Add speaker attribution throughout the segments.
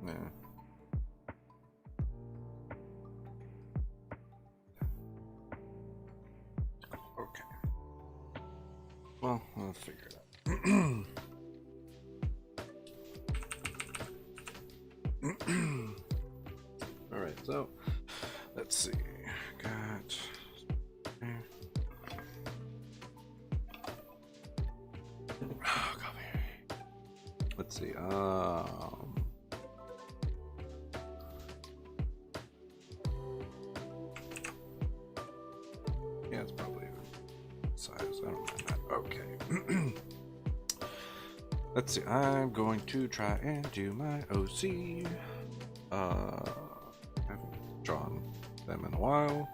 Speaker 1: Yeah. Okay. Well, I'll figure it out. All right, so let's see. Got. Oh, copy. Let's see. Yeah, it's probably size. I don't mind that. Okay. Let's see. I'm going to try and do my OC. I haven't drawn them in a while.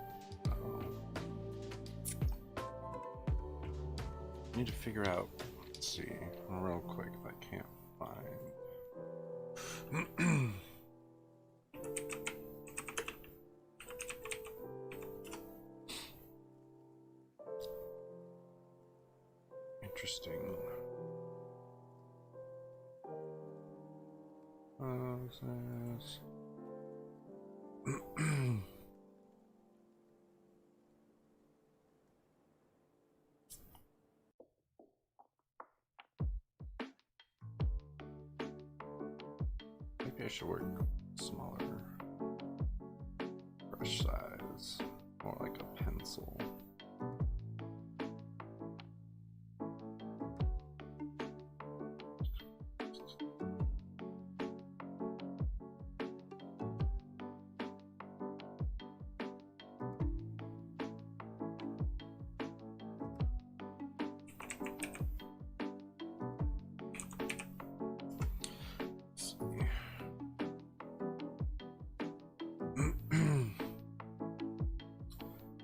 Speaker 1: I need to figure out. Let's see, real quick if I can't find. Interesting. Maybe I should work smaller brush size, more like a pencil.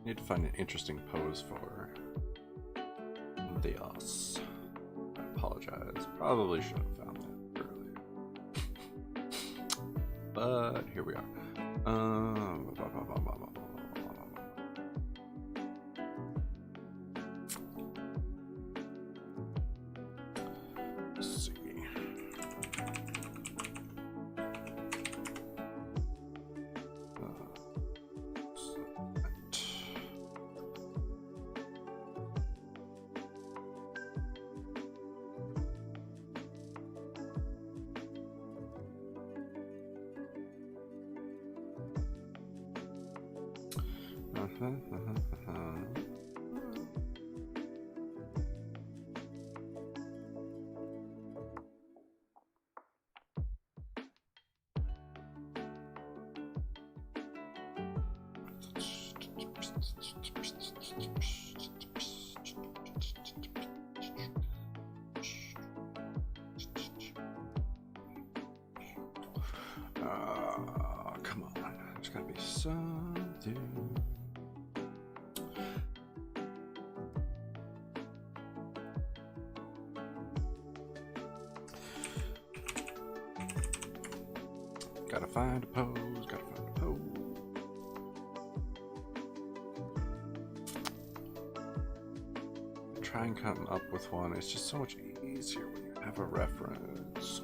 Speaker 1: Need to find an interesting pose for Dios. I apologize. Probably should have found that earlier. But here we are. Let's see. Come on, there's gotta be something. Gotta find a pose, gotta find a pose. Try and come up with one. It's just so much easier when you have a reference.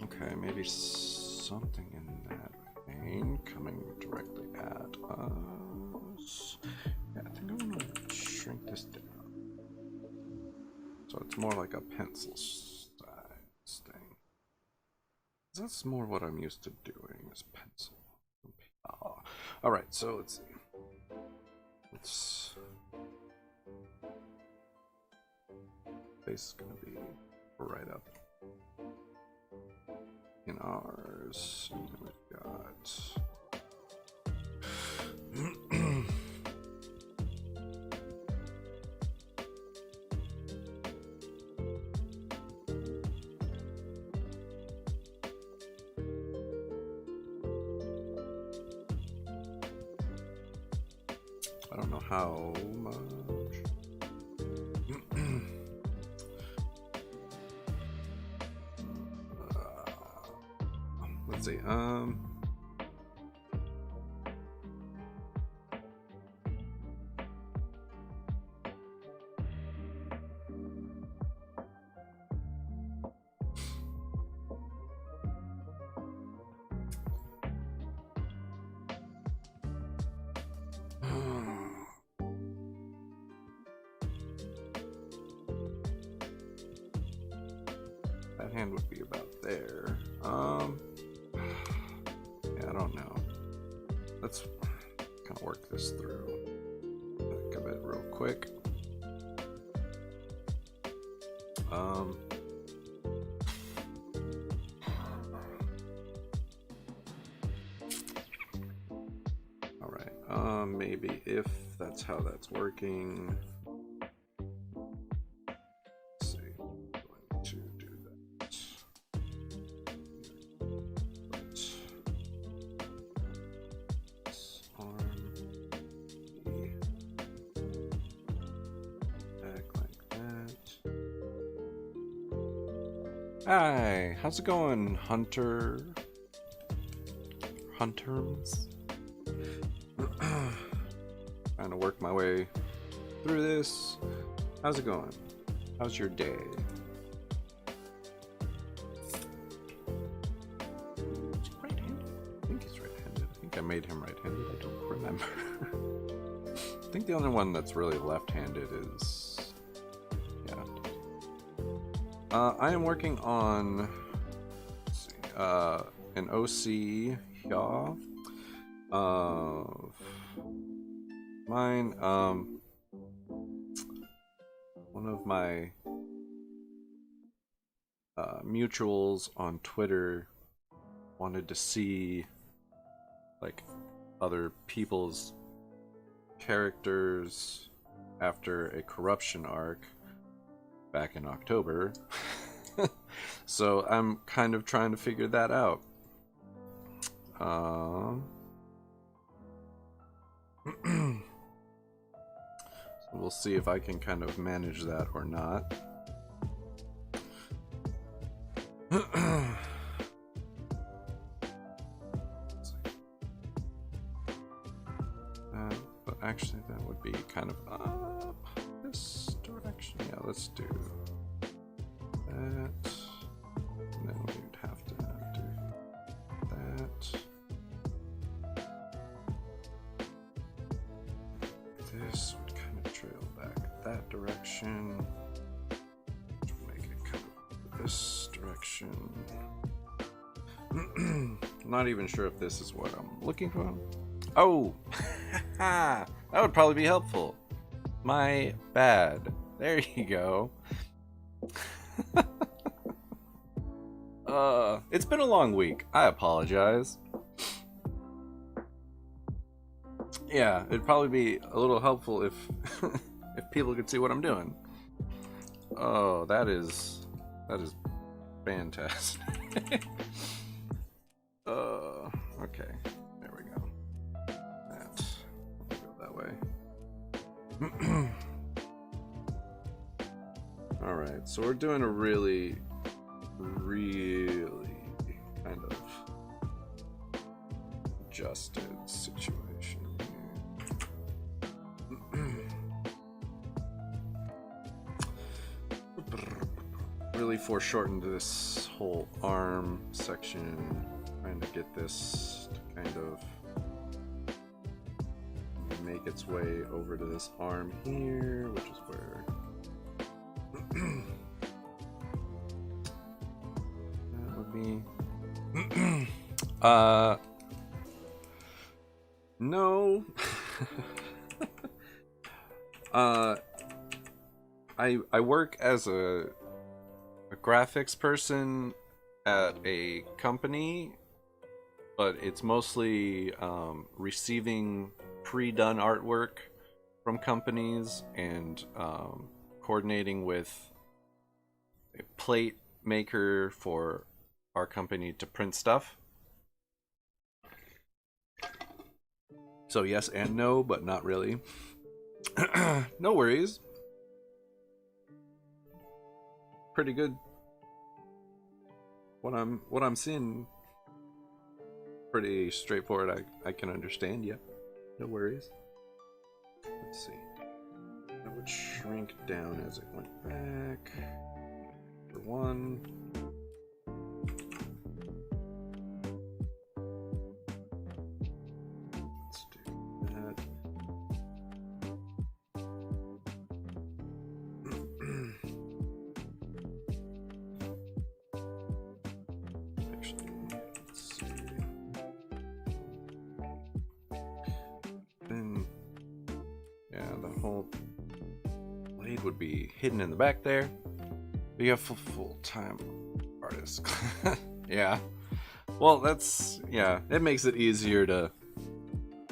Speaker 1: Okay, maybe something in that vein coming directly at us. Yeah, I think I'm gonna shrink this down. So it's more like a pencil size thing. That's more what I'm used to doing is pencil. Alright, so let's see. It's face is gonna be right up in ours. And then we've got I don't know how much. Let's see. hand would be about there. Yeah, I don't know. Let's kind of work this through. Think of it real quick. All right. Maybe if that's how that's working. Let's see. I'm going to do that. Arm. Back like that. Hi, how's it going, Hunters? Trying to work my way through this. How's it going? How's your day? Is he right-handed? I think he's right-handed. I think I made him right-handed. I don't remember. I think the only one that's really left-handed is... yeah. I am working on... let's see, an OC here. Mine, one of my mutuals on Twitter wanted to see like other people's characters after a corruption arc back in October. So I'm kind of trying to figure that out. So we'll see if I can kind of manage that or not. But actually that would be kind of up this direction. Yeah, let's do that. And then we'd have to do that. This would kind of trail back that direction. Which would make it kind of this direction. Not even sure if this is what I'm looking for. Oh! That would probably be helpful. My bad. There you go. It's been a long week. I apologize. Yeah, it'd probably be a little helpful if if people could see what I'm doing. Oh, that is fantastic. Okay, there we go. We'll go that way. All right, so we're doing a really kind of adjusted situation. Really foreshortened this whole arm section, trying to get this to kind of make its way over to this arm here, which is where that would be. No. I work as a graphics person at a company, but it's mostly receiving pre-done artwork from companies and coordinating with a plate maker for our company to print stuff. So yes and no, but not really. No worries. Pretty good. What I'm seeing, pretty straightforward. I can understand. Yeah, no worries. Let's see. That would shrink down as it went back. For one. Let's do that. whole blade would be hidden in the back there. But you have full-time artist. Yeah. Well, that's, yeah, it makes it easier to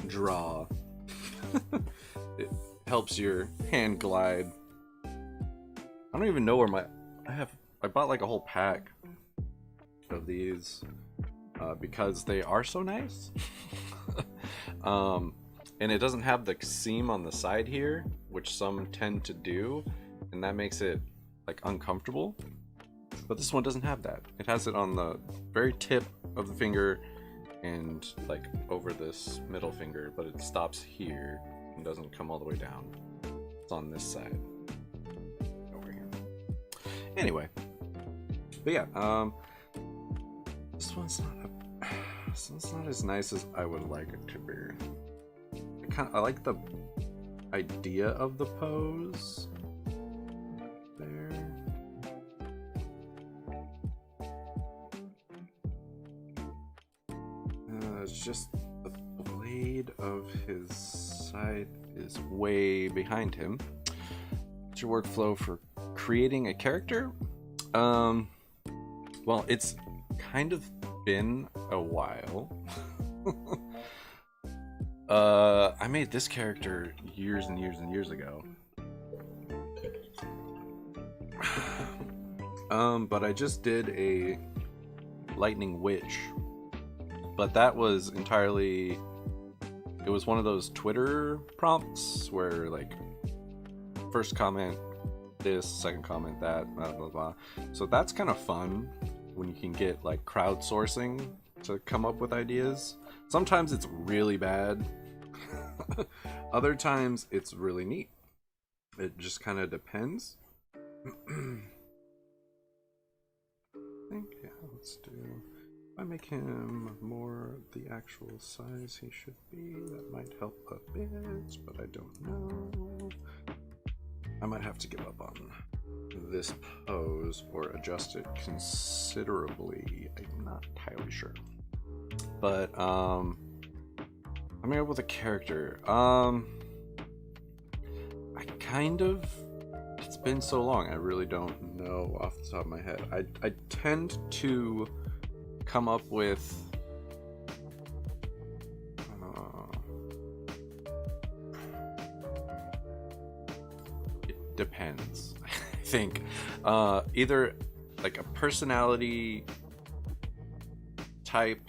Speaker 1: draw. It helps your hand glide. I don't even know where my, I bought like a whole pack of these because they are so nice. And it doesn't have the seam on the side here, which some tend to do, and that makes it like uncomfortable. But this one doesn't have that. It has it on the very tip of the finger and like over this middle finger, but it stops here and doesn't come all the way down. It's on this side over here. Anyway, but yeah, this one's not as nice as I would like it to be. I like the idea of the pose there. It's just the blade of his side is way behind him. What's your workflow for creating a character? Well, it's kind of been a while. I made this character years and years and years ago. But I just did a lightning witch. But that was entirely, it was one of those Twitter prompts where like first comment this, second comment that, blah blah blah. So that's kind of fun when you can get like crowdsourcing to come up with ideas. Sometimes it's really bad. Other times it's really neat. It just kind of depends. I think, yeah, let's do, if I make him more the actual size he should be, that might help a bit, but I don't know. I might have to give up on this pose or adjust it considerably. I'm not entirely sure. But I'm gonna go with a character. I kind of, it's been so long, I really don't know off the top of my head. I tend to come up with it depends. I think either like a personality type,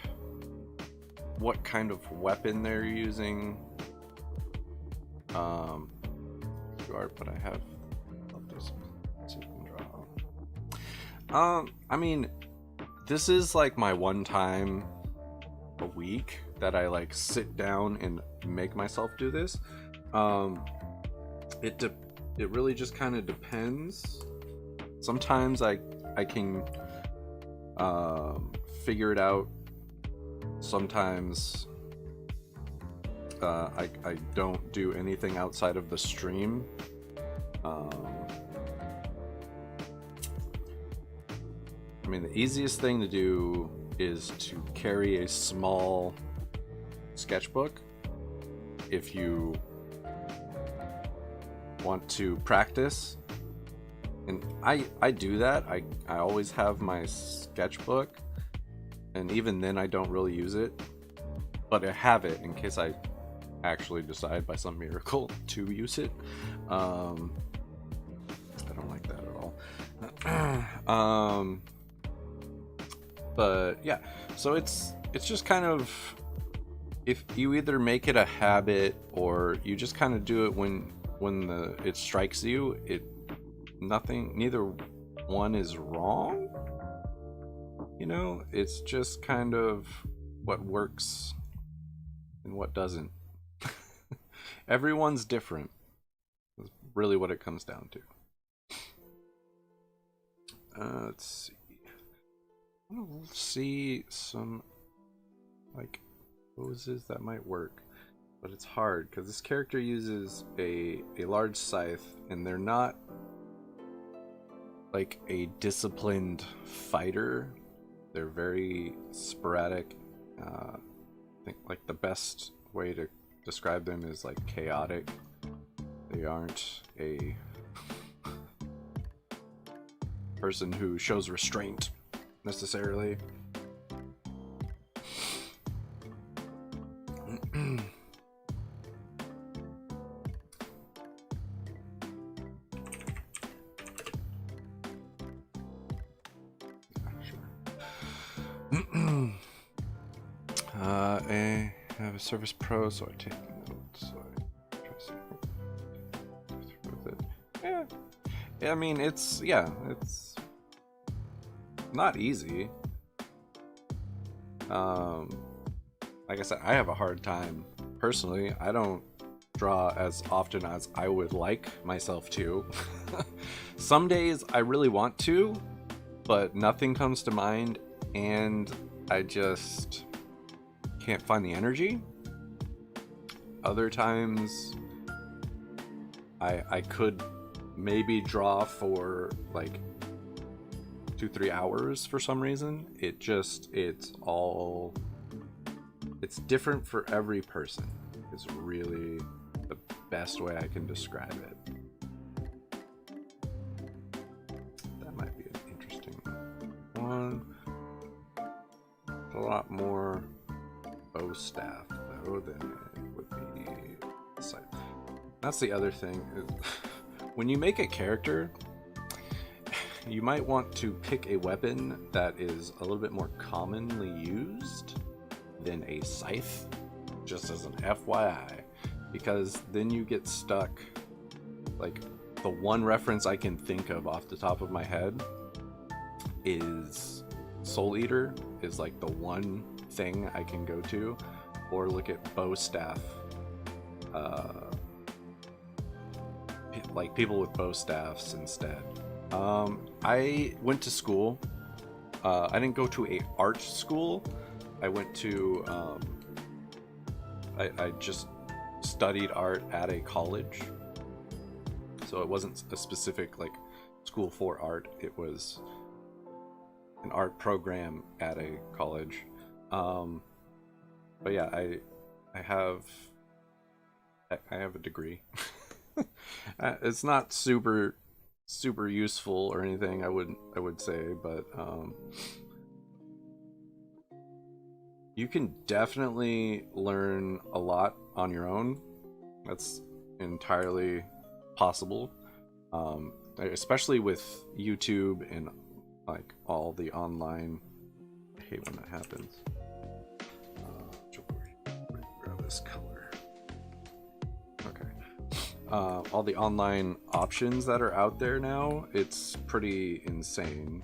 Speaker 1: what kind of weapon they're using, but I have this, so you can draw. I mean, this is like my one time a week that I like sit down and make myself do this. It really just kind of depends. Sometimes I can figure it out. Sometimes I don't do anything outside of the stream. I mean, the easiest thing to do is to carry a small sketchbook if you want to practice. And I do that. I always have my sketchbook, and even then I don't really use it, but I have it in case I actually decide by some miracle to use it. I don't like that at all. But yeah, so it's just kind of, if you either make it a habit or you just kind of do it when it strikes you, neither one is wrong. You know, it's just kind of what works and what doesn't. Everyone's different. That's really what it comes down to. Let's see. I want to see some like poses that might work, but it's hard because this character uses a large scythe, and they're not like a disciplined fighter. They're very sporadic. I think like the best way to describe them is like chaotic. They aren't a person who shows restraint necessarily. I have a Service Pro, so I take notes. So I try to see with it. Yeah, I mean, it's not easy. Like I said, I have a hard time personally. I don't draw as often as I would like myself to. Some days I really want to, but nothing comes to mind, and I just can't find the energy. Other times I could maybe draw for like 2-3 hours for some reason. It's different for every person. It's really the best way I can describe it. That might be an interesting one. A lot more bow staff though than it would be scythe. That's the other thing. When you make a character, you might want to pick a weapon that is a little bit more commonly used than a scythe, just as an FYI, because then you get stuck. Like, the one reference I can think of off the top of my head is Soul Eater is like the one thing I can go to, or look at bow staff. Like people with bow staffs instead. I went to school. I didn't go to a art school. I went to I just studied art at a college, so it wasn't a specific like school for art. It was an art program at a college. But yeah, I have a degree. It's not super useful or anything, I would say, but you can definitely learn a lot on your own. That's entirely possible, especially with YouTube and like all the online. I hate when that happens. Grab this color. Okay. All the online options that are out there now, it's pretty insane.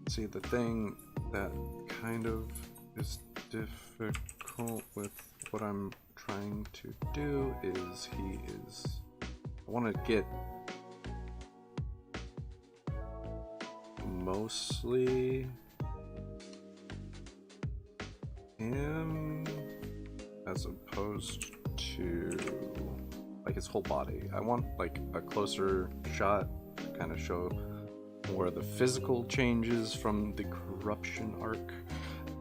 Speaker 1: See, the thing that kind of is difficult with what I'm trying to do is I want to get mostly him as opposed to like his whole body. I want like a closer shot to kind of show more of the physical changes from the corruption arc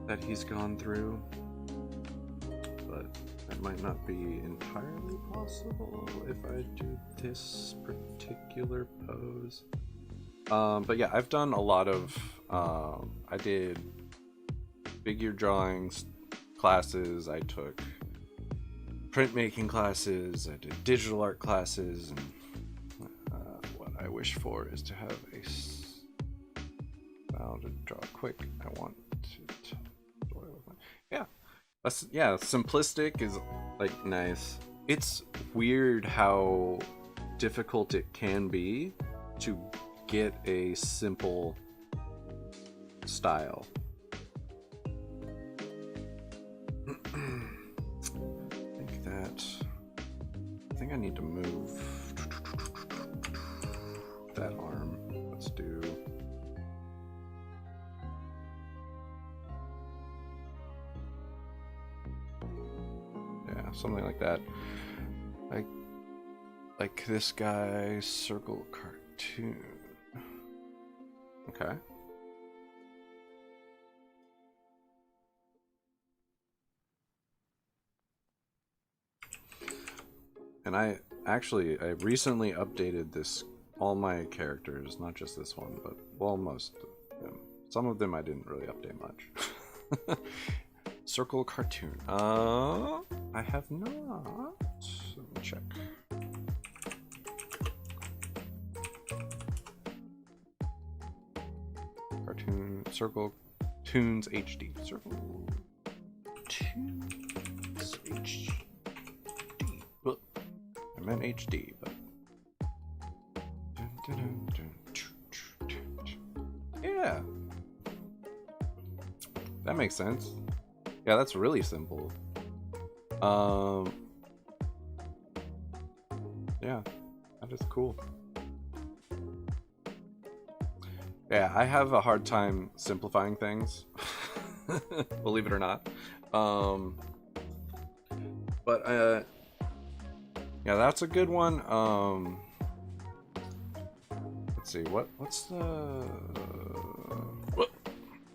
Speaker 1: that he's gone through, but that might not be entirely possible if I do this particular pose. But yeah, I've done a lot of I did figure drawings classes, I took printmaking classes, I did digital art classes, and what I wish for is to have a style to draw quick. I want to yeah, simplistic is like nice. It's weird how difficult it can be to get a simple style. I think I need to move that arm. Let's do something like that. Like this guy, circle cartoon. Okay. And I recently updated all my characters, not just this one, but well, most of them. Some of them I didn't really update much. Circle cartoon. I have not. Let me check. Circle Tunes HD. Circle Tunes HD. Well, I meant HD, but yeah, that makes sense. Yeah, that's really simple. Yeah, that is cool. Yeah, I have a hard time simplifying things, believe it or not. But yeah, that's a good one. Let's see, what's the... Whoop,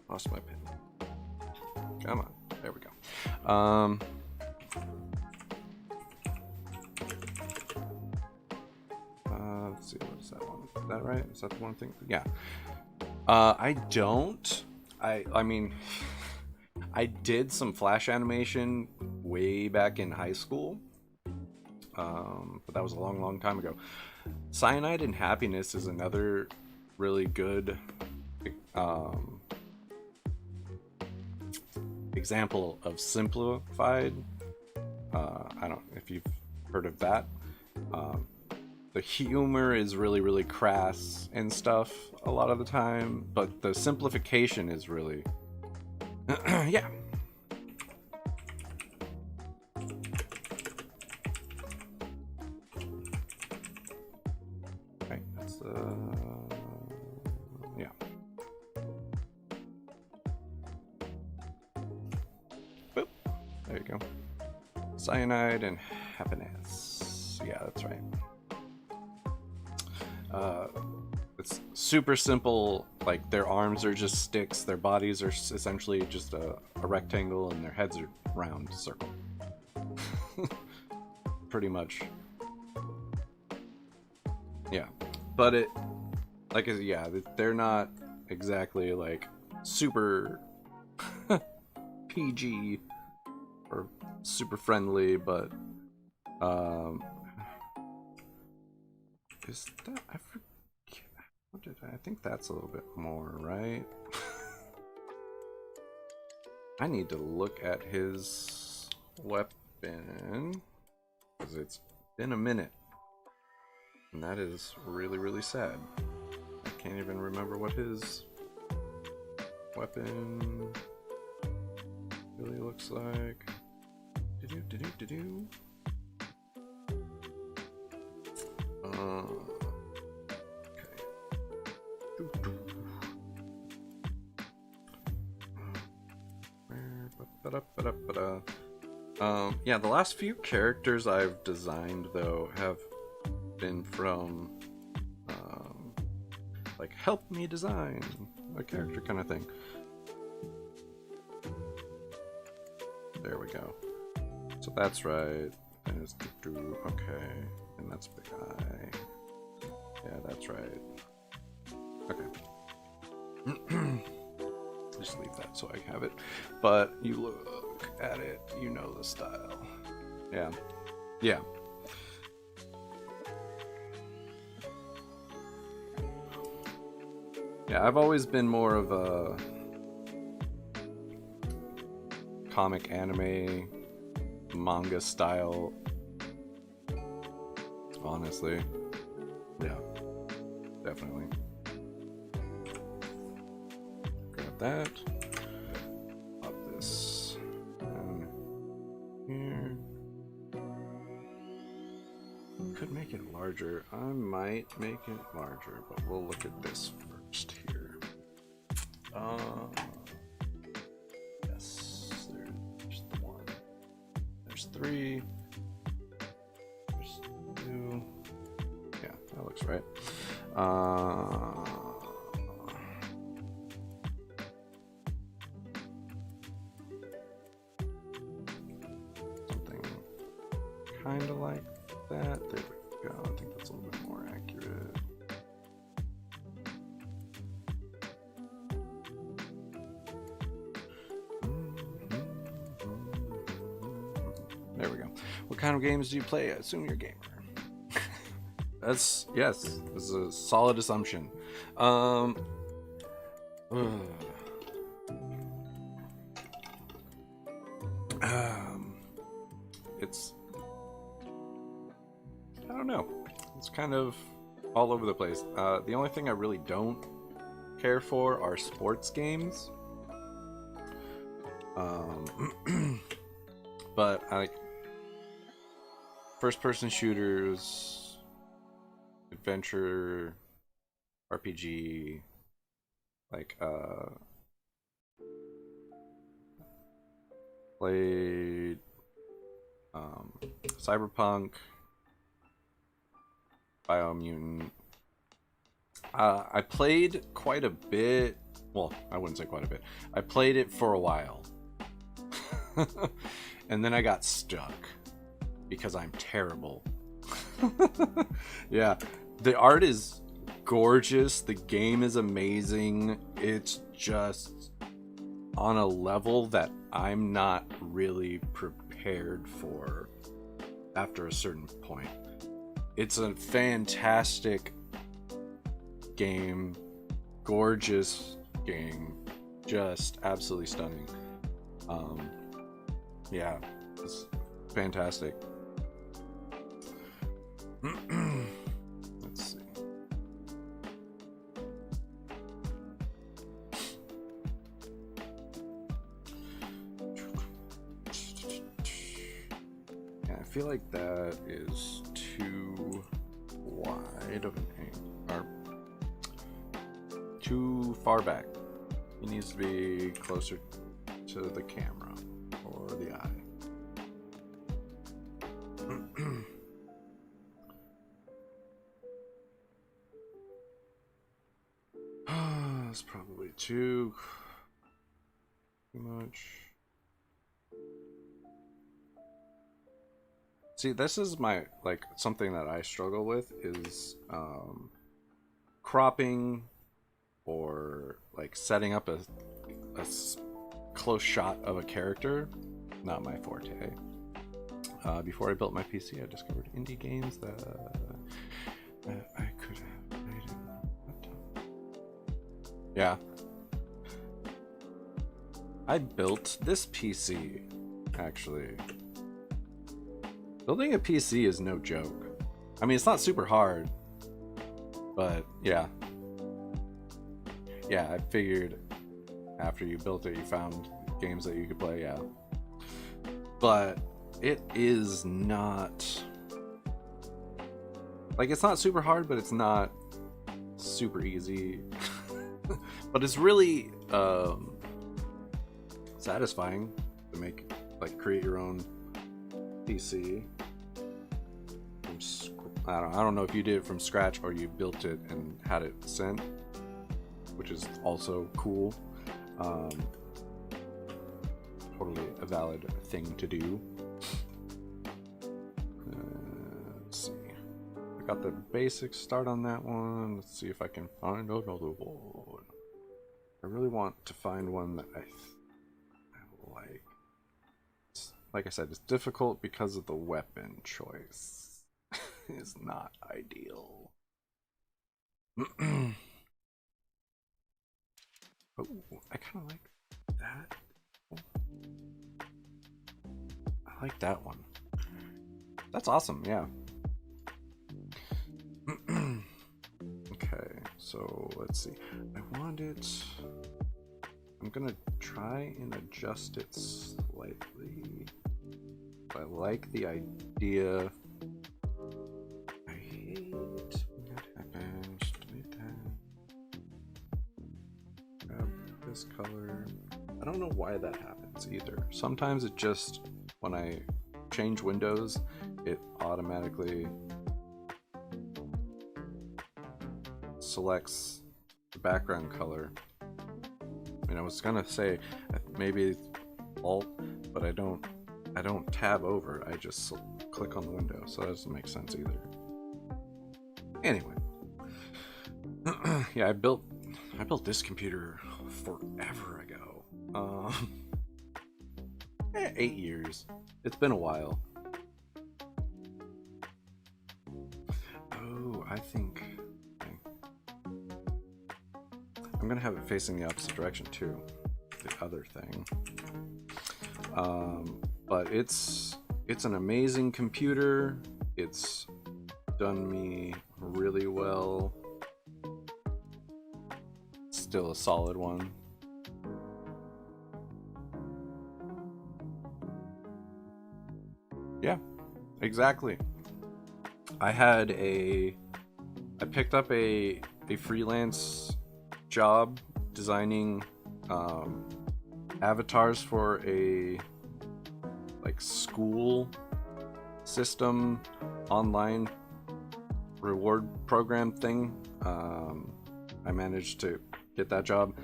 Speaker 1: lost my pen. Come on, there we go. Let's see, what is that one? Is that right? Is that the one thing? Yeah. I don't. I mean, I did some Flash animation way back in high school, but that was a long, long time ago. Cyanide and Happiness is another really good example of simplified. I don't know if you've heard of that. The humor is really, really crass and stuff a lot of the time, but the simplification is really, yeah. Okay, that's yeah. Boop. There you go. Cyanide and Happiness. Yeah, that's right. It's super simple. Like, their arms are just sticks, their bodies are essentially just a rectangle, and their heads are round circle. Pretty much. Yeah, but it, like, yeah, they're not exactly like super PG or super friendly, but is that, I forget, what did I think that's a little bit more, right? I need to look at his weapon, because it's been a minute, and that is really, really sad. I can't even remember what his weapon really looks like. Yeah, the last few characters I've designed, though, have been from, like, help me design a character kind of thing. There we go. So that's right. And it's okay. And that's big eye. Yeah, that's right. Okay. Just leave that so I have it. But you look at it, you know the style. Yeah. Yeah. Yeah, I've always been more of a comic anime manga style, honestly. Yeah, definitely. Grab that. Pop this down here. Could make it larger. I might make it larger, but we'll look at this first here. Yes, there's the one. There's three. There's two. Yeah, that looks right. Something kind of like that. There we go. I think that's a little bit more accurate. There we go. What kind of games do you play? I assume you're a gamer. That's, yes, this is a solid assumption. It's, I don't know. It's kind of all over the place. The only thing I really don't care for are sports games. But I like first-person shooters, adventure, RPG, like played Cyberpunk, Biomutant. I played quite a bit. Well, I wouldn't say quite a bit. I played it for a while. And then I got stuck because I'm terrible. Yeah, the art is gorgeous. The game is amazing. It's just on a level that I'm not really prepared for after a certain point. It's a fantastic game, gorgeous game, just absolutely stunning. Yeah, it's fantastic. Let's see. Yeah, I feel like that is too wide of an angle, or too far back. It needs to be closer to the camera or the eye. That's probably too much. See, this is my, like, something that I struggle with is cropping or like setting up a close shot of a character. Not my forte. Before I built my PC, I discovered indie games that I could have played in laptop. Yeah. I built this PC, actually. Building a PC is no joke. I mean, it's not super hard, but yeah. Yeah, I figured after you built it, you found games that you could play, yeah. But it is not... like, it's not super hard, but it's not super easy. But it's really satisfying to make, like, create your own PC. I don't know if you did it from scratch or you built it and had it sent, which is also cool. Totally a valid thing to do. Let's see. I got the basic start on that one. Let's see if I can find another one. I really want to find one that I like. Like I said, it's difficult because of the weapon choice. It's not ideal. Oh, I kind of like that. I like that one. That's awesome, yeah. Okay, so let's see. I want it... I'm gonna try and adjust it slightly. I like the idea. I hate when that happens. Delete that. Grab this color. I don't know why that happens either. Sometimes it just, when I change windows, it automatically selects the background color. I mean, I was gonna say maybe Alt, but I don't I don't tab over, I just click on the window, so that doesn't make sense either. Anyway. Yeah, I built this computer forever ago. 8 years. It's been a while. Oh, I think I'm gonna have it facing the opposite direction too. The other thing. But it's an amazing computer. It's done me really well. Still a solid one. Yeah, exactly. I picked up a freelance job designing avatars for a school system online reward program thing. I managed to get that job.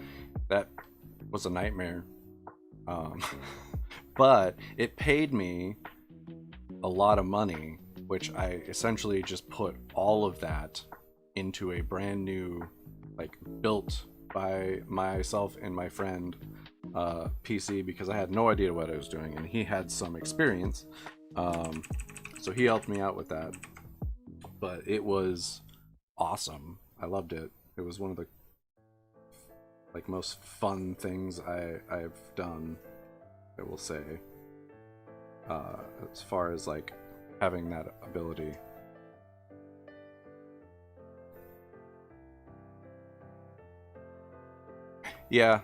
Speaker 1: That was a nightmare. But it paid me a lot of money, which I essentially just put all of that into a brand new, built by myself and my friend PC, because I had no idea what I was doing and he had some experience. So he helped me out with that. But it was awesome. I loved it. It was one of the most fun things I've done, I will say, as far as having that ability. Yeah,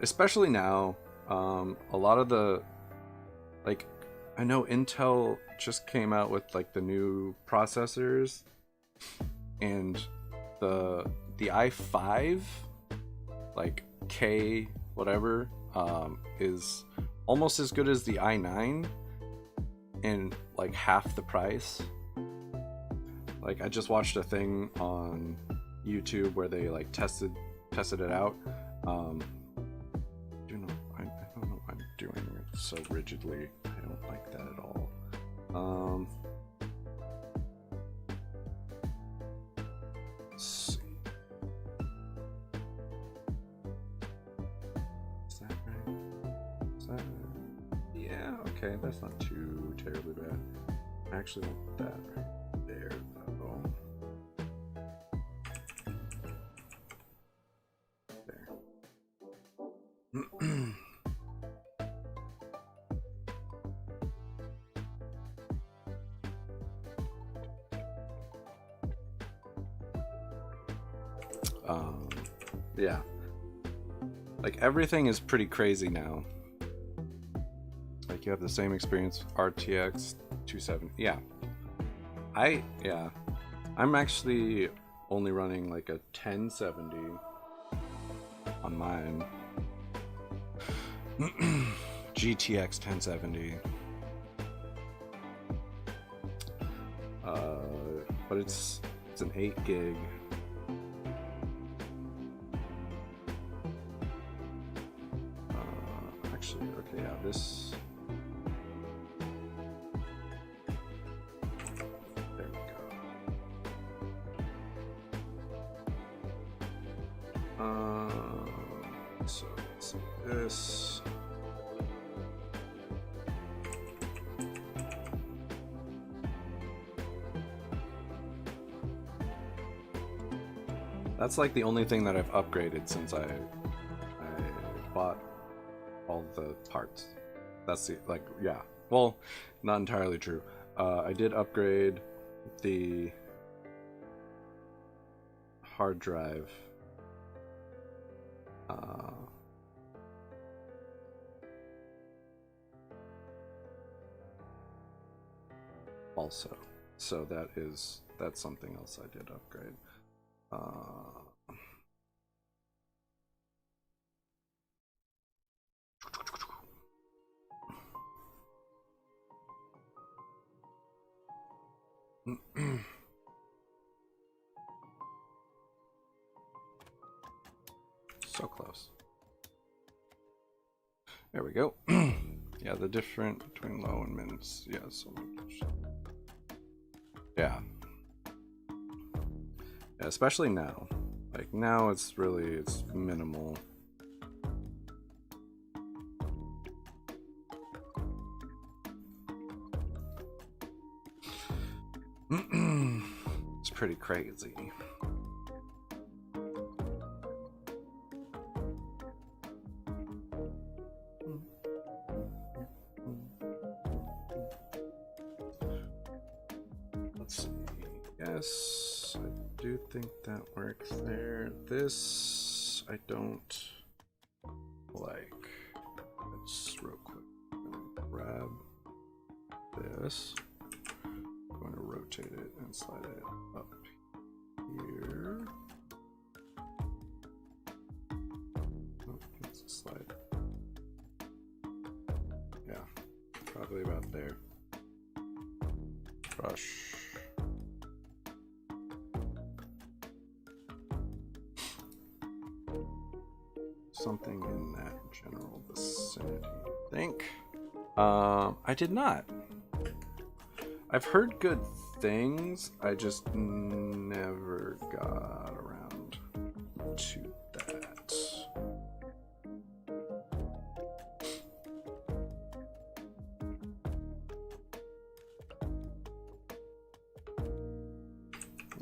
Speaker 1: especially now. A lot of the I know Intel just came out with the new processors, and the i5 K whatever is almost as good as the i9 and half the price. I just watched a thing on YouTube where they tested it out. I don't know why I'm doing it so rigidly. I don't like that at all. Let's see. Is that right? Is that right? Yeah, okay, that's not too terribly bad. I actually want that right there, though. There. Yeah. Everything is pretty crazy now. You have the same experience with RTX 270. Yeah. I'm actually only running a 1070 on mine. GTX 1070. But it's an 8 gig. Actually, okay, yeah, this. There we go. So let's see this. That's the only thing that I've upgraded since I bought all the parts. That's the yeah. Well, not entirely true. I did upgrade the hard drive. Also, so that's something else I did upgrade. So close. There we go. Yeah, the difference between low and min's, yeah, so yeah. Yeah, especially now. Like now it's minimal. It's pretty crazy. Let's see. Yes, I do think that works there. This I don't like. Let's real quick grab this. I'm going to rotate it and slide it up here. Oh, let's slide. Yeah, probably about there. Brush. Something in that general vicinity, I think. I did not. I've heard good things, I just never got around to that.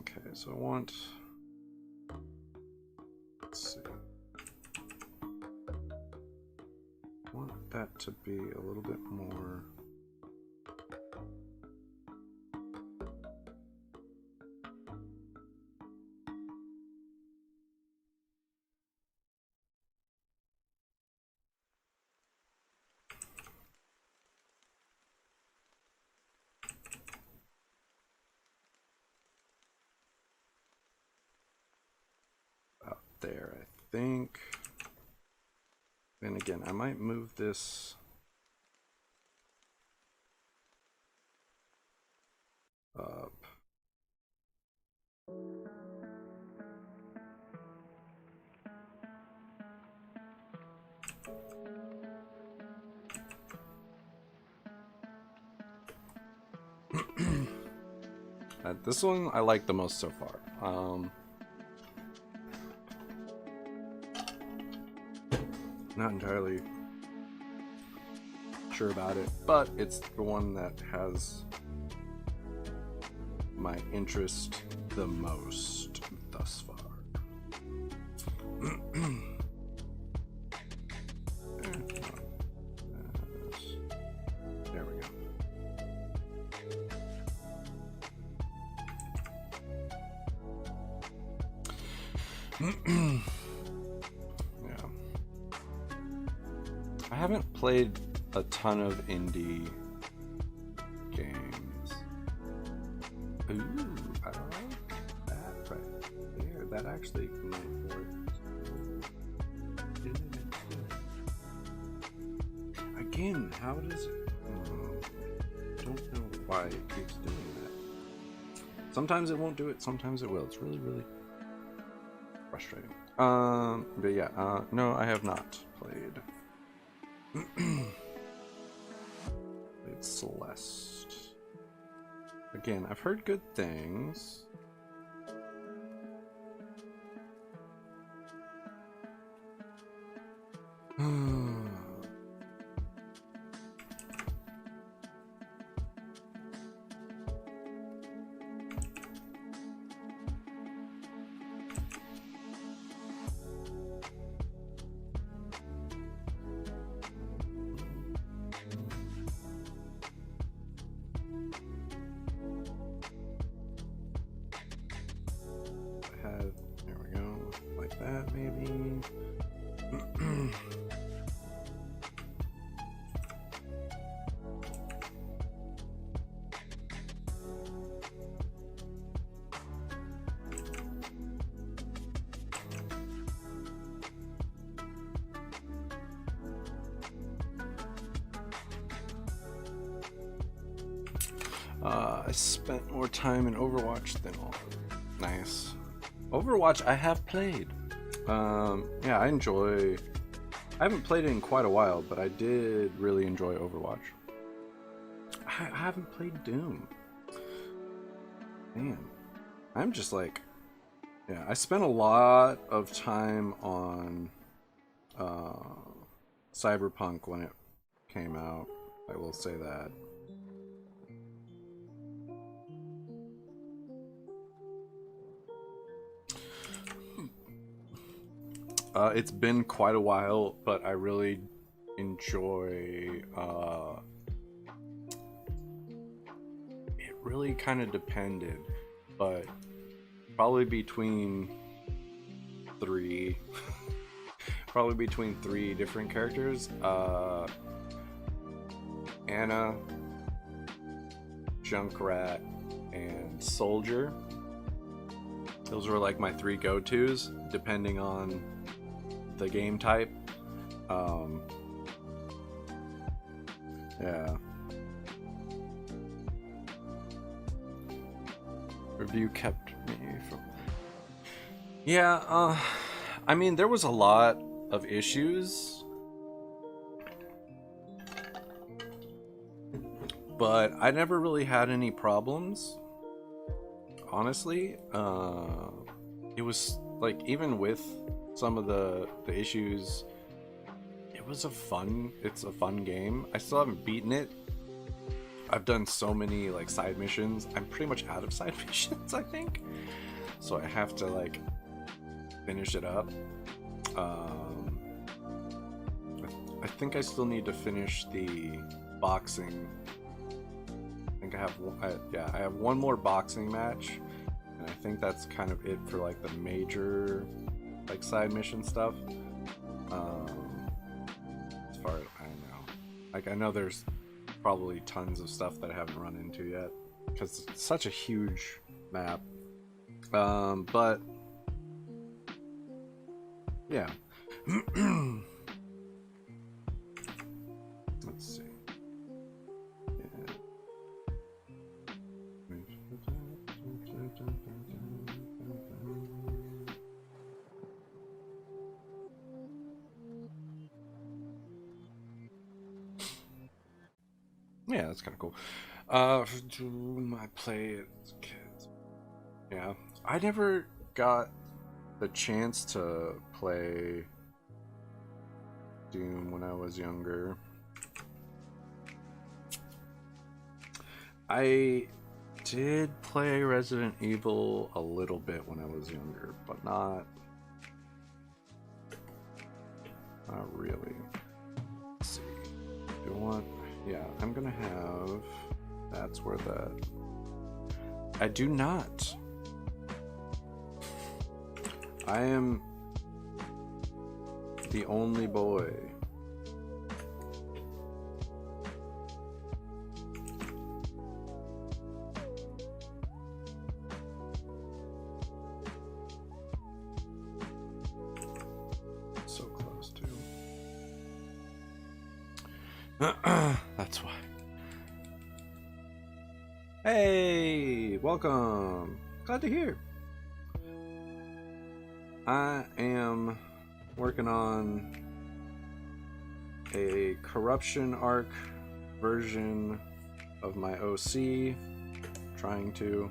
Speaker 1: Okay, so I want, let's see. I want that to be a little bit more. There, I think. Then again, I might move this up. This one I like the most so far. Not entirely sure about it, but it's the one that has my interest the most thus far. There we go. Yeah. I haven't played a ton of indie games. Ooh, I like that right there. That actually might work. Again, how does it? Don't know why it keeps doing that. Sometimes it won't do it, sometimes it will. It's really, really frustrating. But yeah, no, I have not played. It's Celeste. Again, I've heard good things. There we go, like that maybe. I spent more time in Overwatch than all. Nice. Overwatch I have played. Yeah, I I haven't played it in quite a while, but I did really enjoy Overwatch. I haven't played Doom. Man, I'm just like, yeah, I spent a lot of time on Cyberpunk when it came out. I will say that. It's been quite a while, but I really enjoy. It really kind of depended, but probably between three, probably between three different characters. Anna, Junkrat, and Soldier. Those were like my three go-tos, depending on the game type. Yeah. Review kept me from... Yeah, I mean, there was a lot of issues, but I never really had any problems, honestly. It was like, even with some of the issues, it's a fun game. I still haven't beaten it. I've done so many like side missions. I'm pretty much out of side missions, I think. So I have to like finish it up. I think I still need to finish the boxing. I think I have I have one more boxing match, and I think that's kind of it for like the major like side mission stuff. As far as I know, like I know there's probably tons of stuff that I haven't run into yet because it's such a huge map. But yeah. Let's see. Yeah, that's kind of cool. Do I play it as kids? Yeah, I never got the chance to play Doom when I was younger. I did play Resident Evil a little bit when I was younger, but not really. Let's see. Do I want... Yeah, I'm gonna have... That's where the... I do not. I am the only boy. So close to. That's why. Hey, welcome. Glad to hear. I am working on a corruption arc version of my OC. Trying to.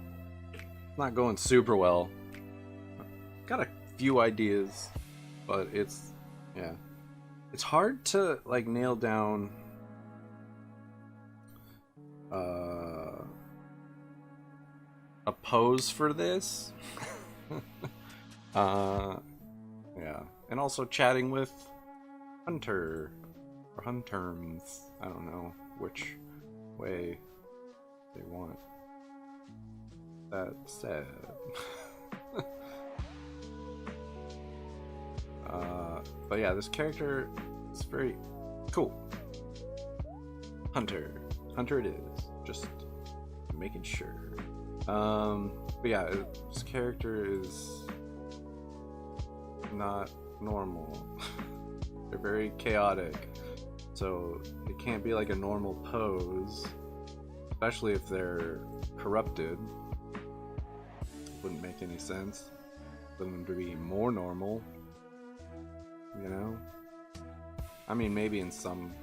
Speaker 1: Not going super well. Got a few ideas, but it's, yeah. It's hard to like nail down a pose for this. Yeah, and also chatting with Hunter or Hunterms. I don't know which way they want that said. But yeah, this character is very cool. Hunter it is. Just making sure. But yeah, this character is not normal. They're very chaotic, so it can't be like a normal pose, especially if they're corrupted. Wouldn't make any sense for them to be more normal, you know? I mean, maybe in some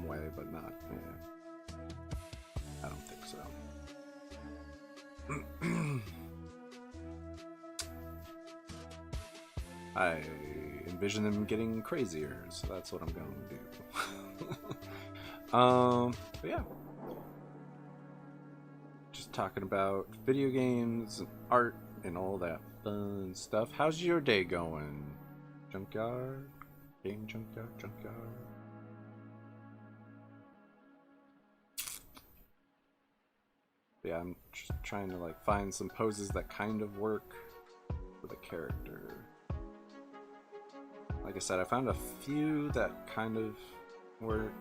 Speaker 1: way, but not. Yeah. I don't think so. I envision them getting crazier, so that's what I'm going to do. But yeah. Just talking about video games and art and all that fun stuff. How's your day going? Junkyard? Game junkyard? Yeah, I'm just trying to like find some poses that kind of work for the character. Like I said, I found a few that kind of work,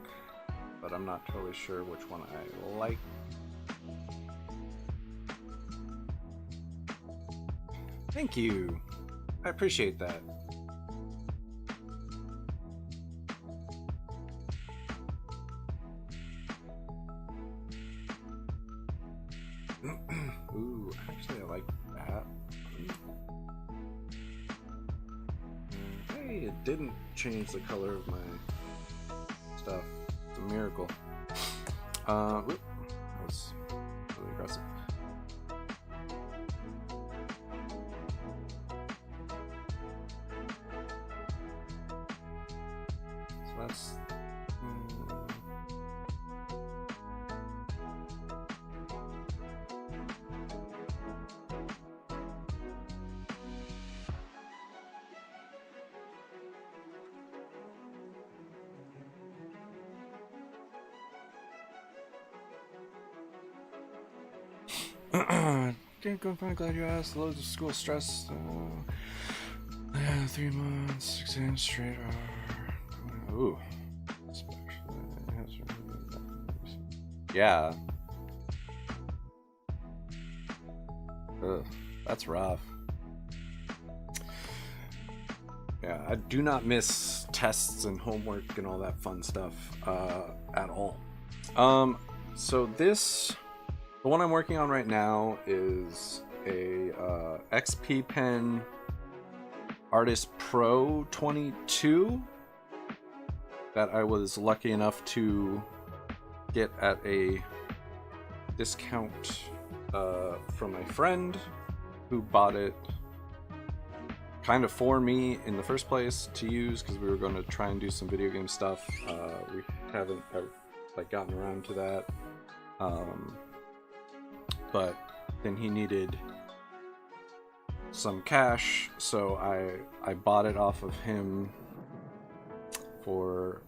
Speaker 1: but I'm not totally sure which one I like. Thank you. I appreciate that. Ooh, actually I like that. Hey, it didn't change the color of my stuff. It's a miracle. That was really aggressive. So that's I'm glad you asked. Loads of school stress. Yeah, 3 months, exams straight. Ooh. Yeah. Ugh, that's rough. Yeah, I do not miss tests and homework and all that fun stuff at all. So the one I'm working on right now is a XP Pen Artist Pro 22 that I was lucky enough to get at a discount from my friend who bought it kind of for me in the first place to use because we were going to try and do some video game stuff. We haven't like gotten around to that. But then he needed some cash, so I bought it off of him for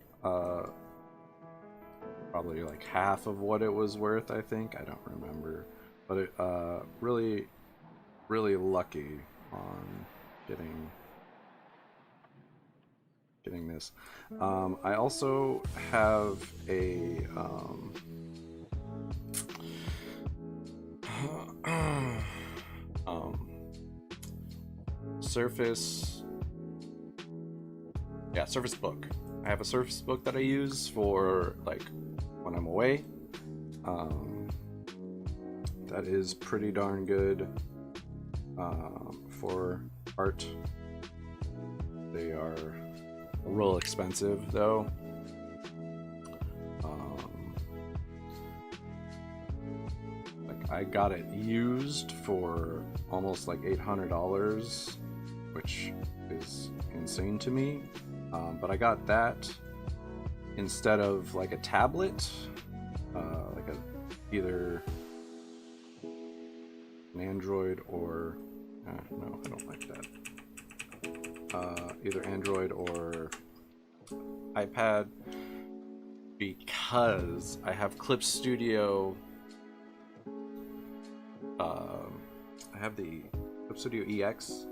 Speaker 1: probably like half of what it was worth, I think. I don't remember, but it really lucky on getting this. I also have a Surface book. I have a Surface book that I use for like when I'm away. That is pretty darn good for art. They are real expensive though. Like I got it used for almost like $800, which is insane to me. But I got that instead of like a tablet, like either an Android or no, I don't like that. Either Android or iPad, because I have Clip Studio. I have the Clip Studio EX,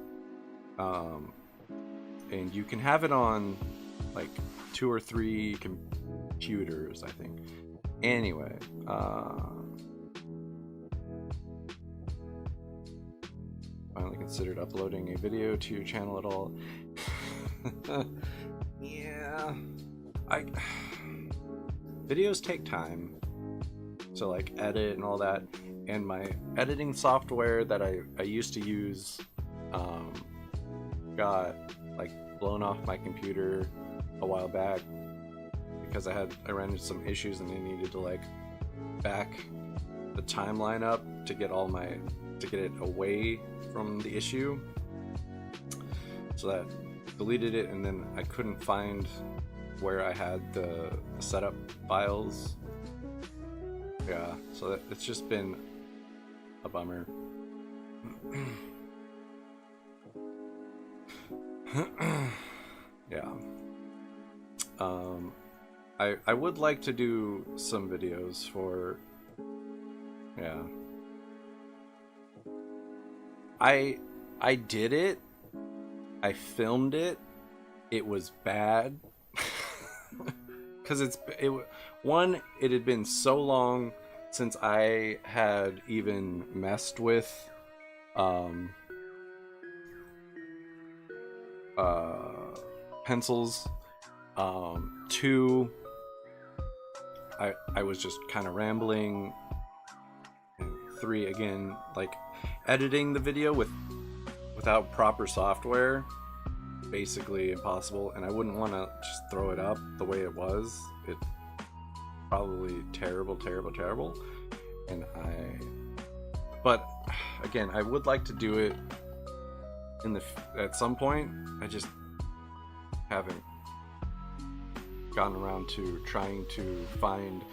Speaker 1: and you can have it on like 2 or 3 computers, I think. Anyway, finally considered uploading a video to your channel at all. Yeah, videos take time to like edit and all that, and my editing software that I used to use got like blown off my computer a while back because I ran into some issues and I needed to like back the timeline up to get it away from the issue. So that deleted it, and then I couldn't find where I had the setup files. Yeah, so it's just been a bummer. Yeah. I would like to do some videos for, yeah. I did it. I filmed it. It was bad. Because it had been so long since I had even messed with pencils. 2, I was just kind of rambling. And 3, again, like editing the video without proper software, basically impossible, and I wouldn't want to just throw it up the way it was. It probably terrible. And but again, I would like to do it at some point. I just haven't gotten around to trying to find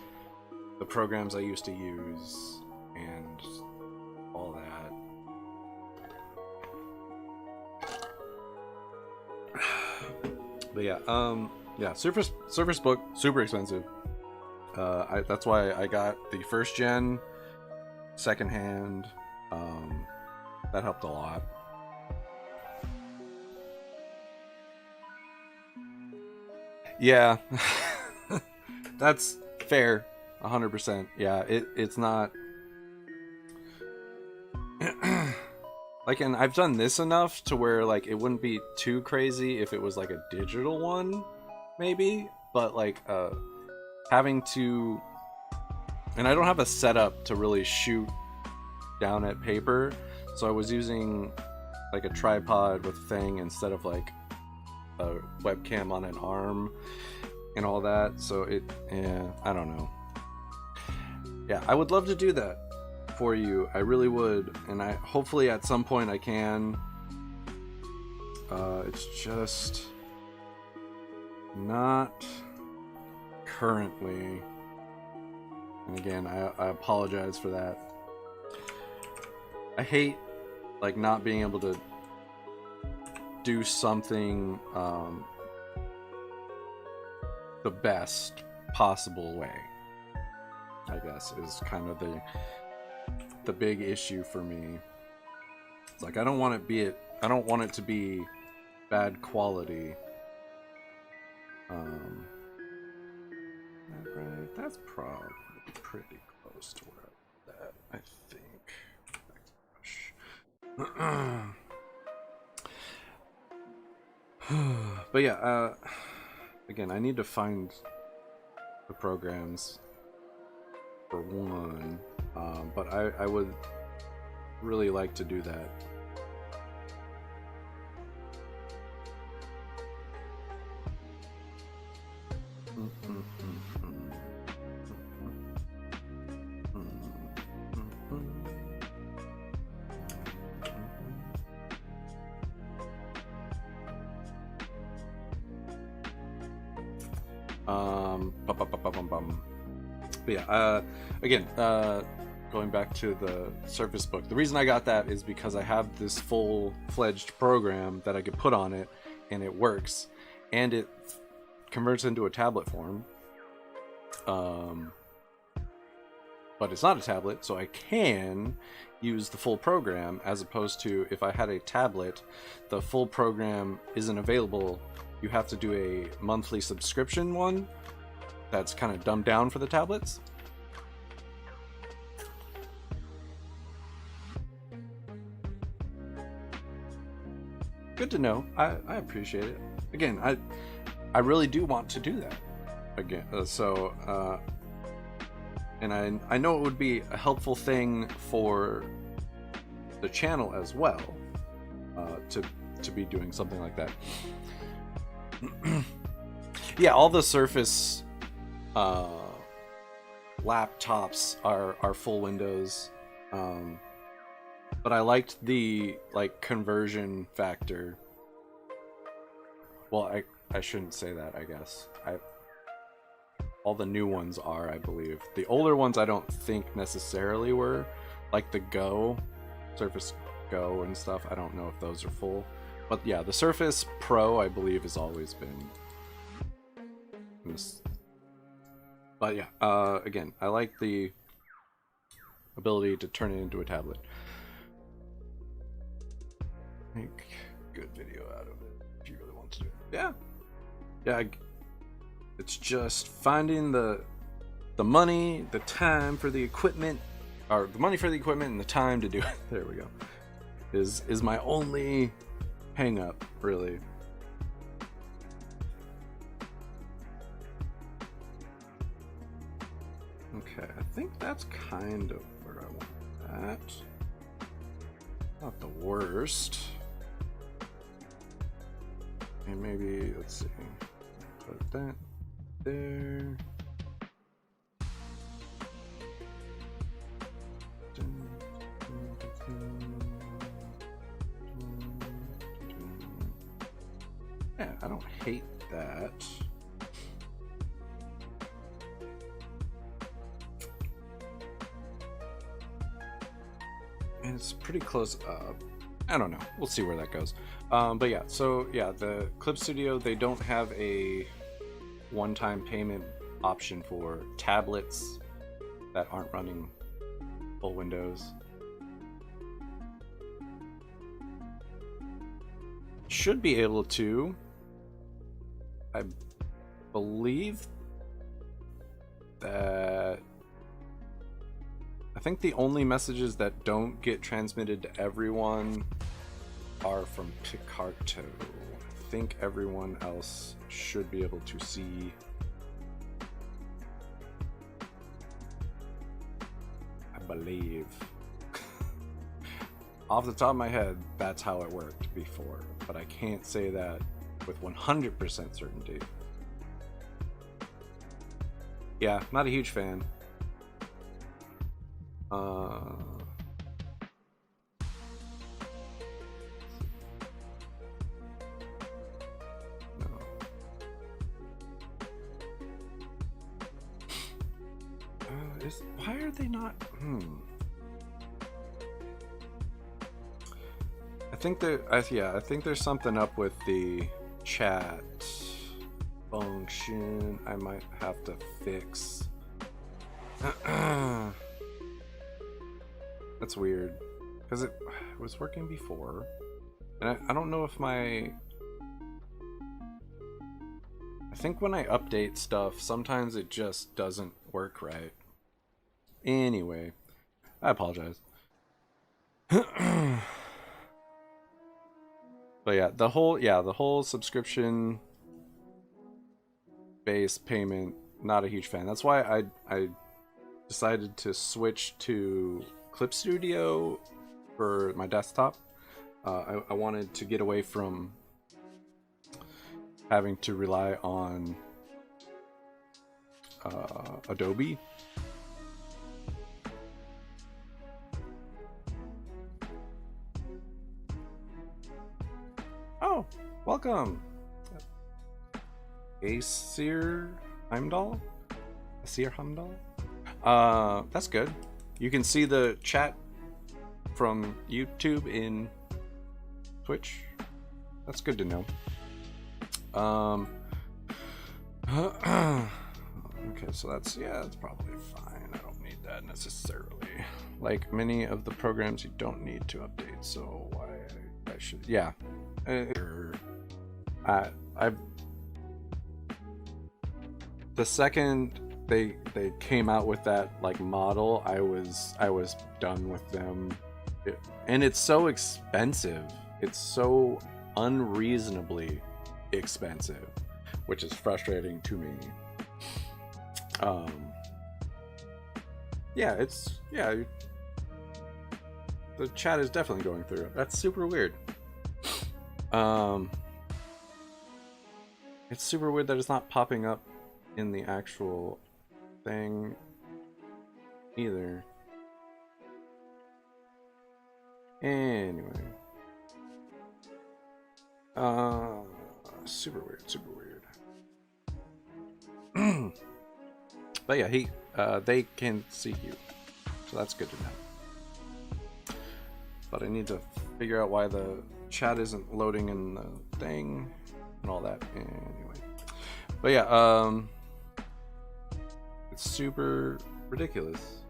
Speaker 1: the programs I used to use and all that. But yeah, Surface Book, super expensive. That's why I got the first gen secondhand. That helped a lot. Yeah, that's fair, 100%. Yeah, it's not like, and I've done this enough to where like it wouldn't be too crazy if it was like a digital one, maybe. But like having to, and I don't have a setup to really shoot down at paper, so I was using like a tripod with a thing instead of like a webcam on an arm and all that. So I don't know. Yeah, I would love to do that for you. I really would, and hopefully at some point I can. It's just not currently, and again, I apologize for that. I hate like not being able to do something the best possible way, I guess, is kind of the big issue for me. It's like I don't want it to be bad quality. Right, that's probably pretty close to where I'm at, I think. But yeah, again, I need to find the programs for one, but I would really like to do that. But yeah, again, going back to the Surface Book, the reason I got that is because I have this full-fledged program that I could put on it, and it works, and it converts into a tablet form. But it's not a tablet, so I can use the full program, as opposed to if I had a tablet, the full program isn't available. You have to do a monthly subscription one that's kind of dumbed down for the tablets. Good to know. I appreciate it. Again, I really do want to do that again. And I know it would be a helpful thing for the channel as well, to be doing something like that. Yeah, all the Surface laptops are full Windows, but I liked the like conversion factor. Well, I shouldn't say that. I guess all the new ones are, I believe. The older ones I don't think necessarily were, like the Surface Go and stuff. I don't know if those are full, but yeah, the Surface Pro I believe has always been this. But yeah, again, I like the ability to turn it into a tablet. Make good video out of it if you really want to. Yeah, yeah. It's just finding the money, the time for the equipment, or the money for the equipment and the time to do it. There we go. Is my only hang up, really. Okay, I think that's kind of where I want that. Not the worst. And maybe, let's see, put that there. Yeah, I don't hate that. And it's pretty close up. I don't know. We'll see where that goes. But yeah, so yeah, the Clip Studio, they don't have a one-time payment option for tablets that aren't running full Windows. Should be able to. I believe that I think the only messages that don't get transmitted to everyone are from Picarto. I think everyone else should be able to see. I believe. Off the top of my head, that's how it worked before, but I can't say that with 100% certainty. Yeah, not a huge fan. Why are they not? I think I think there's something up with the chat function. I might have to fix. That's weird because it was working before, and I don't know if I think when I update stuff, sometimes it just doesn't work right. Anyway, I apologize. But yeah, the whole subscription based payment, not a huge fan. That's why I decided to switch to Clip Studio for my desktop. I wanted to get away from having to rely on Adobe. Oh, welcome, Aesir Heimdall. Aesir Heimdall. That's good. You can see the chat from YouTube in Twitch. That's good to know. Okay, so that's probably fine. I don't need that necessarily. Like many of the programs, you don't need to update. So why I should? Yeah. The second they came out with that like model, I was done with them. And it's so expensive. It's so unreasonably expensive, which is frustrating to me. The chat is definitely going through it. That's super weird. It's super weird that it's not popping up in the actual thing either. Anyway. Super weird, super weird. But yeah, they can see you. So that's good to know. But I need to figure out why the chat isn't loading in the thing and all that. Anyway. But yeah, it's super ridiculous.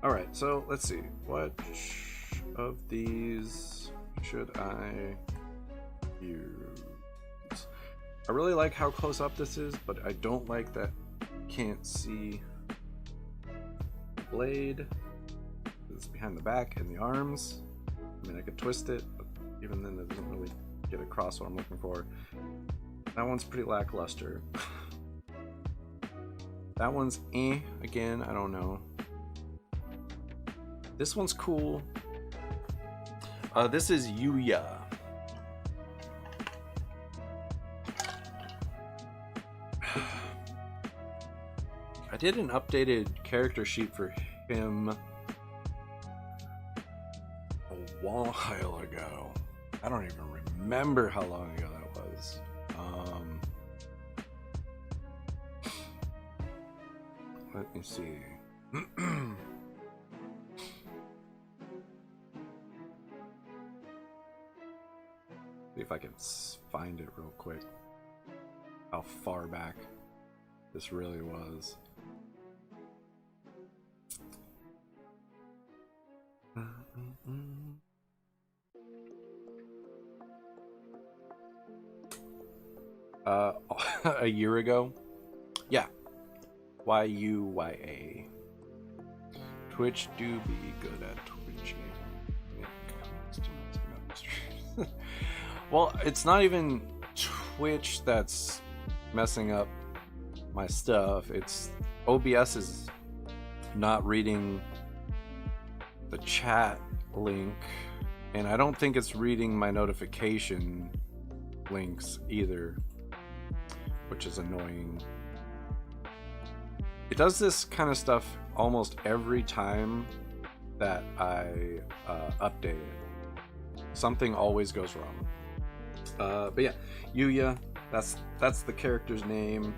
Speaker 1: Alright, so let's see. Which of these should I use? I really like how close up this is, but I don't like that you can't see the blade. It's behind the back and the arms. I mean, I could twist it, but even then it doesn't really get across what I'm looking for. That one's pretty lackluster. That one's again, I don't know. This one's cool. This is Yuya. I did an updated character sheet for him a while ago. I don't even remember how long ago that was. Let me see. See if I can find it real quick. How far back this really was. A year ago? Yeah. Yuya. Twitch do be good at twitching. Well, it's not even Twitch that's messing up my stuff. It's OBS is not reading the chat link, and I don't think it's reading my notification links either, which is annoying. It does this kind of stuff almost every time that I update it. Something always goes wrong. But yeah, Yuya, that's the character's name.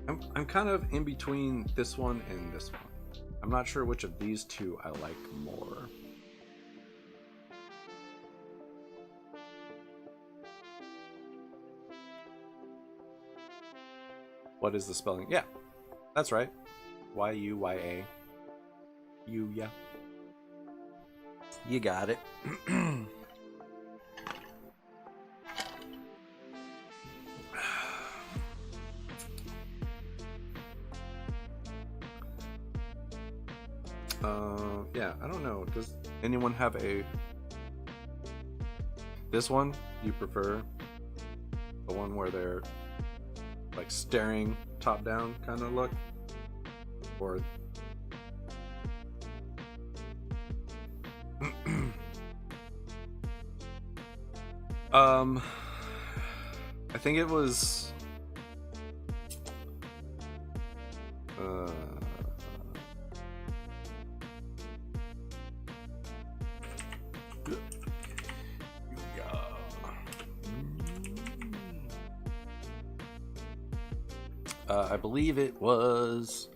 Speaker 1: I'm kind of in between this one and this one. I'm not sure which of these two I like more. What is the spelling? Yeah, that's right. Yuya. Yuya. You got it. Yeah, I don't know. Does anyone have this one you prefer? The one where they're like staring top down kind of look? Or I think it was I believe it was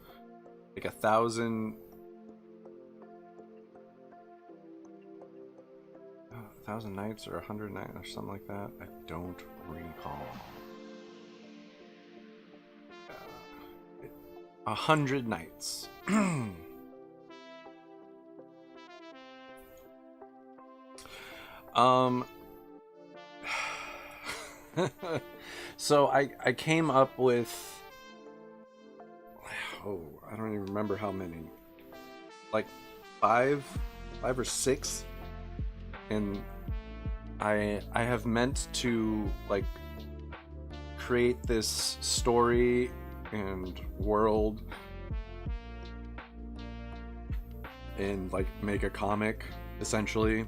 Speaker 1: like 1,000 nights or 100 nights or something like that. I don't recall. 100 nights. So I came up with, I don't even remember how many, like five or six, and I have meant to like create this story and world and like make a comic essentially.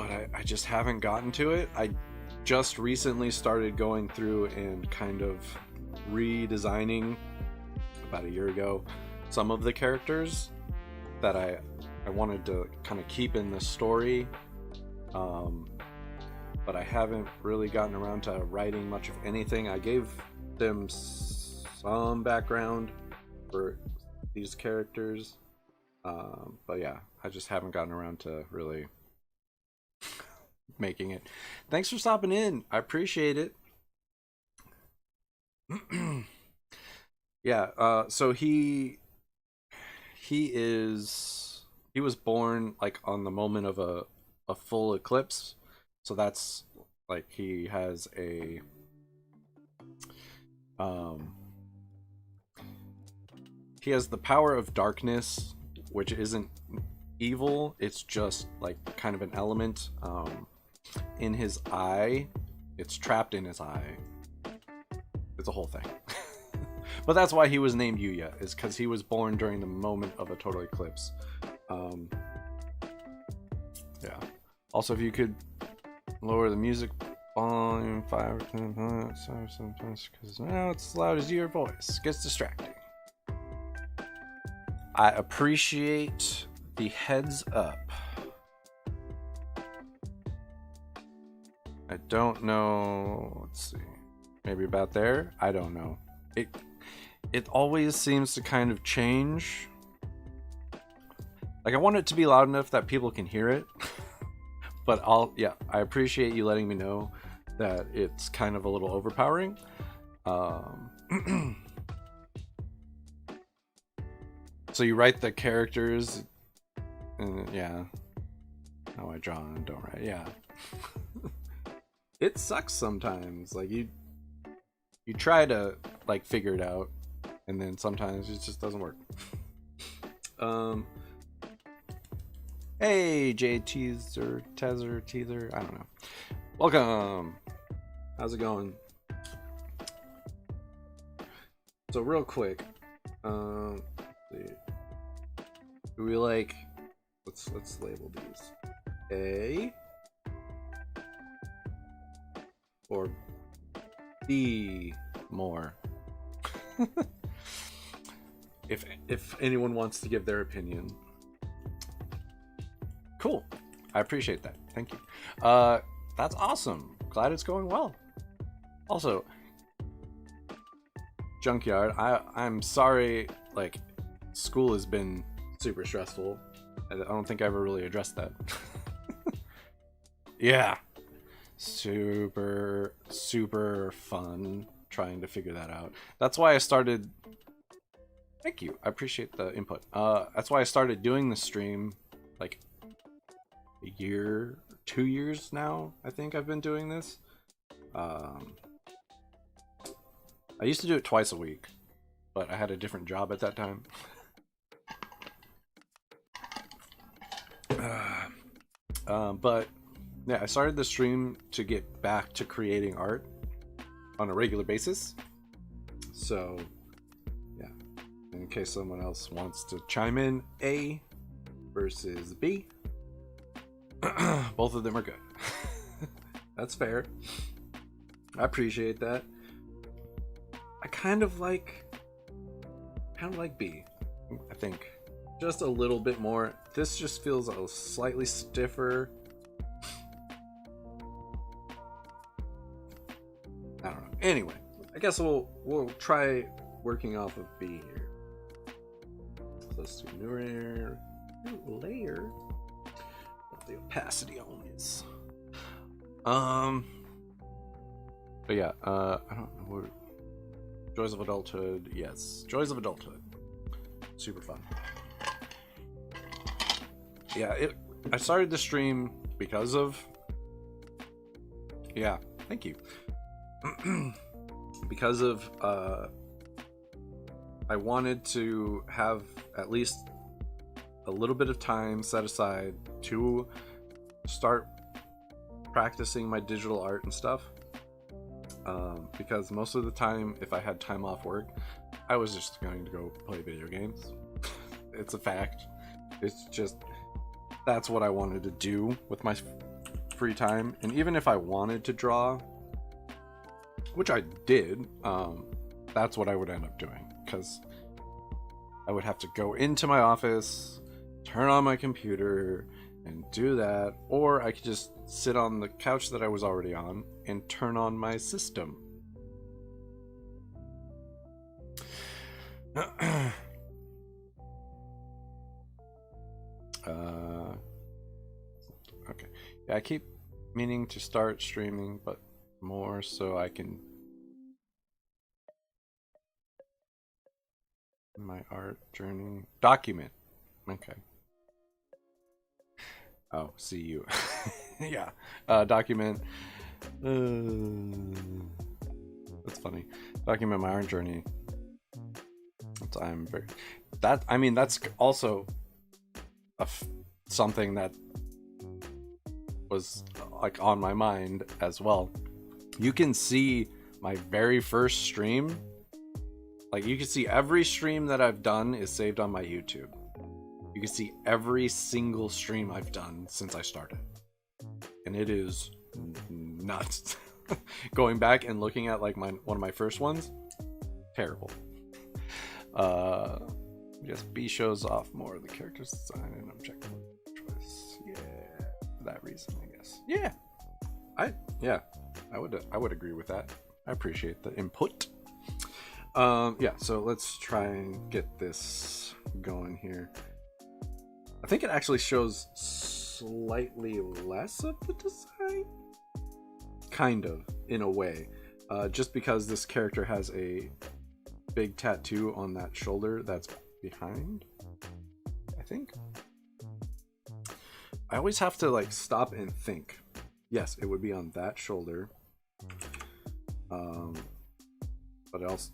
Speaker 1: but I just haven't gotten to it. I just recently started going through and kind of redesigning about a year ago some of the characters that I wanted to kind of keep in the story, but I haven't really gotten around to writing much of anything. I gave them some background for these characters, but yeah, I just haven't gotten around to really making it. Thanks for stopping in. I appreciate it. Yeah, so he was born like on the moment of a full eclipse, so that's like he has a he has the power of darkness, which isn't evil, it's just like kind of an element in his eye. It's trapped in his eye. It's a whole thing. But that's why he was named Yuya, is because he was born during the moment of a total eclipse. Yeah. Also, if you could lower the music volume 5 or 10 minutes, sometimes because now it's as loud as your voice. Gets distracting. I appreciate the heads up. I don't know. Let's see. Maybe about there? I don't know. It always seems to kind of change. Like, I want it to be loud enough that people can hear it. But I appreciate you letting me know that it's kind of a little overpowering. So you write the characters, and yeah. How I draw and don't write, yeah. It sucks sometimes. Like you try to like figure it out, and then sometimes it just doesn't work. Hey, Teaser, I don't know. Welcome. How's it going? So real quick, let's see. Do we like? Let's label these A or B more. If anyone wants to give their opinion. Cool. I appreciate that. Thank you. That's awesome. Glad it's going well. Also, Junkyard, I'm sorry, like, school has been super stressful. I don't think I ever really addressed that. Yeah. Super fun trying to figure that out. That's why I started... Thank you. I appreciate the input. That's why I started doing the stream, like, a year, 2 years now, I think I've been doing this. I used to do it twice a week, but I had a different job at that time. But yeah, I started the stream to get back to creating art on a regular basis. So yeah, in case someone else wants to chime in, A versus B. Both of them are good. That's fair. I appreciate that. I kind of like B, I think. Just a little bit more. This just feels a slightly stiffer. I don't know. Anyway, I guess we'll try working off of B here. Let's do new layer. The opacity on this. But yeah, I don't know what. Joys of Adulthood, yes. Joys of Adulthood. Super fun. Yeah, I started the stream because of... Yeah, thank you. Because of, I wanted to have at least a little bit of time set aside to start practicing my digital art and stuff. Because most of the time, if I had time off work, I was just going to go play video games. It's a fact. It's just, that's what I wanted to do with my free time, and even if I wanted to draw, which I did, that's what I would end up doing, because I would have to go into my office, turn on my computer, and do that, or I could just sit on the couch that I was already on and turn on my system. Okay. Yeah, I keep meaning to start streaming, but more so I can my art journey document. Okay. Oh, see you. Yeah. Document. That's funny. Document my art journey. I'm very. That, I mean, that's also something that was like on my mind as well. You can see my very first stream. Like, you can see every stream that I've done is saved on my YouTube. You can see every single stream I've done since I started. And it is nuts. Going back and looking at like one of my first ones, terrible. Yes, B shows off more of the character's design and objective choice. Yeah, for that reason, I guess. Yeah. I would agree with that. I appreciate the input. Yeah, so let's try and get this going here. I think it actually shows slightly less of the design, kind of, in a way, just because this character has a big tattoo on that shoulder that's behind, I think. I always have to like stop and think. Yes, it would be on that shoulder. But else,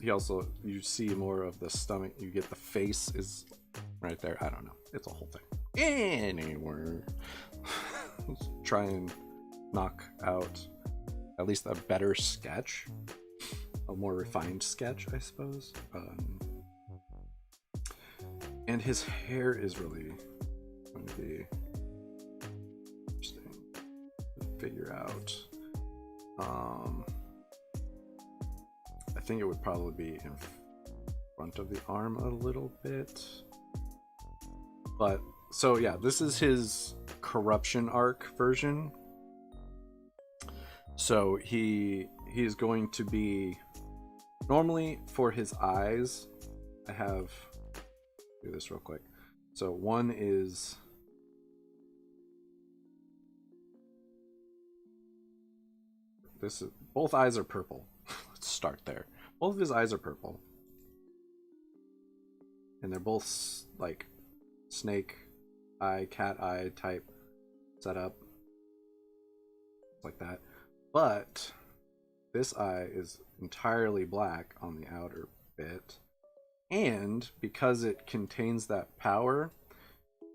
Speaker 1: you see more of the stomach. You get the face is right there. I don't know. It's a whole thing. Anywhere. Let's try and knock out at least a better sketch. A more refined sketch, I suppose. And his hair is really going to be interesting to figure out. I think it would probably be in front of the arm a little bit. But, so yeah, this is his corruption arc version. So he is going to be, normally for his eyes, I have, do this real quick. So one is, this is, both eyes are purple. Let's start there. Both of his eyes are purple. And they're both like snake eye, cat eye type setup. Like that. But this eye is entirely black on the outer bit. And because it contains that power,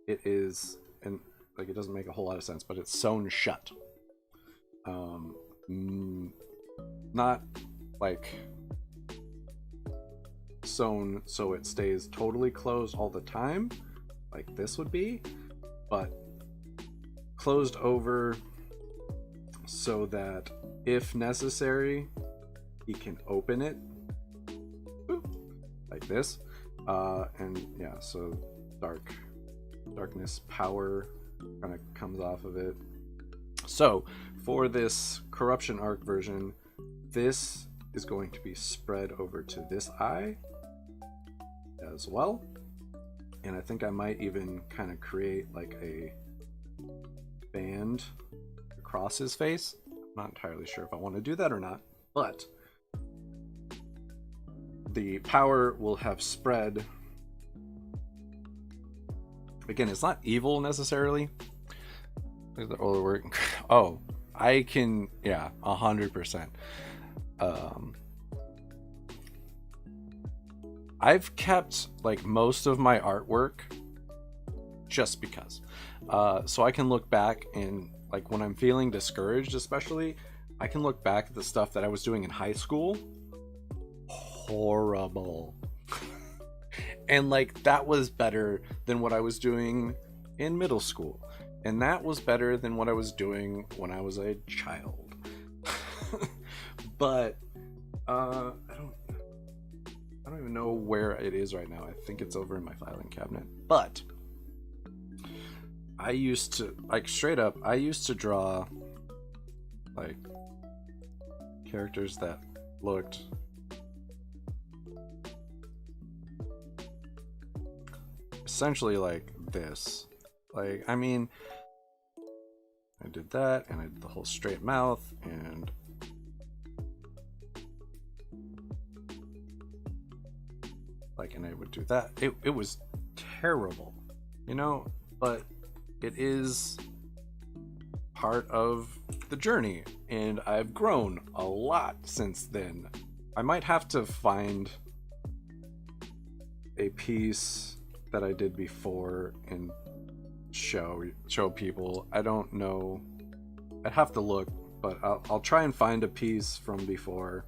Speaker 1: it is, and like it doesn't make a whole lot of sense, but it's sewn shut. Not like sewn so it stays totally closed all the time, like this would be, but closed over so that if necessary, he can open it, like this. And yeah, so darkness power kind of comes off of it. So for this corruption arc version, this is going to be spread over to this eye as well. And I think I might even kind of create like a band across his face. I'm not entirely sure if I want to do that or not, but the power will have spread. Again, it's not evil necessarily. Look at the older work. Oh, I can, yeah, 100%. I've kept like most of my artwork just because. So I can look back and like when I'm feeling discouraged, especially, I can look back at the stuff that I was doing in high school. Horrible. And like that was better than what I was doing in middle school. And that was better than what I was doing when I was a child. But I don't even know where it is right now. I think it's over in my filing cabinet. But I used to, like, straight up, I used to draw like characters that looked essentially like this. Like, I mean, I did that, and I did the whole straight mouth, and like, and I would do that. It was terrible, you know, but it is part of the journey, and I've grown a lot since then. I might have to find a piece that I did before and show people. I don't know. I'd have to look, but I'll try and find a piece from before.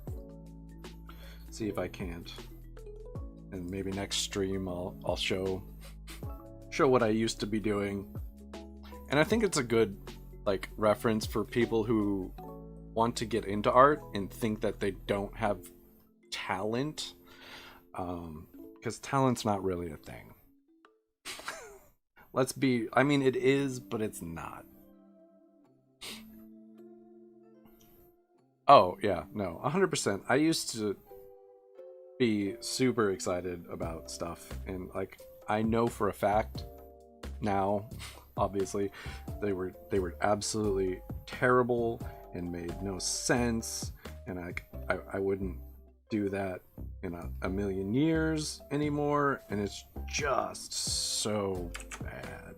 Speaker 1: See if I can't. And maybe next stream I'll show what I used to be doing. And I think it's a good like reference for people who want to get into art and think that they don't have talent, because talent's not really a thing. I mean, it is, but it's not. Oh yeah, no, 100%. I used to be super excited about stuff, and like, I know for a fact now, obviously, they were absolutely terrible and made no sense, and I wouldn't do that in a million years anymore, and it's just so bad.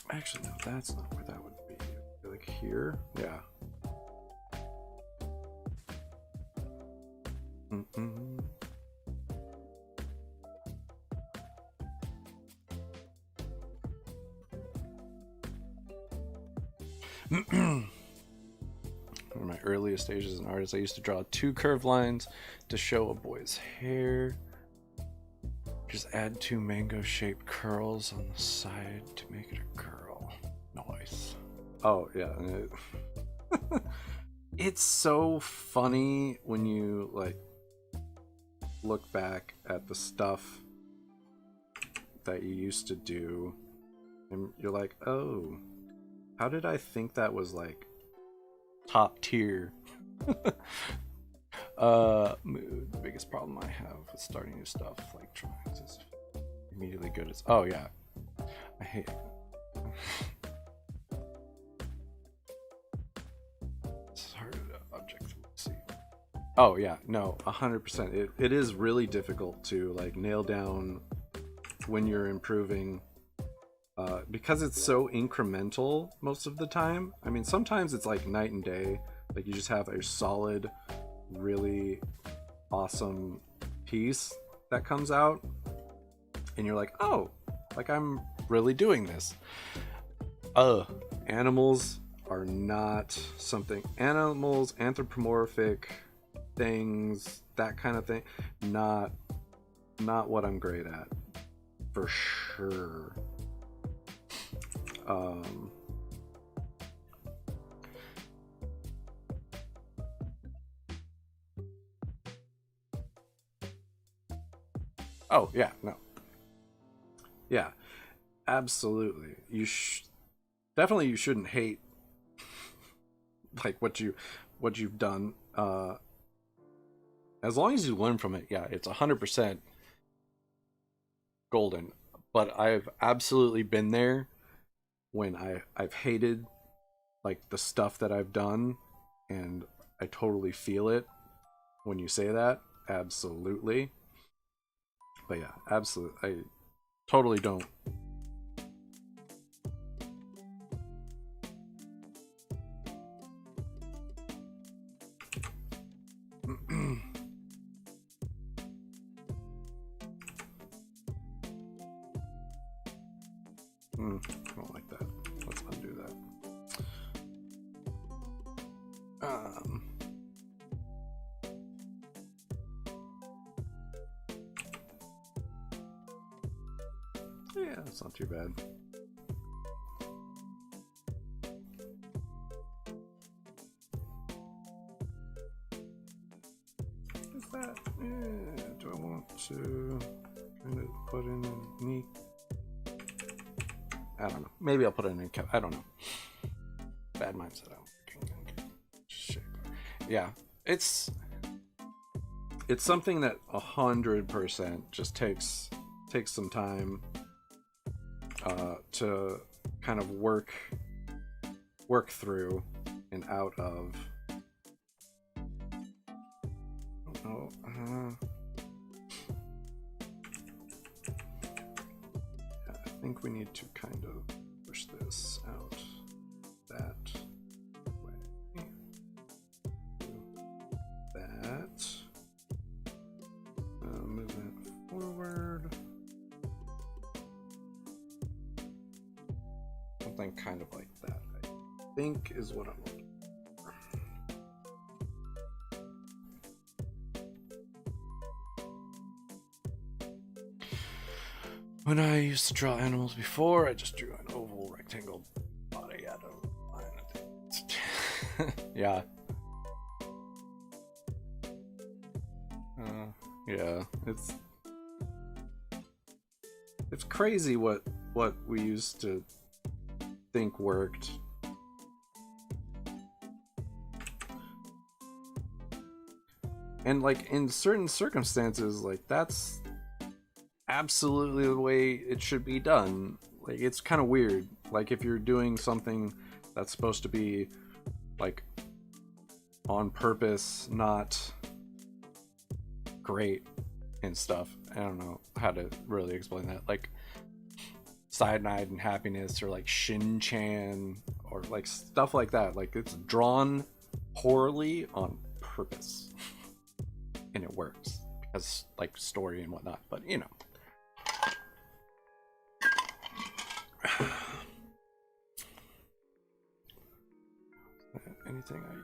Speaker 1: Actually, no, that's not where that would be. Like here? Yeah. Mm-mm. In my earliest stages as an artist, I used to draw 2 curved lines to show a boy's hair. Just add 2 mango-shaped curls on the side to make it a girl. Nice. Oh, yeah. It's so funny when you, like, look back at the stuff that you used to do, and you're like, oh, how did I think that was, like, top tier? Mood. The biggest problem I have with starting new stuff, like trying is immediately good as. Oh yeah, I hate. It's hard to objectively see. Oh yeah, no, 100%. It is really difficult to like nail down when you're improving, because it's so incremental most of the time. I mean, sometimes it's like night and day. Like you just have a solid, really awesome piece that comes out and you're like, oh, like I'm really doing this. Animals are not something. Animals, anthropomorphic things, that kind of thing, not what I'm great at, for sure. Oh yeah, no. Yeah, absolutely. Definitely you shouldn't hate like what you've done. As long as you learn from it, yeah, it's 100% golden. But I've absolutely been there when I've hated like the stuff that I've done, and I totally feel it when you say that. Absolutely. But yeah, absolutely. I totally don't. I don't like that. Let's undo that. Yeah, that's not too bad. Is that? Yeah. Do I want to kind of put in a neat? I don't know. Maybe I'll put it in. I don't know. Bad mindset. Yeah, it's something that 100% just takes some time to kind of work through and out of. Oh, I think we need to kind of push this out that way. That. Move that forward. Something kind of like that, I think, is what I'm looking for. When I used to draw animals before, I just drew an oval rectangle body out of line. Yeah. Yeah, it's crazy what we used to think worked. And like in certain circumstances, like that's absolutely the way it should be done. Like it's kind of weird. Like if you're doing something that's supposed to be like on purpose, not great and stuff. I don't know how to really explain that. Like Cyanide and Happiness, or like Shin-Chan, or like stuff like that. Like it's drawn poorly on purpose, and it works because like story and whatnot. But you know, anything I'm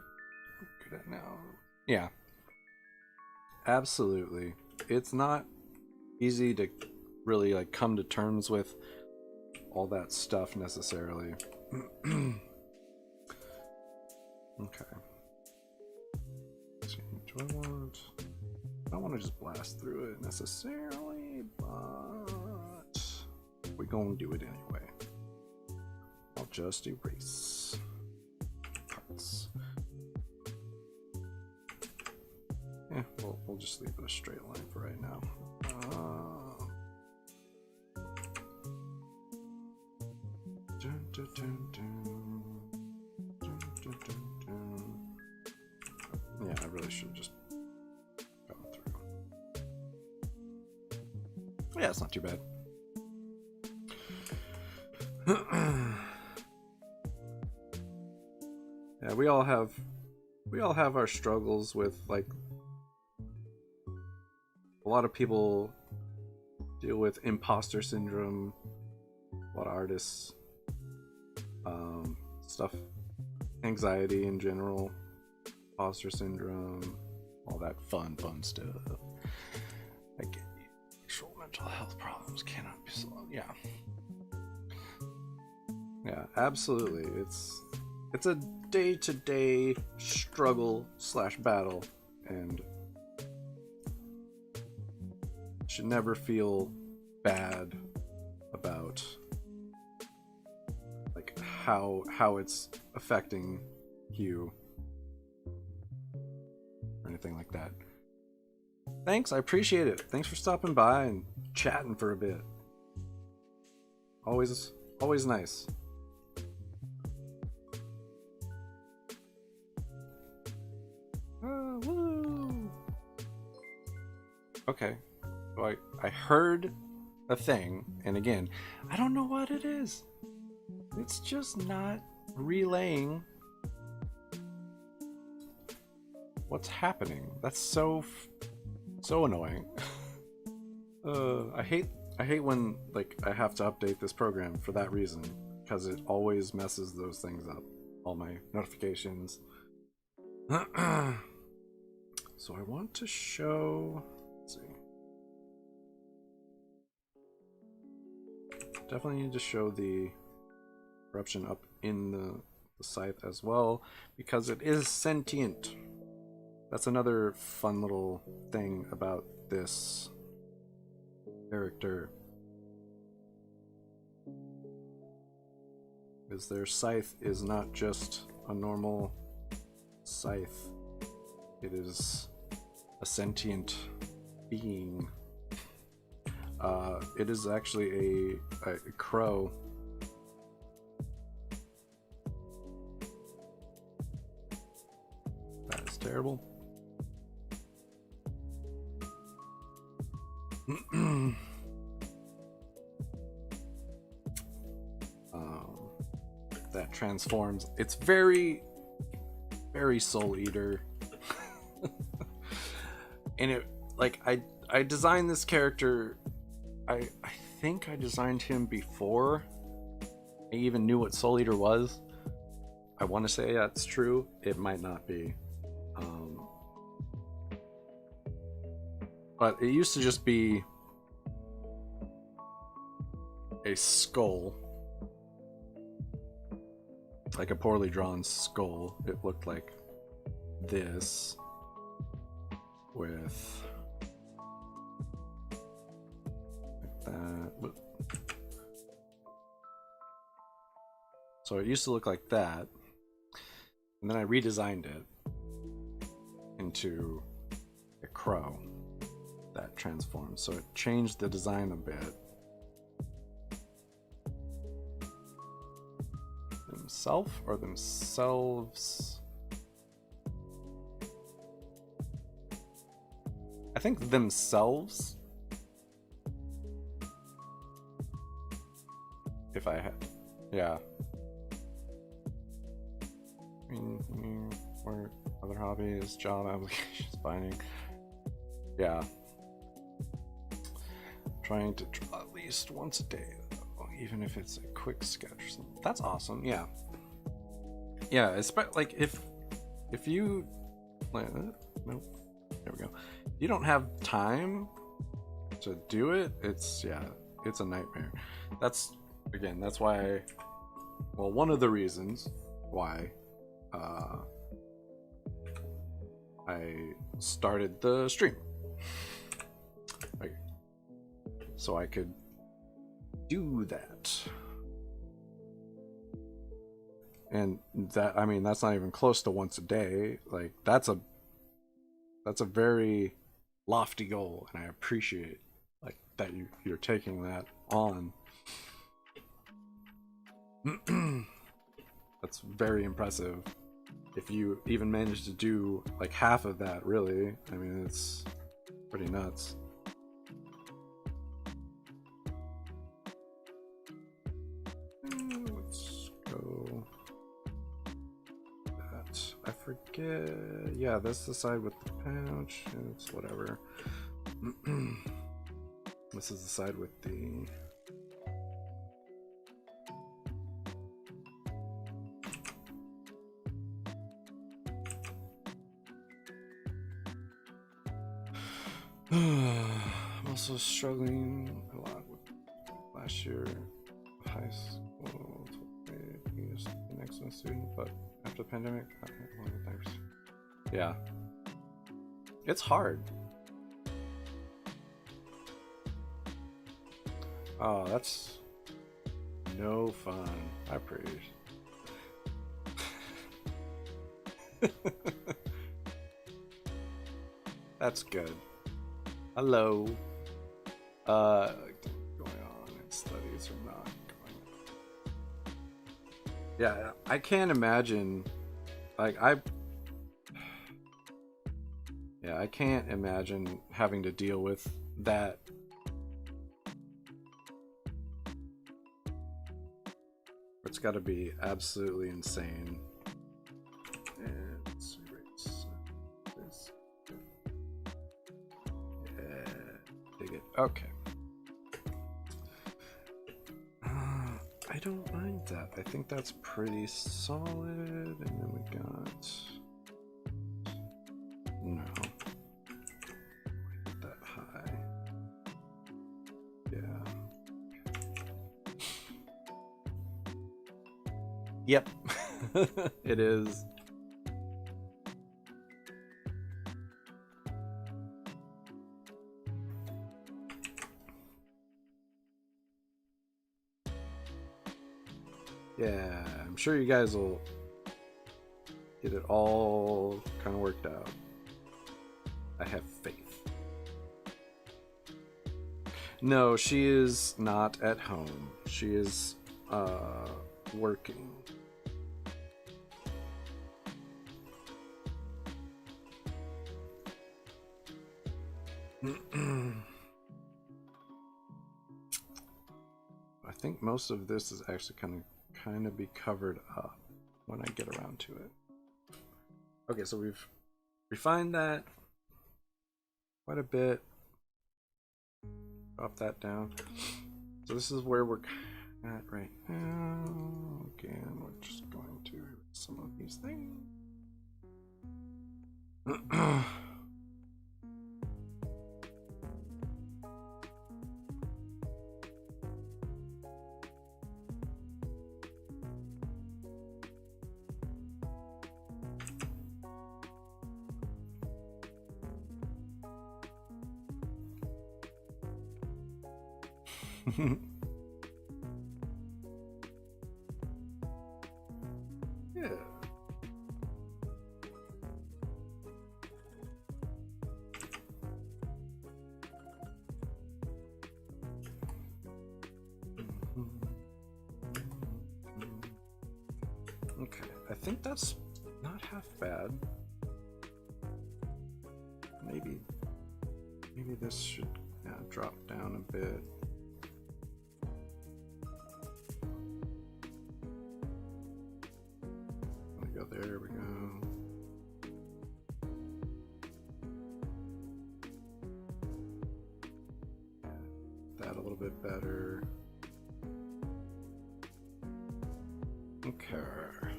Speaker 1: good at now? Yeah. Absolutely. It's not easy to really like come to terms with all that stuff necessarily. Okay. Let's see, do I don't want to just blast through it necessarily, but we're gonna do it anyway. I'll just erase parts. Yeah, we'll just leave it a straight line for right now. Yeah, I really should just go through. Yeah, it's not too bad. Yeah, we all have our struggles with like. A lot of people deal with imposter syndrome. A lot of artists, stuff, anxiety in general, imposter syndrome, all that fun stuff. Like actual mental health problems cannot be solved. Yeah, yeah, absolutely. It's a day-to-day struggle / battle, and should never feel bad about like how it's affecting you or anything like that. Thanks, I appreciate it. Thanks for stopping by and chatting for a bit. Always nice. Woo. Okay. So I heard a thing, and again, I don't know what it is. It's just not relaying what's happening. That's so annoying. I hate when like I have to update this program for that reason, because it always messes those things up. All my notifications. So I want to show. Let's see. definitely need to show the corruption up in the scythe as well, because it is sentient. That's another fun little thing about this character, is their scythe is not just a normal scythe. It is a sentient being. It is actually a crow. That is terrible. That transforms. It's very, very Soul Eater. And it, like, I designed this character. I think I designed him before I even knew what Soul Eater was. I want to say that's true. It might not be. But it used to just be a skull. Like a poorly drawn skull. It looked like this with like that. So it used to look like that, and then I redesigned it into a crow that transforms. So it changed the design a bit. Himself or themselves? I think themselves. If I had, yeah. I mean, or other hobbies, job applications, binding. Yeah. Trying to draw at least once a day, though, even if it's a quick sketch or something. That's awesome. Yeah. Yeah, it's like if you like, nope. There we go. You don't have time to do it. It's a nightmare. That's why. Well, one of the reasons why I started the stream, so I could do that. And that, I mean, that's not even close to once a day. Like that's a very lofty goal, and I appreciate like that you're taking that on. That's very impressive. If you even manage to do like half of that, really, I mean, it's pretty nuts. Let's go. That I forget. Yeah, that's the side with the pouch. It's whatever. This is the side with the. I'm also struggling a lot with last year of high school. Being an excellent student, but after the pandemic, yeah, it's hard. Oh, that's no fun. I appreciate. That's good. Hello. Going on in studies or not going on. Yeah, I can't imagine. Like I can't imagine having to deal with that. It's got to be absolutely insane. Okay. I don't mind that. I think that's pretty solid. And then we got no. That high. Yeah. Yep, it is. Yeah, I'm sure you guys will get it all kind of worked out. I have faith. No, she is not at home. She is working. I think most of this is actually kind of be covered up when I get around to it. Okay, so we've refined that quite a bit. Drop that down. So this is where we're at right now. Again, we're just going to erase some of these things. Yeah. Okay, I think that's not half bad. Maybe this should drop down a bit. There we go. That a little bit better. Okay.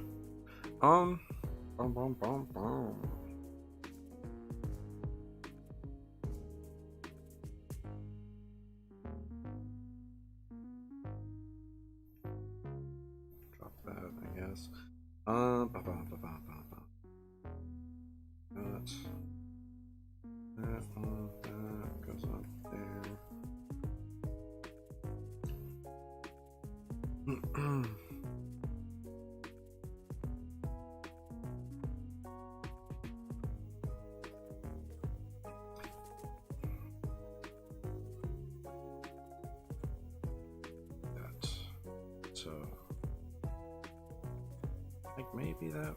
Speaker 1: Boom, boom, boom, boom. Drop that, I guess. That goes up there. That. So, like maybe that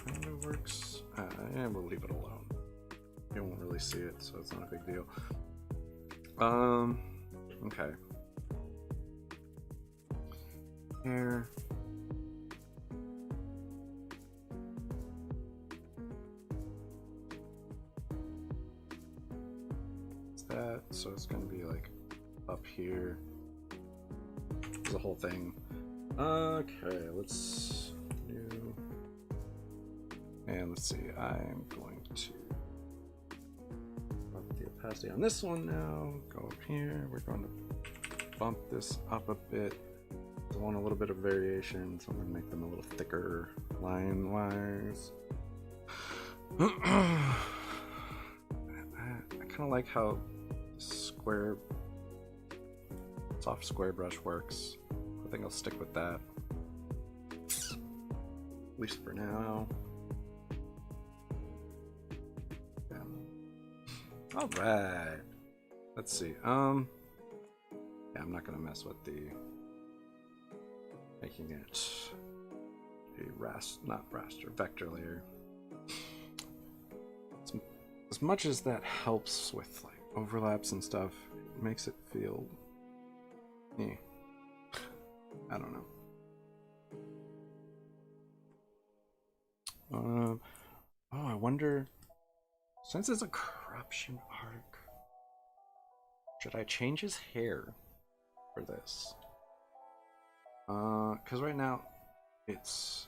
Speaker 1: kind of works. And we'll leave it alone. You won't really see it, so it's not a big deal. Okay. Here. It's that, so it's gonna be like up here. The whole thing. Okay, let's do. And let's see, I'm going to up the opacity on this one now. Go up here. We're going to bump this up a bit. I want a little bit of variation, so I'm going to make them a little thicker line-wise. I kind of like how soft square brush works. I think I'll stick with that, at least for now. All right. Let's see. Yeah, I'm not gonna mess with the making it a not raster, vector layer. As much as that helps with like overlaps and stuff, it makes it feel, I don't know. Oh, I wonder. Since it's a corruption arc, should I change his hair for this? Because right now it's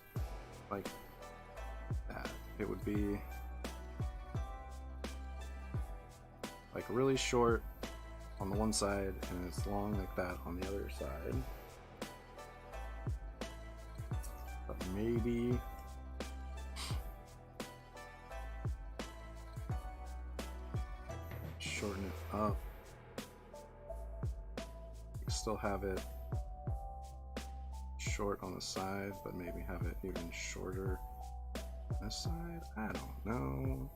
Speaker 1: like that. It would be like really short on the one side and it's long like that on the other side. maybe. Shorten it up. Still have it short on the side, but maybe have it even shorter on this side. I don't know.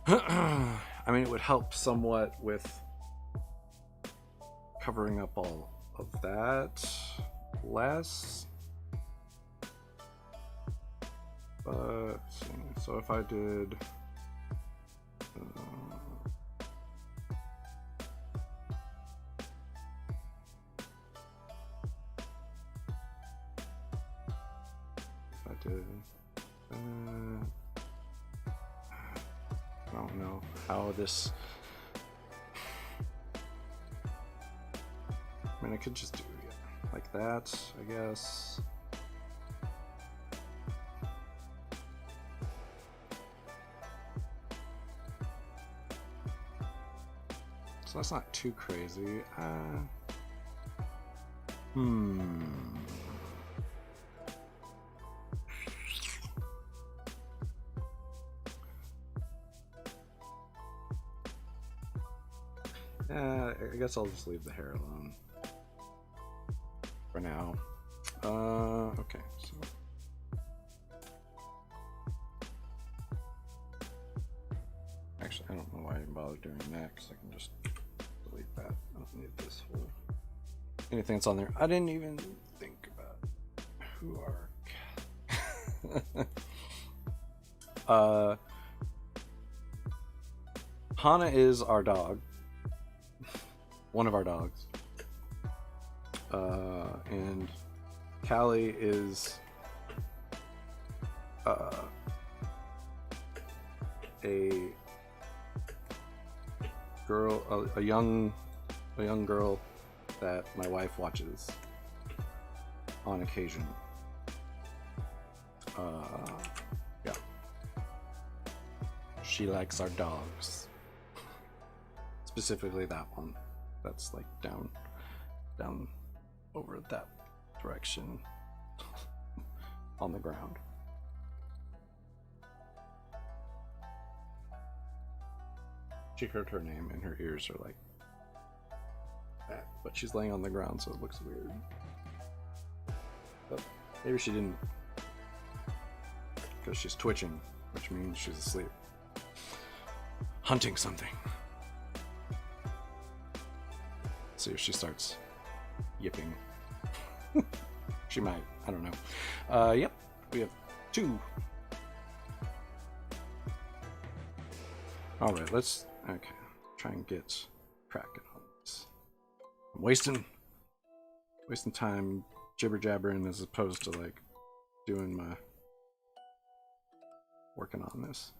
Speaker 1: I mean, it would help somewhat with covering up all of that less. But let's see. So if I did I don't know how this. I mean, I could just do it like that, I guess. So that's not too crazy. I guess I'll just leave the hair alone for now. Okay, so actually, I don't know why I even bother doing that, because I can just delete that. I don't need this whole anything that's on there. I didn't even think about who are Hana is our dog. One of our dogs. And Callie is a girl, a young girl that my wife watches on occasion. Yeah. She likes our dogs. Specifically that one. That's like down over that direction on the ground. She heard her name and her ears are like that, but she's laying on the ground, so it looks weird. But maybe she didn't, because she's twitching, which means she's asleep, hunting something. See if she starts yipping. She might. I don't know. Yep. We have 2. Alright, let's try and get cracking on this. I'm wasting time jibber jabbering as opposed to like doing my working on this.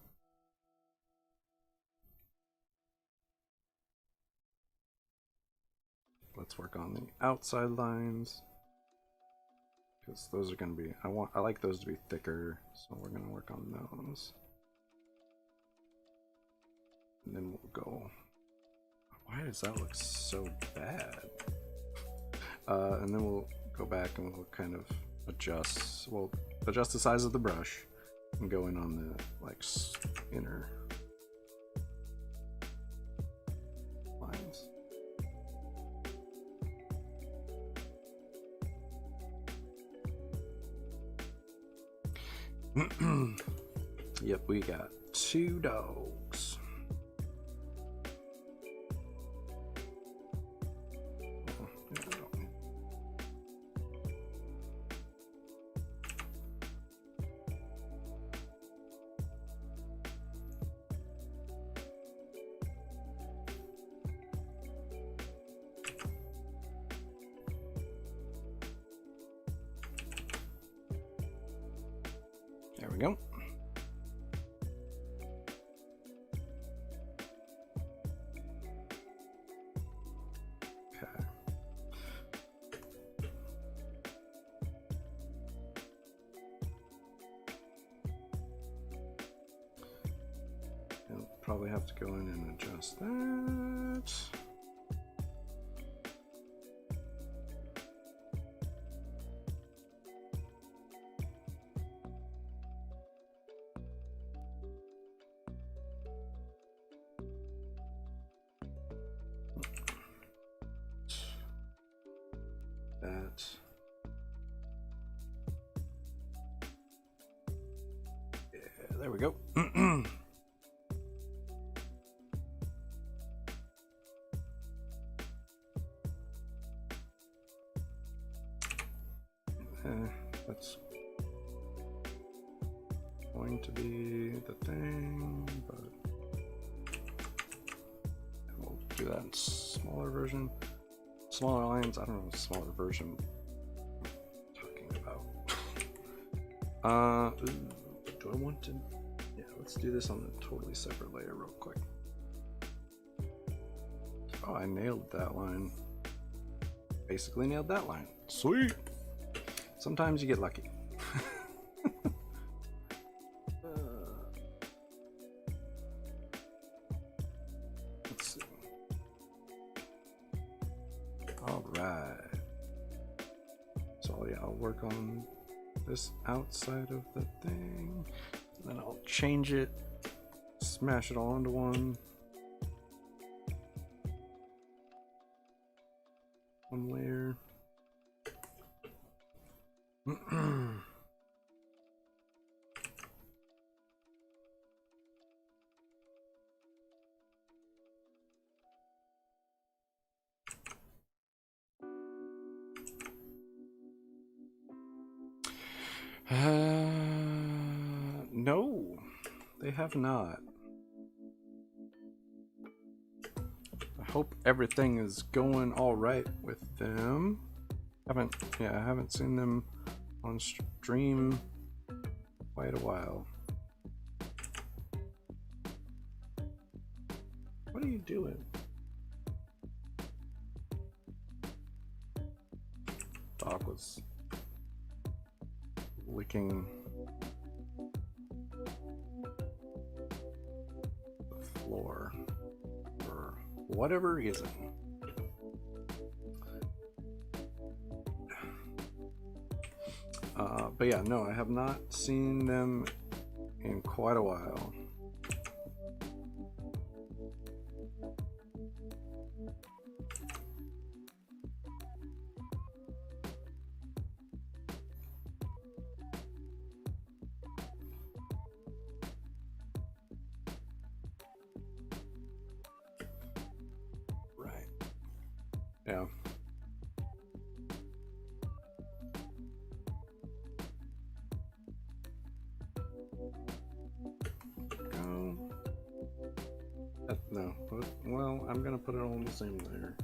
Speaker 1: Let's work on the outside lines, because those are going to be, I like those to be thicker, so we're going to work on those. And then we'll go, why does that look so bad? And then we'll go back and we'll kind of adjust, we'll adjust the size of the brush and go in on the like inner lines. Yep, we got 2 dogs. There we go. Okay. I'll probably have to go in and adjust that. that. Yeah, there we go. That's going to be the thing, but we'll do that in smaller version. Smaller lines, I don't know, smaller version I'm talking about. Do I want to? Yeah, let's do this on a totally separate layer real quick. Oh, I nailed that line. Basically nailed that line. Sweet! Sometimes you get lucky. Let's see. Alright. So yeah, I'll work on this outside of the thing. And then I'll change it, smash it all into one. One layer. No, they have not. I hope everything is going all right with them. I haven't seen them on stream quite a while. What are you doing? Dog was licking the floor for whatever reason. But yeah, no, I have not seen them in quite a while. Right. Yeah. No, well, I'm gonna put it all in the same layer.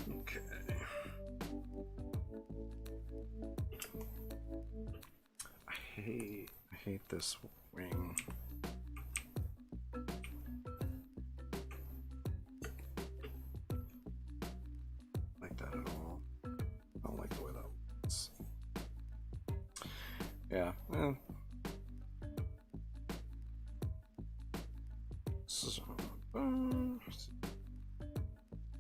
Speaker 1: Okay. I hate this wing. Like that at all. I don't like the way that looks. Yeah, well. So,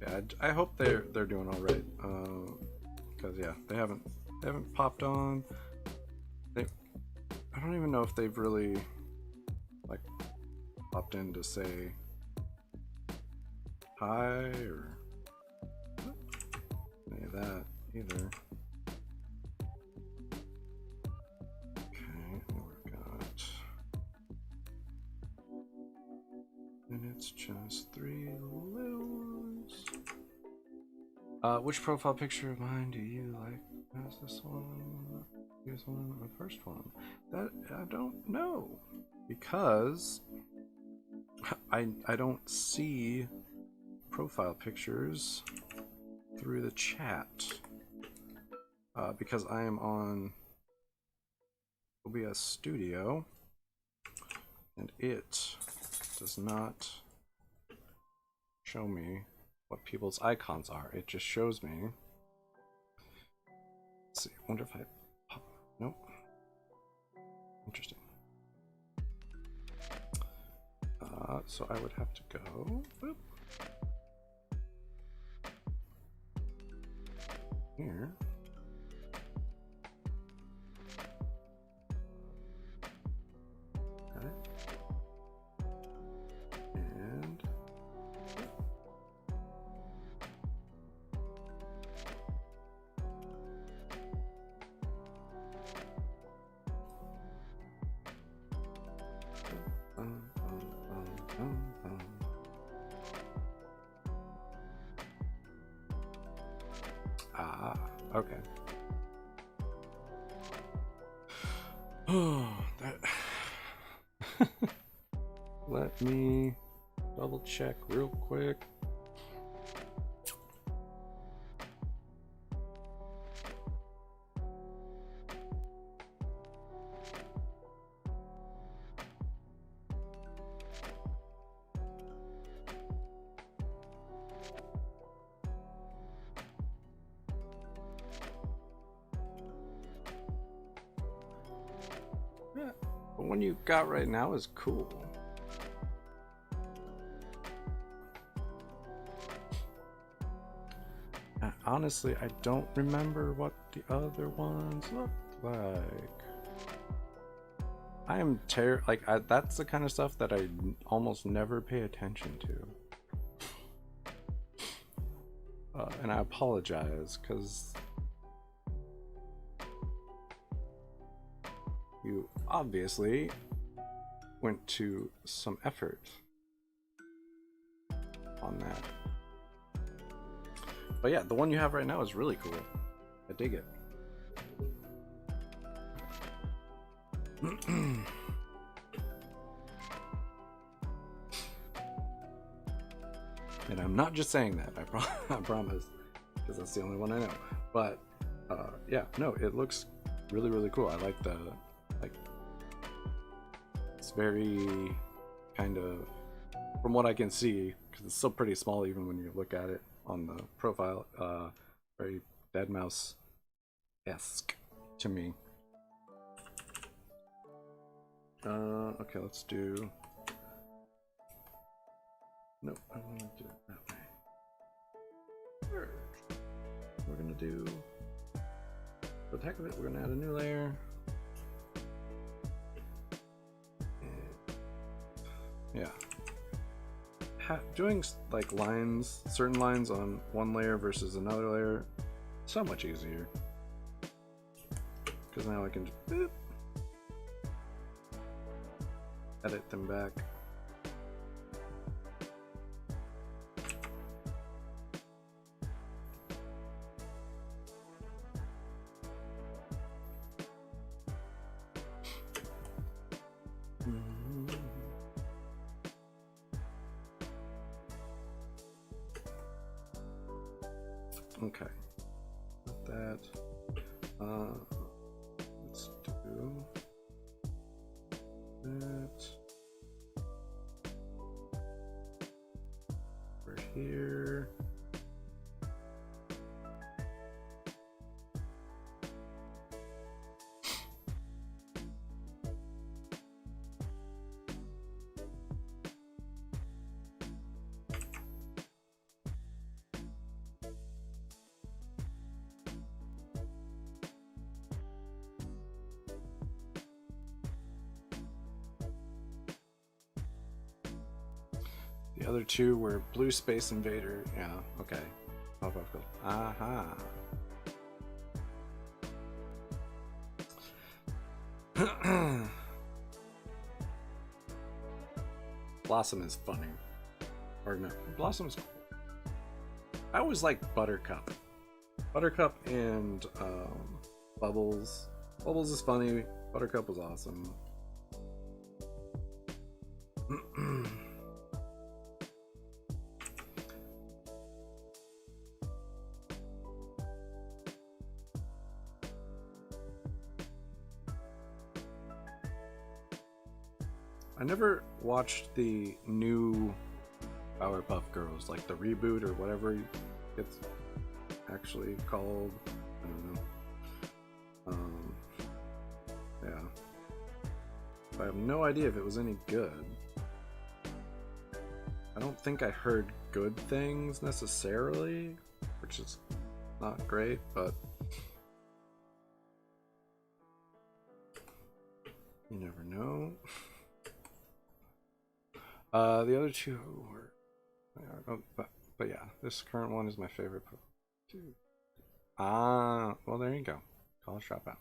Speaker 1: yeah, I hope they're doing all right. Because yeah, they haven't popped on. I don't even know if they've really like popped in to say hi or any of that either. Okay, we've got, and it's just 3 little ones. Which profile picture of mine do you like? Is this one? This one or the first one? That I don't know, because I don't see profile pictures through the chat because I am on OBS Studio and it does not show me what people's icons are. It just shows me. Let's see. Wonder if I pop. Nope. Interesting. So I would have to go. Boop. Here. Ah, okay. That let me double check real quick. Yeah, the one you got right now is cool. Honestly, I don't remember what the other ones look like. I am that's the kind of stuff that I almost never pay attention to. And I apologize, because you obviously went to some effort on that. But yeah, the one you have right now is really cool. I dig it. And I'm not just saying that, I promise, because that's the only one I know. But yeah, no, it looks really, really cool. I like it's very kind of, from what I can see, because it's still pretty small even when you look at it on the profile, very Deadmau5-esque to me. Okay, let's do... Nope, I want to do it that way. We're gonna do... For the heck of it, we're gonna add a new layer. Yeah. Doing like lines, certain lines on one layer versus another layer, so much easier. Because now I can just boop, edit them back. Okay, got that. Let's do that. We're here. The other two were Blue Space Invader. Yeah, okay. Aha. Blossom is funny. Or no, Blossom's cool. I always like Buttercup. Buttercup and Bubbles. Bubbles is funny. Buttercup was awesome. I never watched the new Powerpuff Girls, like the reboot or whatever it's actually called. I don't know. Yeah. I have no idea if it was any good. I don't think I heard good things necessarily, which is not great, but you never know. The other two were, but yeah, this current one is my favorite. Well, there you go. College Dropout.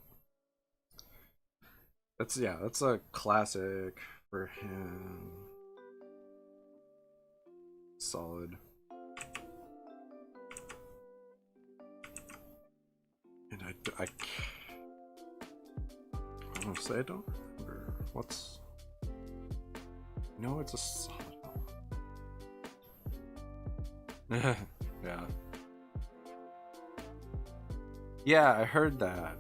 Speaker 1: That's a classic for him. Solid. And I want to say I don't remember what's. No, it's a solid. Yeah. Yeah, I heard that.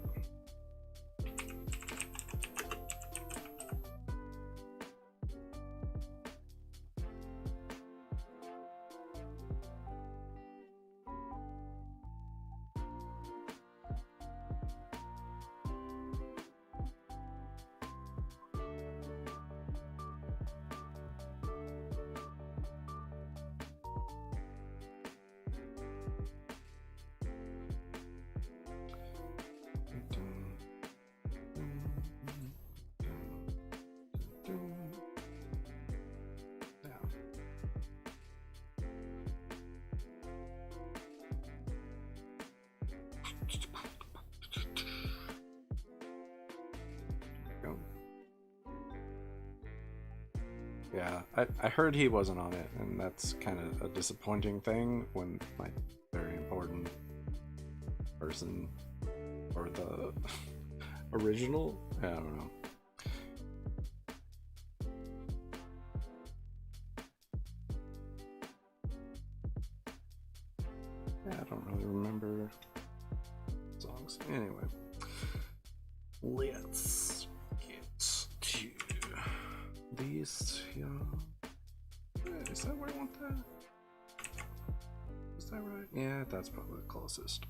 Speaker 1: Yeah, I heard he wasn't on it, and that's kind of a disappointing thing when my very important person or the original. I don't know. Yeah, I don't really remember songs. Anyway, let's get to these. Yeah. Is that where I want that? Is that right? Yeah, that's probably the closest.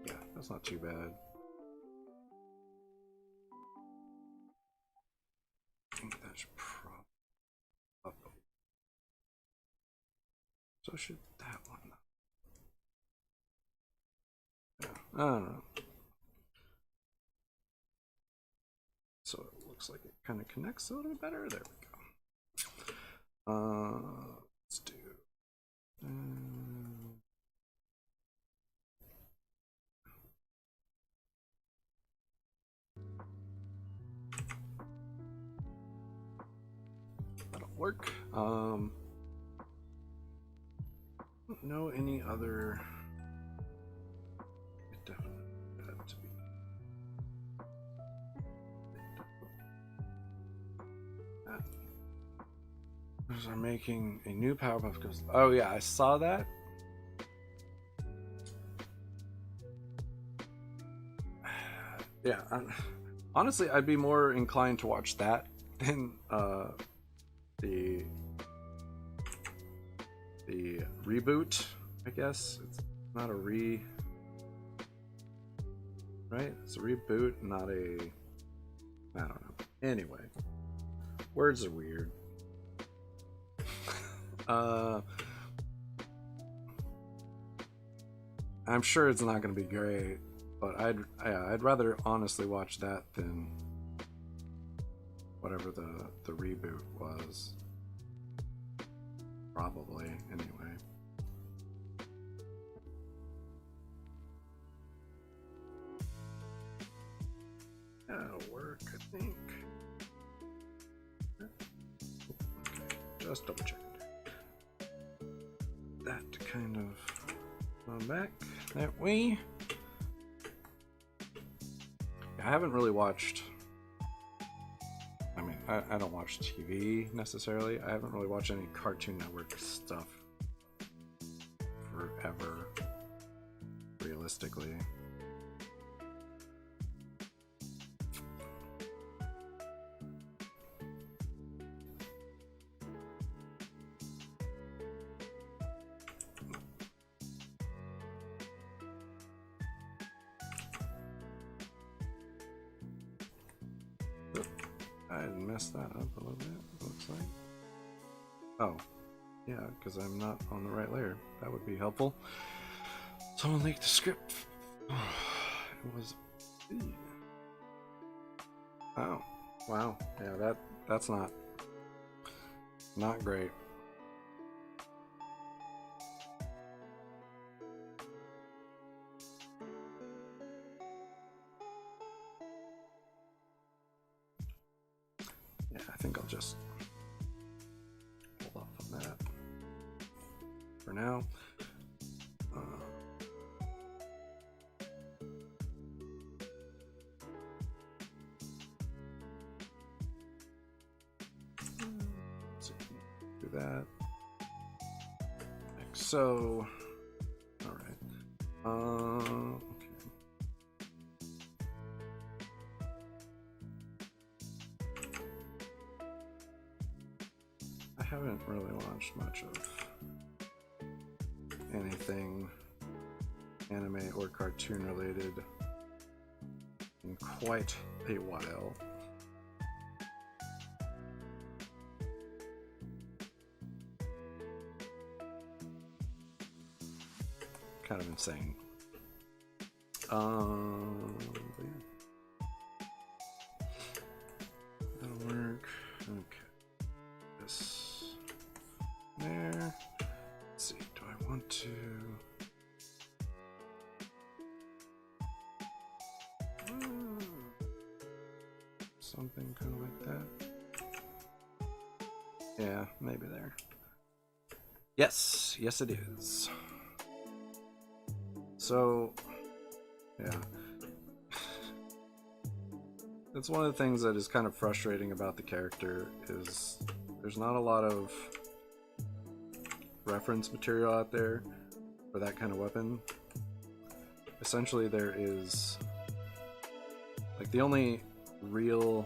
Speaker 1: Yeah, that's not too bad. I think that should probably up. So should that one. Yeah, I don't know. So it looks like it kind of connects a little better. There we go. Let's do. That'll work. I don't know any other. It definitely had to be. Are making a new Powerpuff Girls. Oh yeah, I saw that. Yeah, honestly, I'd be more inclined to watch that than the reboot. I guess it's not a right? It's a reboot, not a. I don't know. Anyway, words are weird. I'm sure it's not going to be great, but I'd rather honestly watch that than whatever the reboot was. Probably, anyway. That'll work, I think. Okay, just double check. That kind of on back that way. I haven't really watched. I mean, I don't watch TV necessarily. I haven't really watched any Cartoon Network stuff forever, realistically. I messed that up a little bit, it looks like. Oh, yeah, because I'm not on the right layer. That would be helpful. Someone leaked the script. it was. Oh, wow. Yeah, that's not great. Yeah, I think I'll just hold off on that for now. So do that. Like so. All right. Okay. I haven't really watched much of anything anime or cartoon related in quite a while. Kind of insane. But yeah. That'll work. Okay. This there. Let's see, do I want to something kind of like that? Yeah, maybe there. Yes, yes it is. So, yeah. That's one of the things that is kind of frustrating about the character is there's not a lot of reference material out there for that kind of weapon. Essentially there is like the only real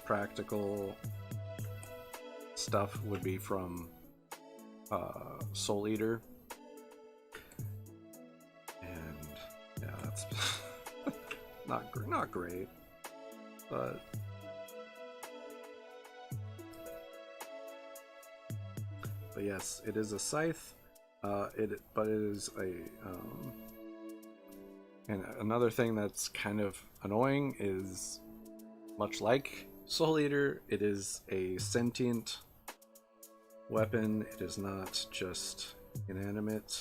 Speaker 1: practical stuff would be from Soul Eater, and yeah, that's not great, but yes, it is a scythe. But it is a and another thing that's kind of annoying is, much like Soul Eater, it is a sentient weapon. It is not just inanimate.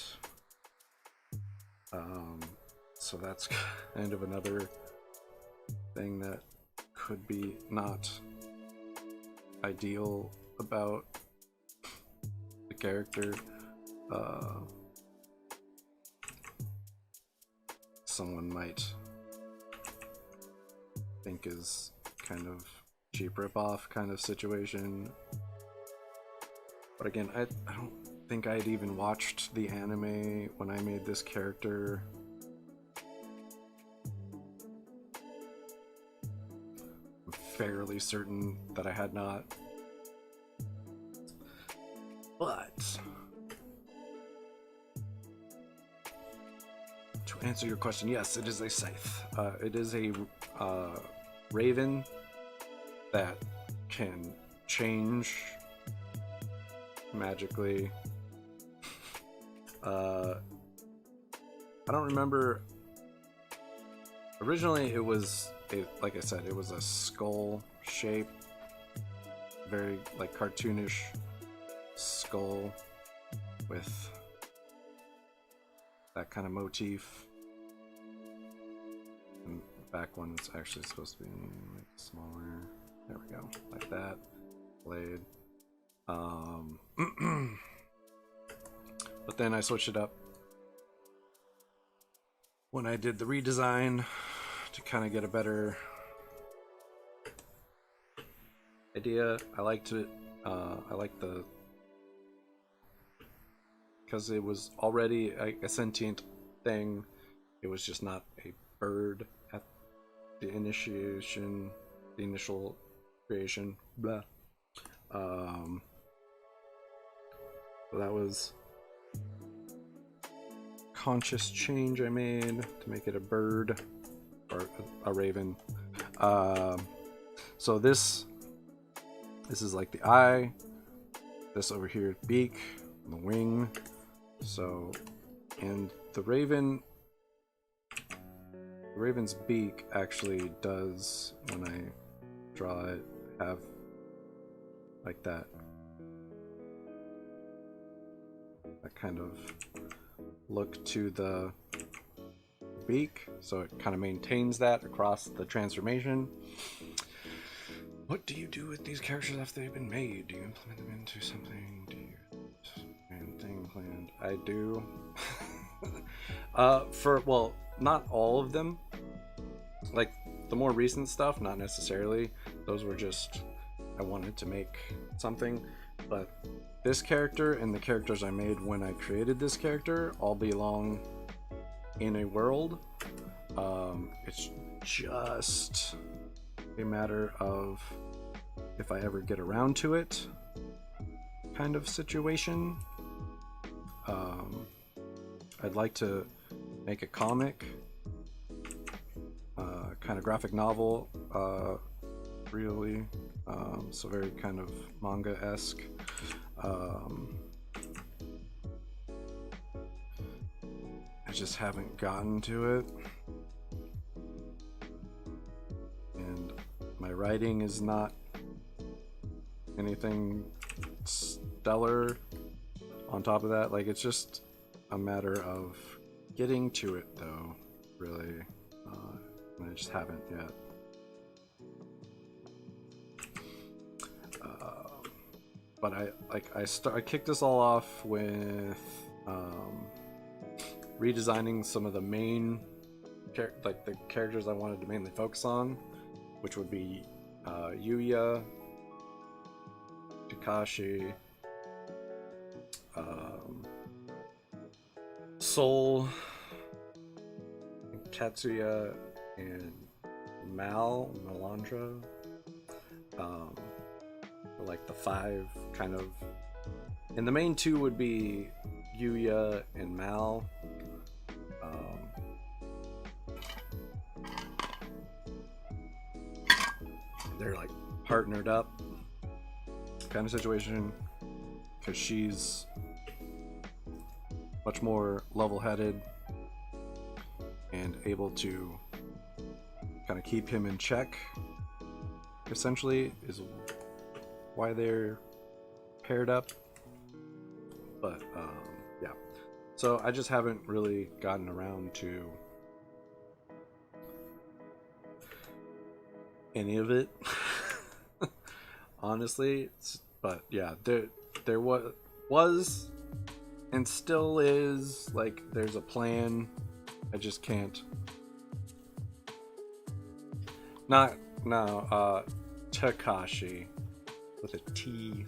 Speaker 1: So that's kind of another thing that could be not ideal about the character. Someone might think is kind of cheap ripoff kind of situation. But again, I don't think I'd even watched the anime when I made this character. I'm fairly certain that I had not. But to answer your question, yes, it is a scythe. It is a raven that can change magically. I don't remember. Originally, it was like I said, it was a skull shape, very like cartoonish skull with that kind of motif. And the back one is actually supposed to be like smaller. There we go, like that. Blade. But then I switched it up when I did the redesign to kind of get a better idea. I liked it. I liked the, because it was already a sentient thing. It was just not a bird at the initiation, the initial creation. Blah. So that was conscious change I made to make it a bird or a raven. So this is like the eye. This over here, beak, and the wing. So And the raven's beak actually does, when I draw it, have like that kind of look to the beak, so it kind of maintains that across the transformation. What do you do with these characters after they've been made? Do you implement them into something? Do you and thing planned? I do. Well, not all of them. Like the more recent stuff, not necessarily. Those were just, I wanted to make something. But this character and the characters I made when I created this character all belong in a world. It's just a matter of if I ever get around to it kind of situation. I'd like to make a comic, kind of graphic novel, really, so very kind of manga-esque. I just haven't gotten to it, and my writing is not anything stellar. On top of that, like, it's just a matter of getting to it, though, really. I just haven't yet. But I kicked this all off with redesigning some of the main the characters I wanted to mainly focus on, which would be Yuya, Kakashi, Soul, Katsuya, and Melandra. Like the 5 kind of, and the main 2 would be Yuya and Mal. They're like partnered up kind of situation, because she's much more level-headed and able to kind of keep him in check, essentially, is why they're paired up. But yeah, so I just haven't really gotten around to any of it. Honestly, but yeah, there was and still is, like, there's a plan. I just can't. Takashi with a T.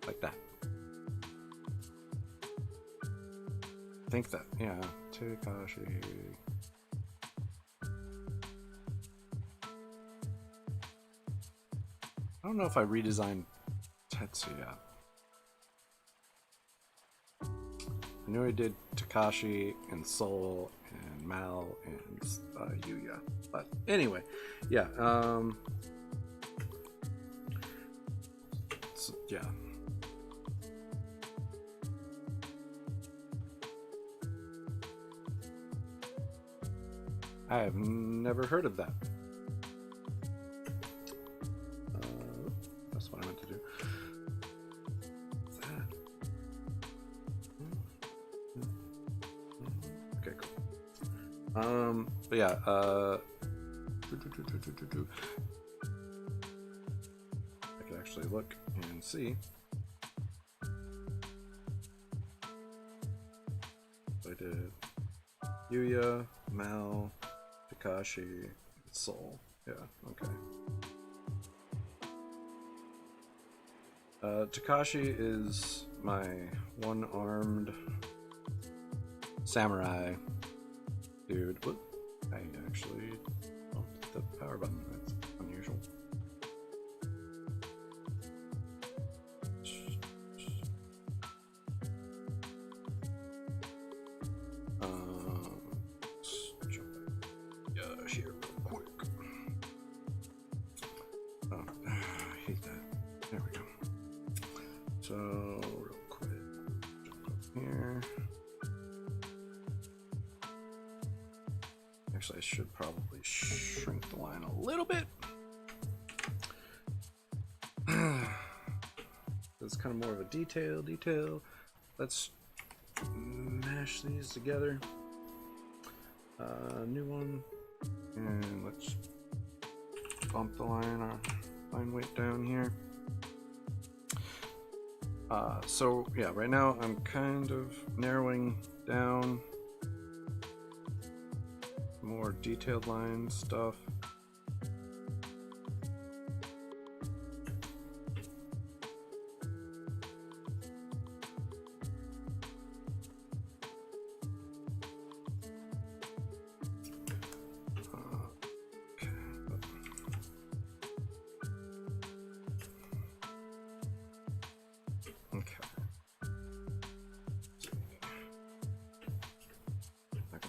Speaker 1: Like that. I think that, yeah, Takashi. I don't know if I redesigned Tetsuya. I knew I did Takashi and Soul and Mal and Yuya, but anyway, yeah. So, yeah. I have never heard of that. That's what I meant to do. What's that? Okay, cool. But yeah, I could actually look and see. So I did Yuya, Mal, Kakashi, Soul. Yeah, okay. Takashi is my one-armed samurai dude. Whoop. I actually bumped the power button. That's unusual. here. Actually, I should probably shrink the line a little bit. It's kind of more of a detail. Let's mash these together. New one, and let's bump the line weight down here. So yeah, right now I'm kind of narrowing down more detailed line stuff.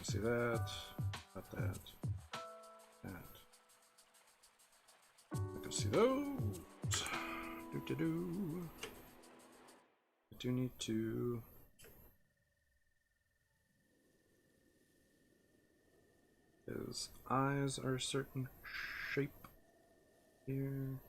Speaker 1: See that, got that. I can see those. I do need to. His eyes are a certain shape here.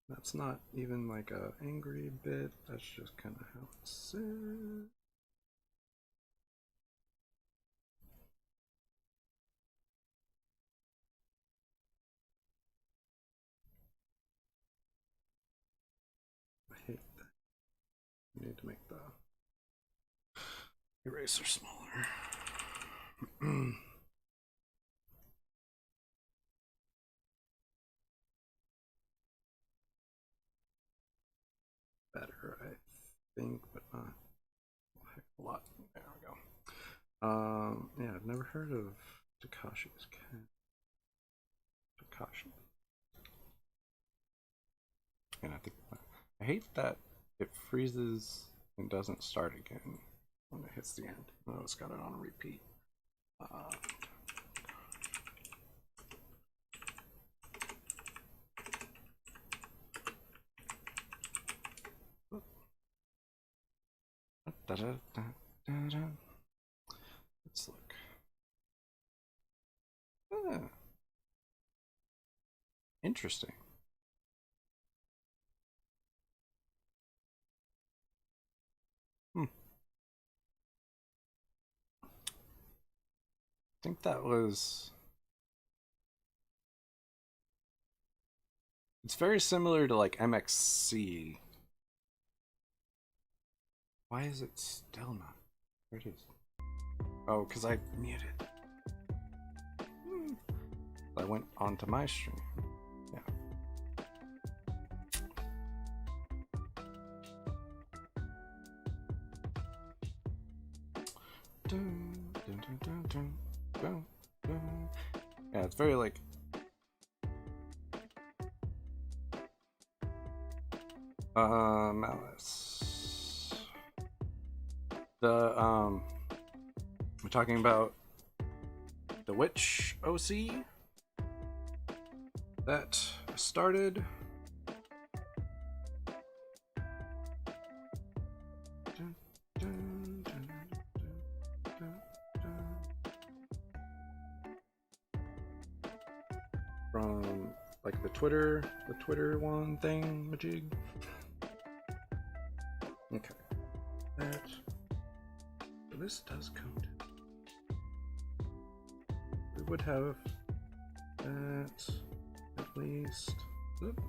Speaker 1: That's not even like a angry bit, that's just kind of how it's said. I hate that. I need to make the eraser smaller. Better, I think, but not a lot. There we go. Yeah, I've never heard of Takashi's cat. Takashi. And I hate that it freezes and doesn't start again when it hits the end. Oh, it's got it on repeat. Let's look. Interesting. I think that was. It's very similar to like MXC. Why is it still not? Where it is? Oh, because I muted. I went onto my stream. Yeah. Yeah, it's very like. Malice. We're talking about the Witch OC that started. From like the Twitter one thing, majig. Okay, that. So this does count. We would have that at least. Oop.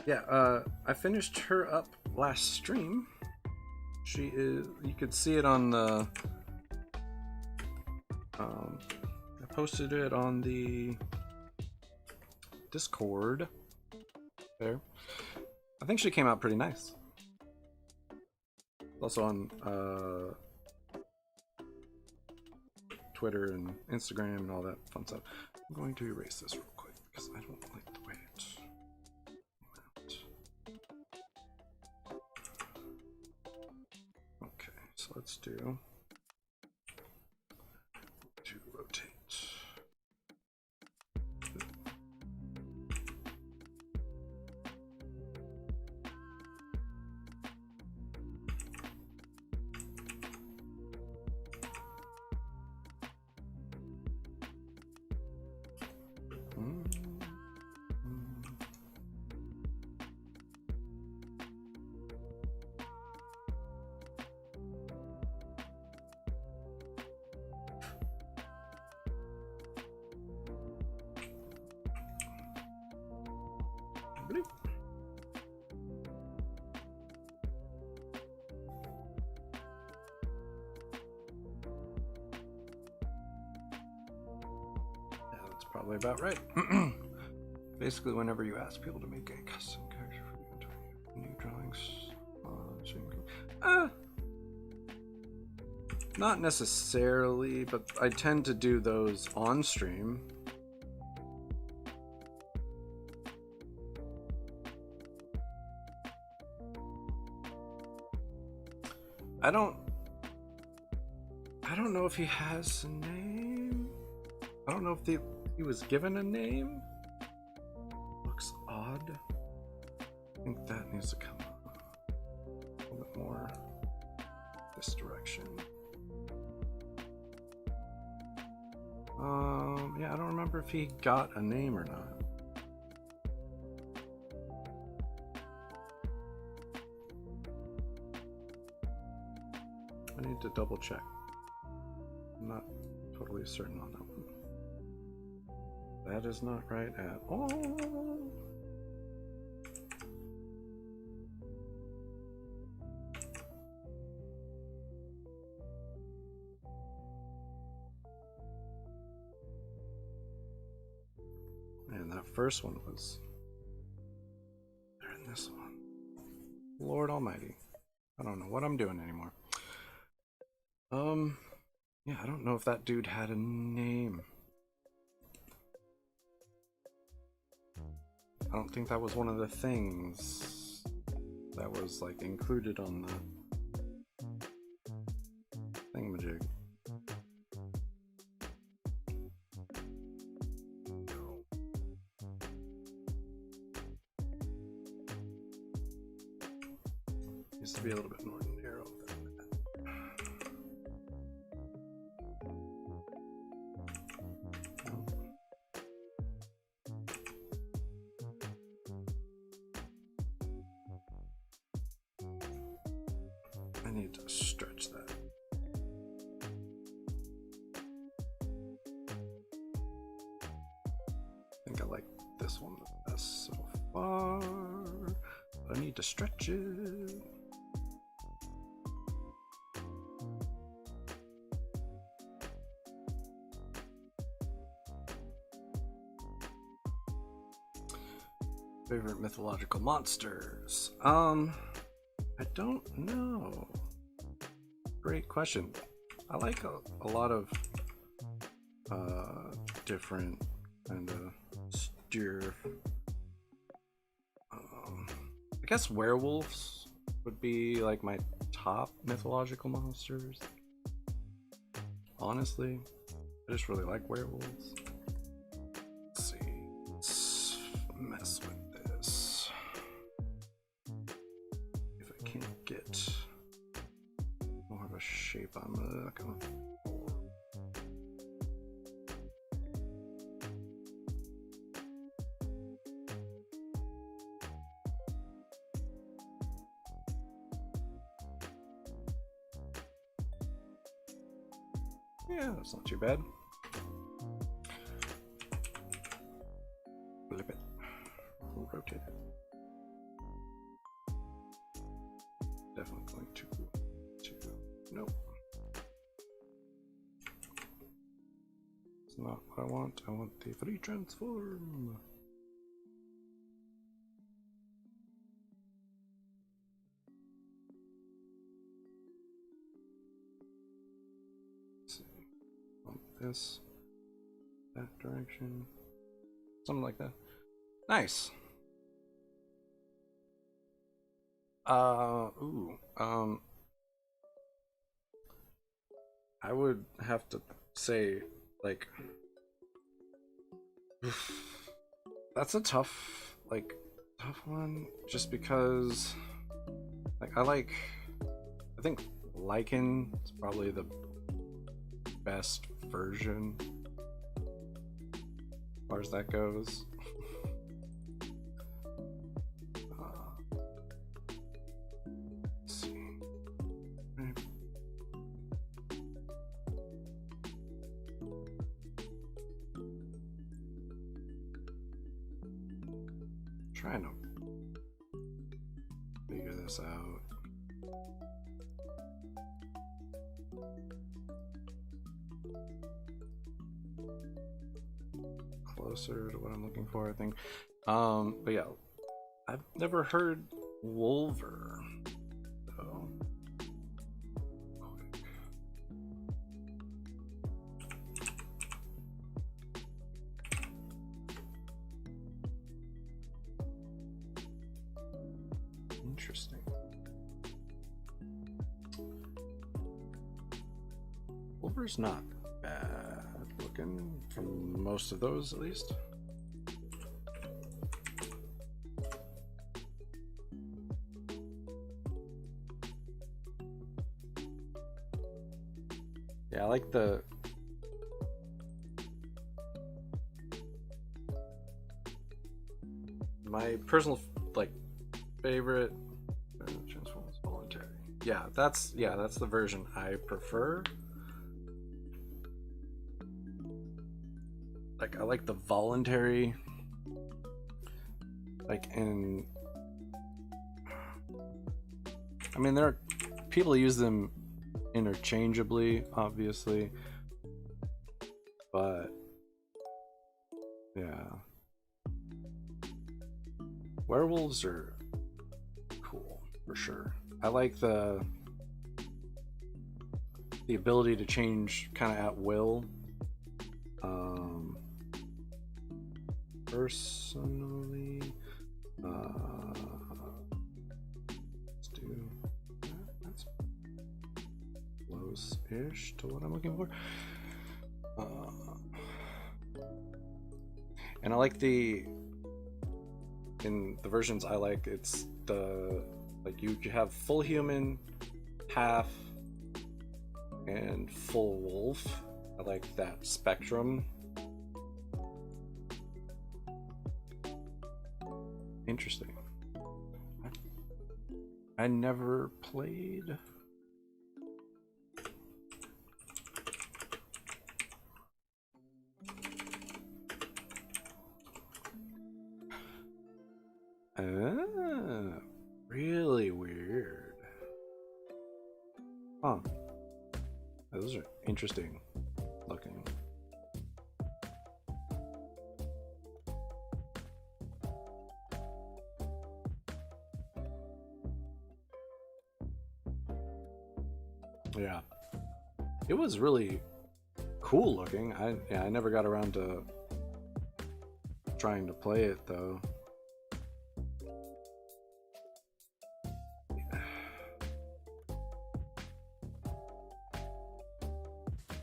Speaker 1: Yeah, I finished her up last stream. She is. You could see it on the. I posted it on the Discord. There. I think she came out pretty nice. Also on Twitter and Instagram and all that fun stuff. I'm going to erase this real quick because I don't like the way it came out. Okay, so let's do to rotate. Probably about right. Basically, whenever you ask people to make a custom character for you, new drawings, not necessarily, but I tend to do those on stream. I don't know if he has a name. I don't know if he was given a name. Looks odd. I think that needs to come a little bit more this direction. Yeah, I don't remember if he got a name or not. I need to double check. I'm not totally certain on that one. That is not right at all. And that first one was there in this one. Lord Almighty. I don't know what I'm doing anymore. Yeah, I don't know if that dude had a name. I don't think that was one of the things that was like included on the thingamajig. Used to be a little bit more narrow than that. I need to stretch that. I think I like this one the best so far. But I need to stretch it. Favorite mythological monsters? I don't know. Great question. I like a lot of different kind of steer. I guess werewolves would be like my top mythological monsters. Honestly, I just really like werewolves. Let's see. Let's mess with this. If I can't get more of a shape I'm looking for. Yeah, that's not too bad. Flip it. Rotate it. Definitely going to Nope. It's not what I want. I want the free transform. Let's see. Want this, that direction, something like that. Nice. I would have to say, like, that's a tough one, just because, like, I think Lycan is probably the best version as far as that goes. Let's see. Right. Trying to figure this out. Closer to what I'm looking for, I think. But yeah, I've never heard Wolver, so quick. Interesting. Wolver's not bad looking from most of those, at least. Yeah, I like the my personal favorite transforms voluntary. Yeah, that's the version I prefer. Like, I like the voluntary, I mean, there are people use them interchangeably, obviously, but yeah, werewolves are cool for sure. I like the ability to change kind of at will. Personally, let's do that. That's close-ish to what I'm looking for. And I like in the versions I like, it's you have full human, half, and full wolf. I like that spectrum. Interesting. I never played. Really weird. Huh. Those are interesting looking. Yeah, it was really cool looking. I never got around to trying to play it though.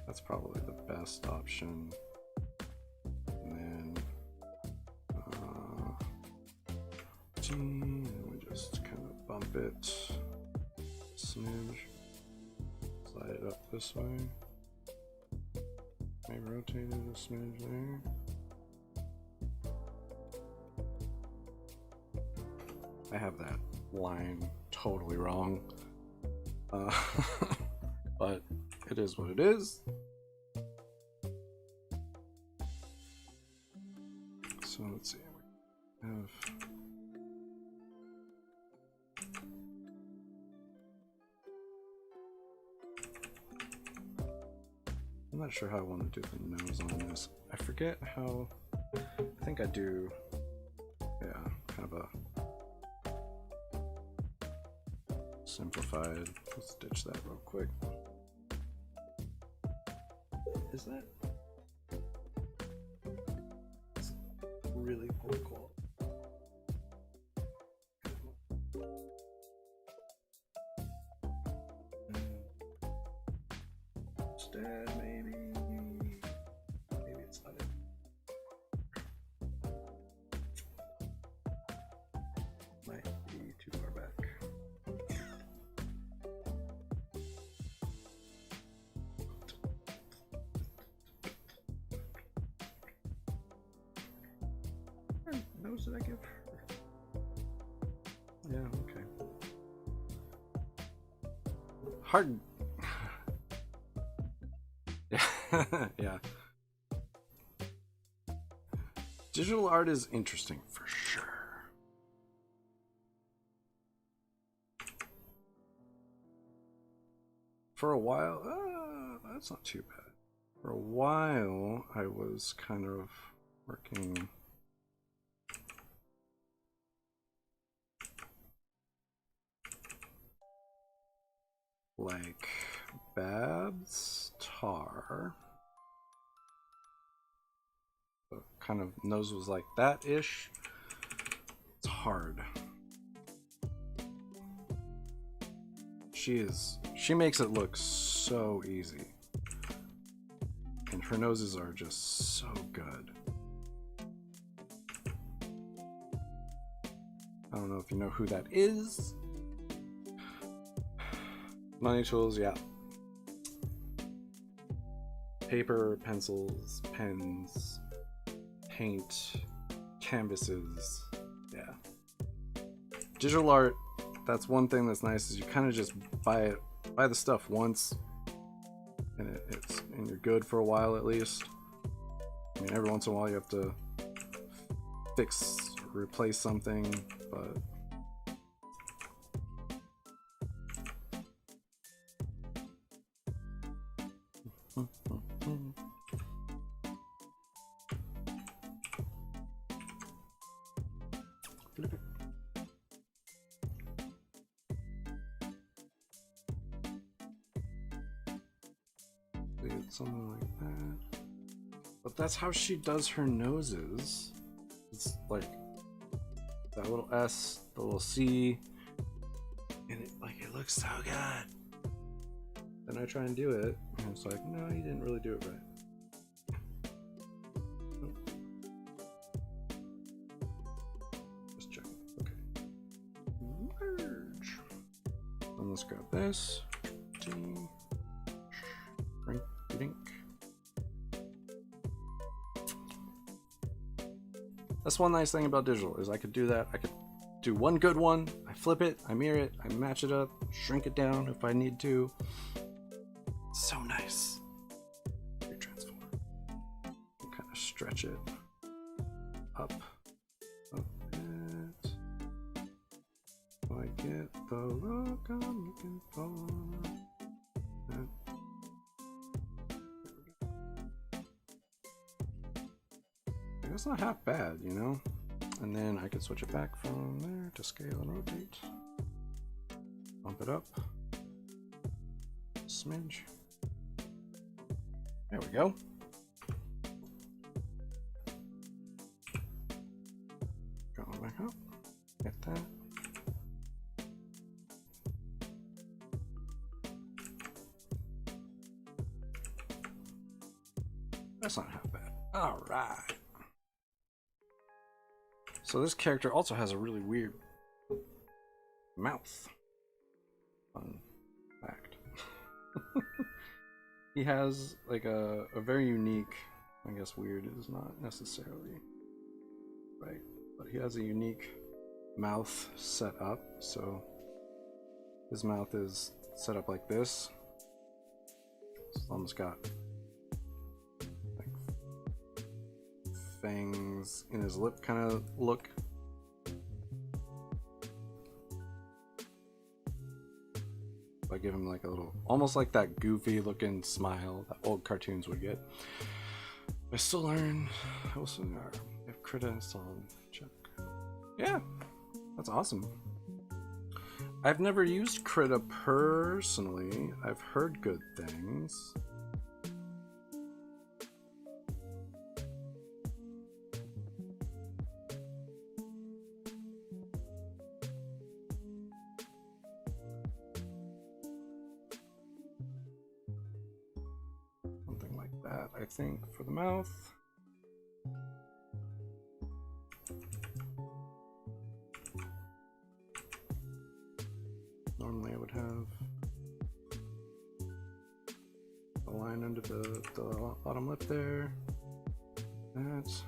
Speaker 1: That's probably the best option. And then we just kind of bump it, smidge. Slide it up this way. Maybe rotate it a smidge there. I have that line totally wrong. But it is what it is. So let's see. We have I'm not sure how I want to do the nose on this. I forget how. I think I do. Yeah, kind of a simplified. Let's ditch that real quick. Is that? It's really poor quality. Instead, maybe it's not it. Might be too far back. What nose did I give her? Yeah, okay. Hard. Yeah. Digital art is interesting for sure. For a while, that's not too bad. For a while, I was kind of working like Babs Tar. The kind of nose was like that-ish. It's hard. She makes it look so easy. And her noses are just so good. I don't know if you know who that is. Money tools, yeah. Paper, pencils, pens, paint, canvases, yeah. Digital art, that's one thing that's nice is you kind of just buy the stuff once, and and you're good for a while at least. I mean, every once in a while you have to fix, replace something, but something like that. But that's how she does her noses. It's like that little S, the little C, and it looks so good. Then I try and do it, and it's like, no, you didn't really do it right. Just check. Okay. Merge. And let's grab this. That's one nice thing about digital is I could do that. I could do one good one, I flip it, I mirror it, I match it up, shrink it down if I need to. So nice. Transform. Kind of stretch it up a bit. So I get the look I'm looking for. It's not half bad, you know? And then I can switch it back from there to scale and rotate. Bump it up. Smidge. There we go. Going back up. Get that. That's not half bad. All right. So this character also has a really weird mouth. Fun fact. He has like a very unique, I guess weird is not necessarily right, but he has a unique mouth set up. So his mouth is set up like this. It's almost got fangs in his lip kind of look. I give him like a little, almost like that goofy looking smile that old cartoons would get. I still learn. I also have Krita installed. Check. Yeah, that's awesome. I've never used Krita personally. I've heard good things. Something like that, I think, for the mouth. Normally I would have a line under the bottom lip there. That's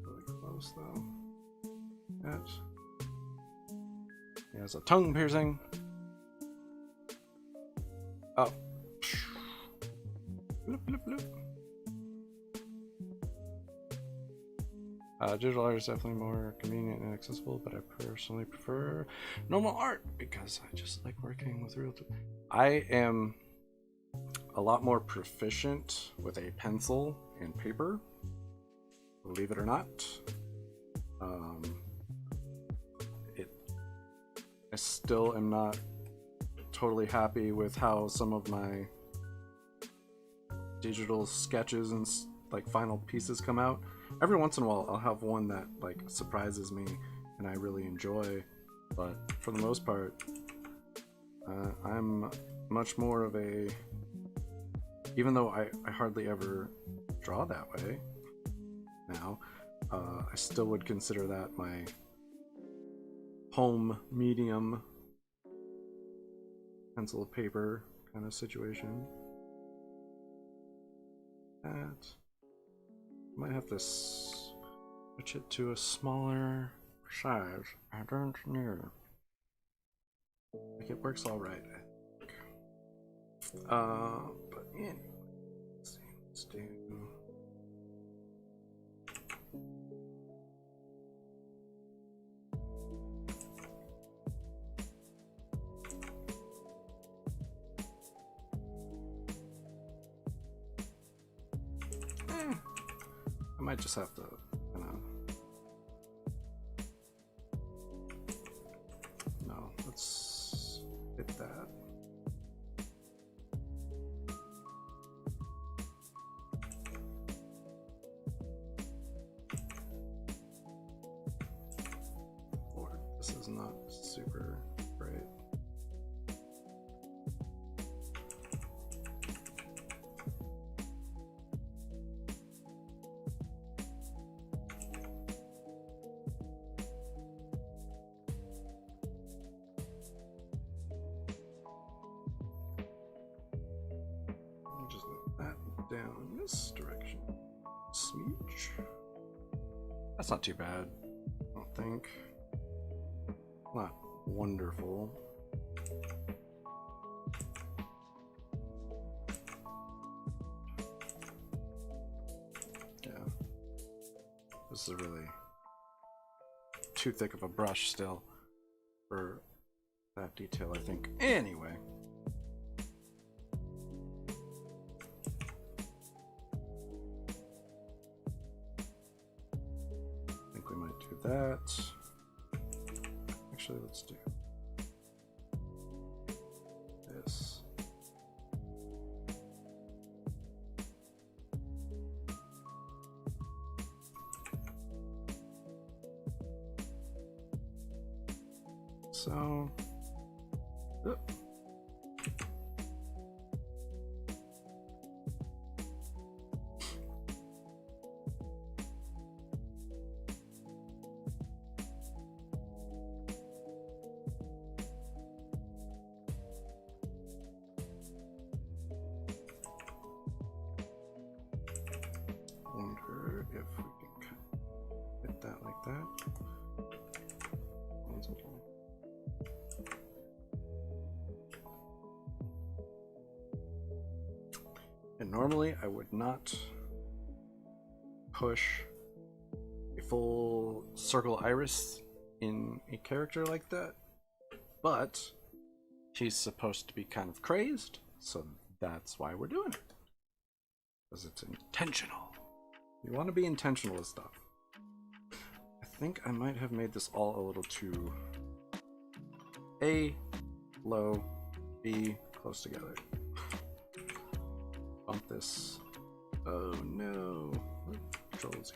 Speaker 1: really close though. That. He has a tongue piercing. Oh. Bloop, bloop, bloop. Digital art is definitely more convenient and accessible, but I personally prefer normal art because I just like working with real. I am a lot more proficient with a pencil and paper, believe it or not. I still am not totally happy with how some of my digital sketches and like final pieces come out. Every once in a while I'll have one that like surprises me and I really enjoy, but for the most part I'm much more of a, even though I hardly ever draw that way now, I still would consider that my home medium, pencil and paper kind of situation. That might have to switch it to a smaller size. I don't know. Like, it works all right, I think. But anyway, let's see. Let's do. I might just have to, no, let's hit that. Lord, this is not super great. Just move that down this direction. Smooch. That's not too bad, I don't think. Not wonderful. Yeah. This is really too thick of a brush still for that detail, I think. Anyway. That. Actually, let's do this. So, wonder if we can hit that like that. And normally I would not push a full circle iris in a character like that, but he's supposed to be kind of crazed, so that's why we're doing it. Because it's intentional. You want to be intentional with stuff. I think I might have made this all a little too A, low, B, close together. Bump this. Oh no. Control Z.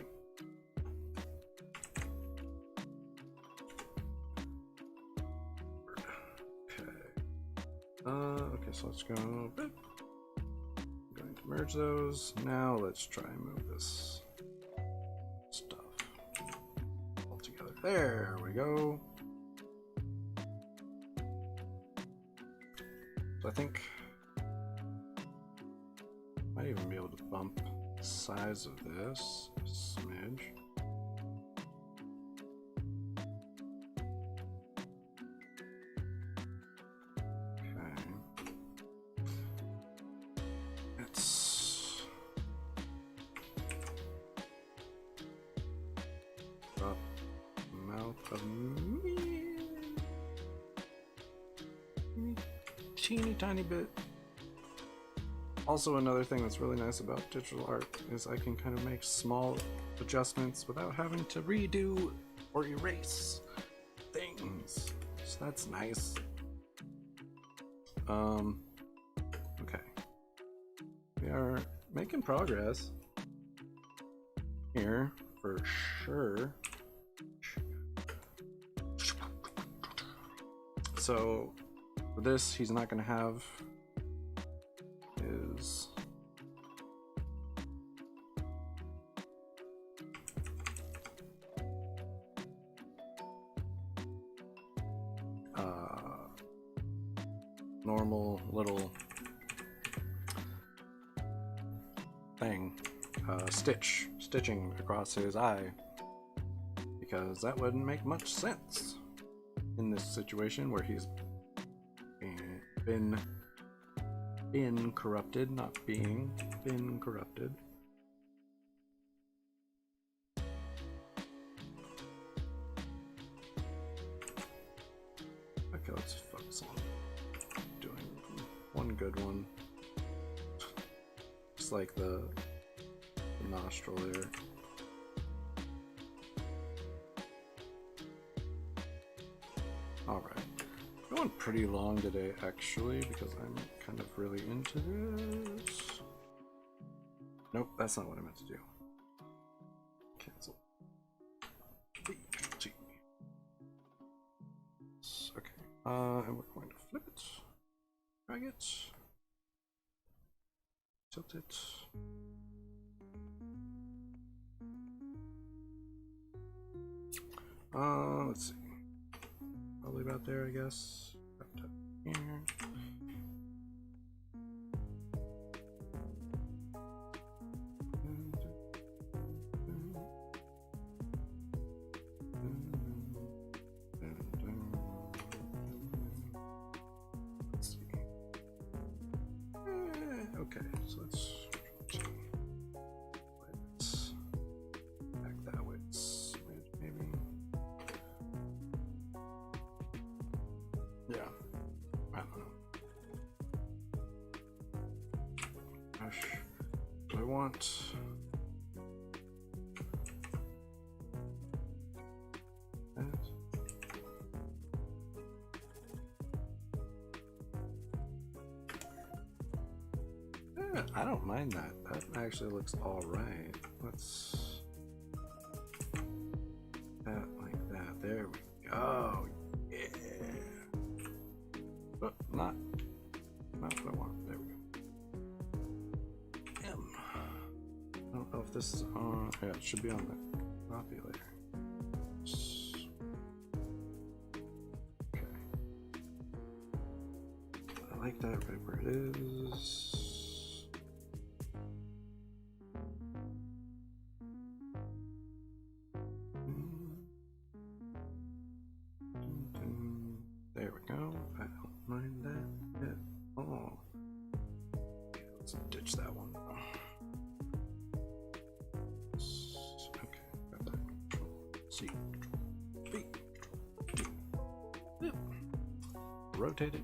Speaker 1: Okay, so let's go. I'm going to merge those. Now let's try and move this stuff all together. There we go. So I think I might even be able to bump the size of this a smidge. Teeny tiny bit. Also, another thing that's really nice about digital art is I can kind of make small adjustments without having to redo or erase things. So that's nice. Okay. We are making progress here for sure. So for this, he's not going to have his normal little thing, stitching across his eye, because that wouldn't make much sense in this situation where he's been corrupted, not being been corrupted. Okay, let's focus on doing one good one. Just like the nostril there. Alright. Going pretty long today, actually, because I'm kind of really into this. Nope, that's not what I meant to do. Cancel. Okay, and we're going to flip it, drag it, tilt it. Let's see. Probably about there, I guess. Wrapped up here. Let's see. Okay, so let's back that way. Maybe. Yeah, I don't know. Gosh, do I want? That? Yeah, I don't mind that. That actually looks all right. Let's that like that. There we go. Yeah. But not what I want. There we go. I don't know if this is on. Yeah, it should be on the copy later. Okay. I like that right where it is. There we go. I don't mind that at all. Okay, let's ditch that one. Okay, got that. Control C, Control V, Control rotate it.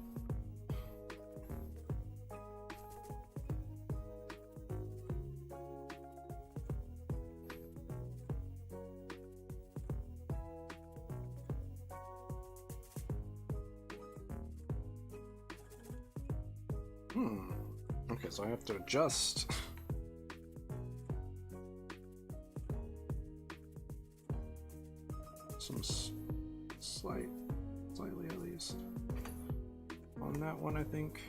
Speaker 1: Okay, so I have to adjust. Some slightly at least. On that one, I think.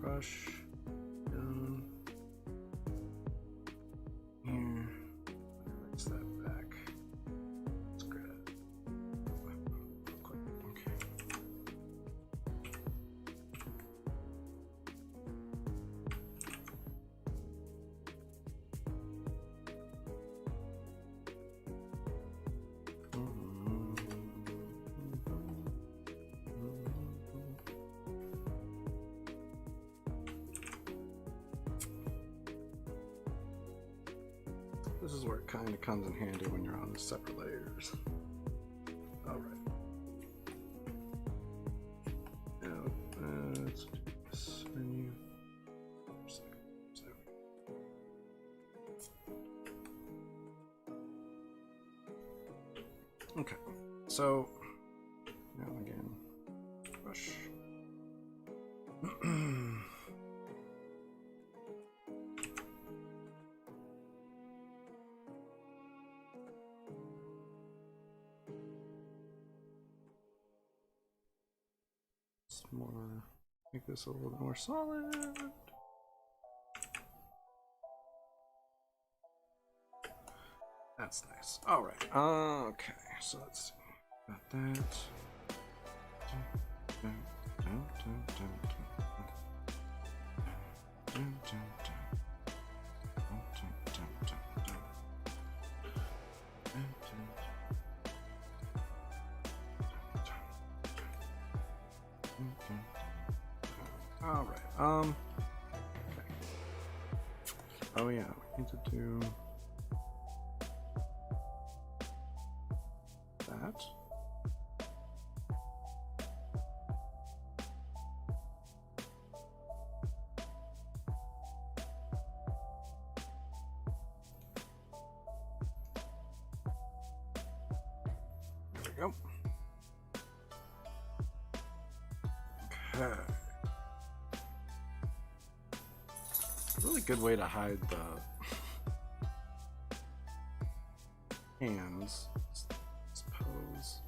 Speaker 1: Brush down here. Fix that back. Let's grab real quick. Okay. This is where it kind of comes in handy when you're on separate layers. All right. Now let's do this menu. Okay, so now again, brush. More, make this a little more solid. That's nice. All right. Okay. So let's see. Got that. All right. Okay. Oh yeah, we need to do that. There we go. Okay. Really good way to hide the hands, I suppose.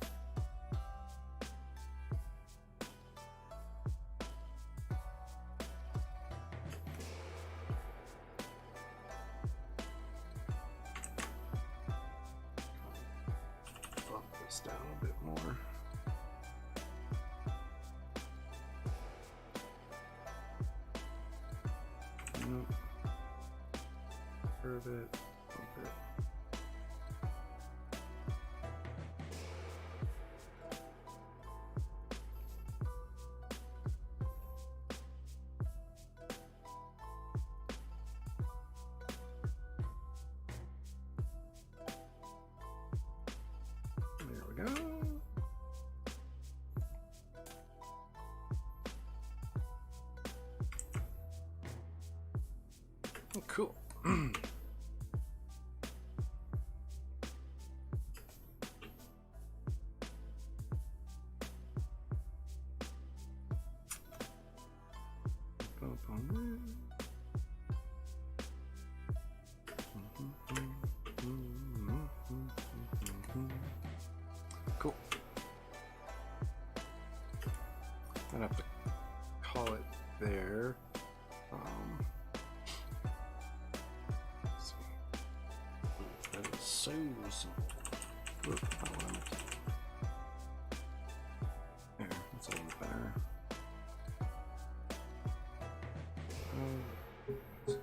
Speaker 1: Bump this down a bit more. Curve it, bump it. There we go. Oh, cool. Cool. I'd have to call it there. Let's see. That is so simple. Oop, I want it. There, that's a little better. That's good.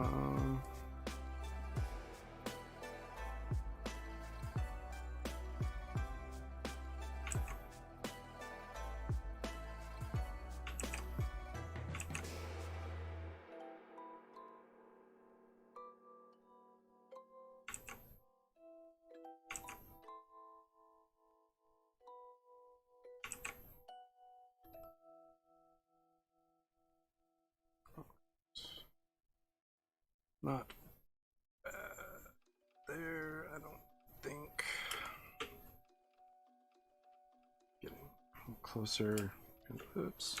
Speaker 1: Um, not there, I don't think. Getting closer. Oops.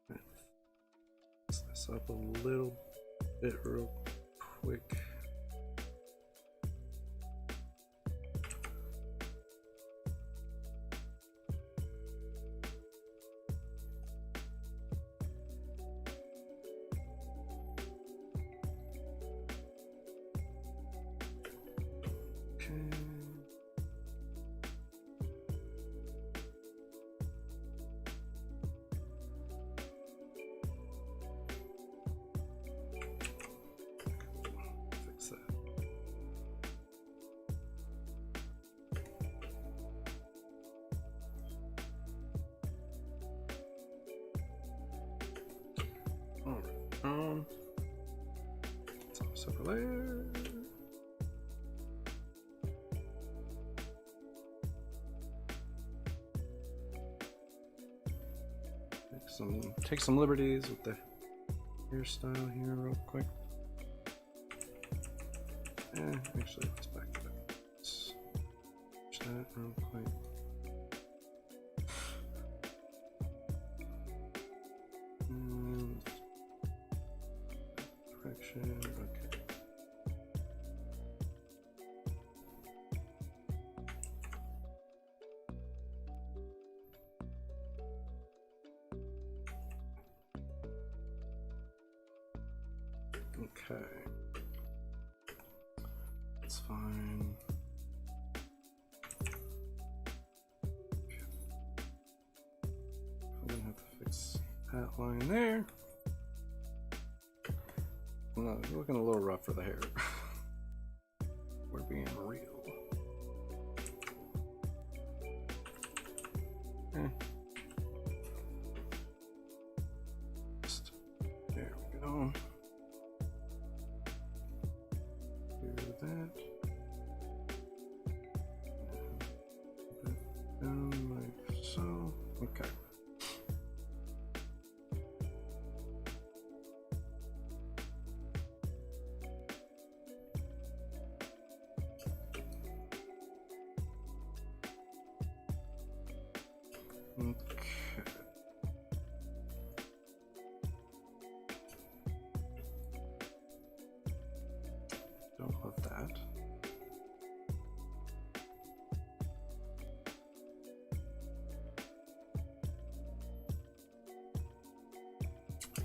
Speaker 1: Fix this up a little bit real quick. Take some liberties with the hairstyle here real quick. Actually, let's back to that. Let's push that real quick. Direction, okay. Okay, that's fine. I'm gonna have to fix that line there. No, it's looking a little rough for the hair. We're being real. There we go. That. Down like so. Okay. Don't love that.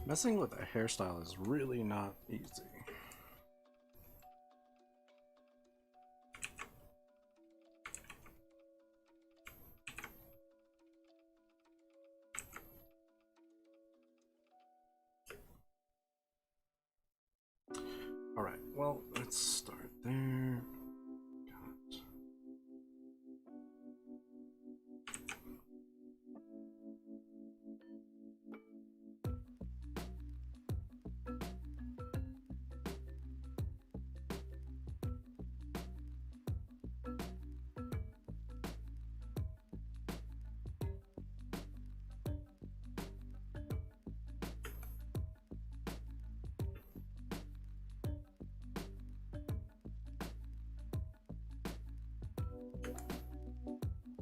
Speaker 1: Messing with a hairstyle is really not easy. All right, well, let's start there.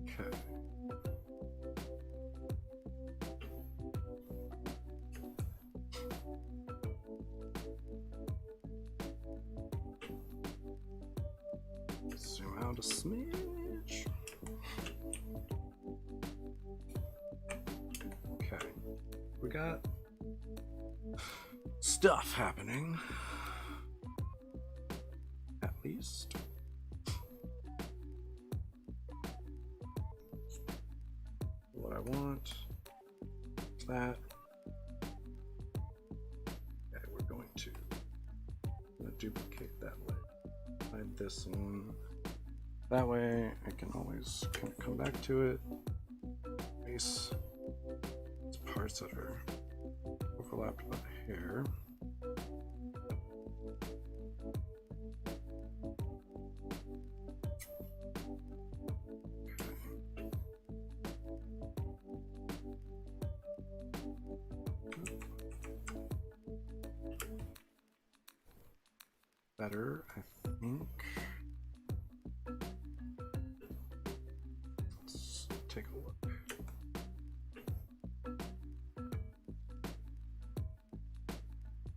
Speaker 1: Okay. Zoom out a smidge. Okay. We got stuff happening. At least. What I want is that. duplicate that way. Hide this one. That way I can always kind of come back to it. Base parts that are overlapped by the hair. Better, I think. Let's take a look.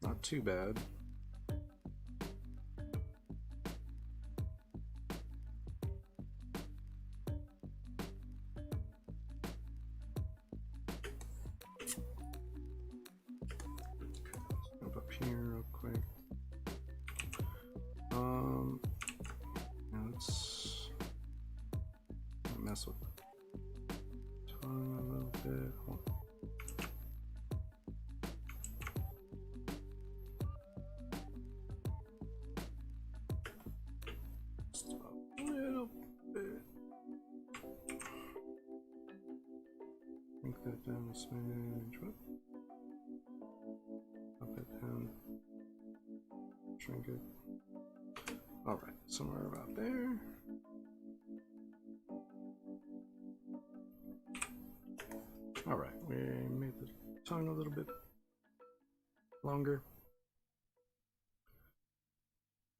Speaker 1: Not too bad. Jump up here real quick. Let's mess with the tongue a little bit. Hold on. Just a little bit. Think that down a smidge. Up it down. Shrink it. All right, somewhere about there. All right, we made the tongue a little bit longer.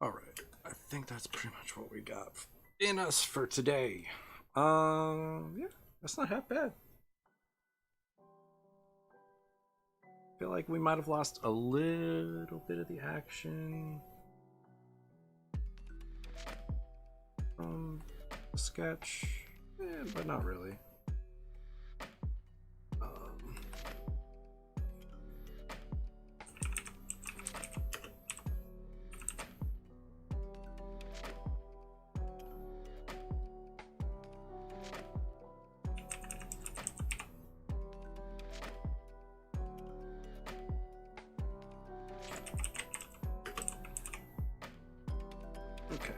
Speaker 1: All right, I think that's pretty much what we got in us for today. Yeah, that's not half bad. I feel like we might have lost a little bit of the action. Sketch, but not really. Okay.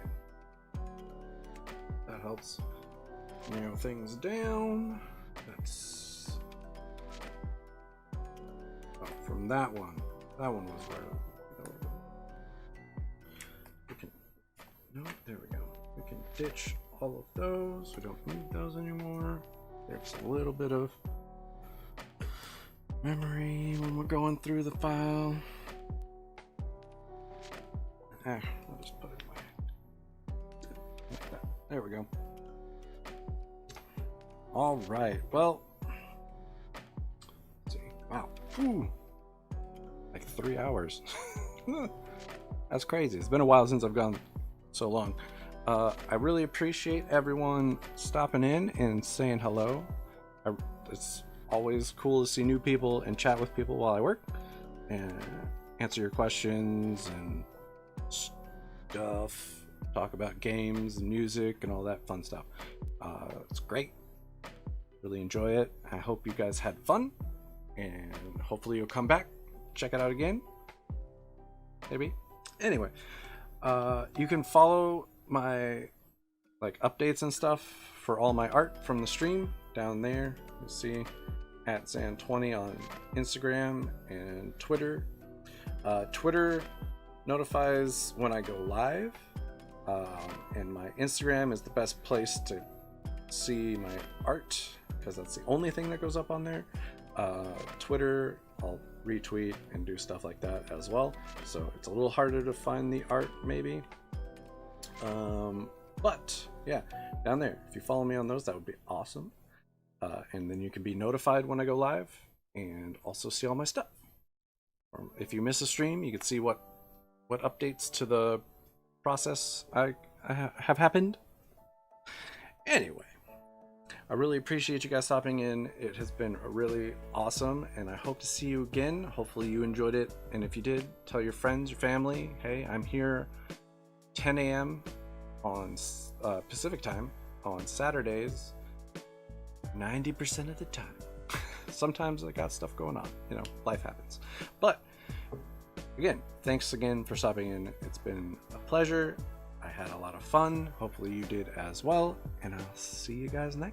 Speaker 1: That helps narrow things down. That's from that one. That one was where we can. No, there we go. We can ditch all of those. We don't need those anymore. There's a little bit of memory when we're going through the file. I'll just put it like that. There we go. All right. Well, let's see. Wow. Ooh. Like 3 hours. That's crazy. It's been a while since I've gone so long. I really appreciate everyone stopping in and saying hello. It's always cool to see new people and chat with people while I work and answer your questions and stuff, talk about games and music and all that fun stuff. It's great. Really enjoy it. I hope you guys had fun, and hopefully you'll come back, check it out again, maybe. Anyway, you can follow my updates and stuff for all my art from the stream down there. You see at Zann20 on Instagram and Twitter. Twitter notifies when I go live, and my Instagram is the best place to see my art because that's the only thing that goes up on there. Twitter, I'll retweet and do stuff like that as well, so it's a little harder to find the art maybe, but yeah, down there, if you follow me on those, that would be awesome. And then you can be notified when I go live and also see all my stuff. If you miss a stream, you can see what updates to the process I have happened. Anyway, I really appreciate you guys stopping in. It has been really awesome, and I hope to see you again. Hopefully you enjoyed it, and if you did, tell your friends, your family, hey, I'm here 10 a.m. on Pacific time on Saturdays 90% of the time. Sometimes I got stuff going on, life happens, but again, thanks again for stopping in. It's been a pleasure. I had a lot of fun. Hopefully you did as well. And I'll see you guys next time.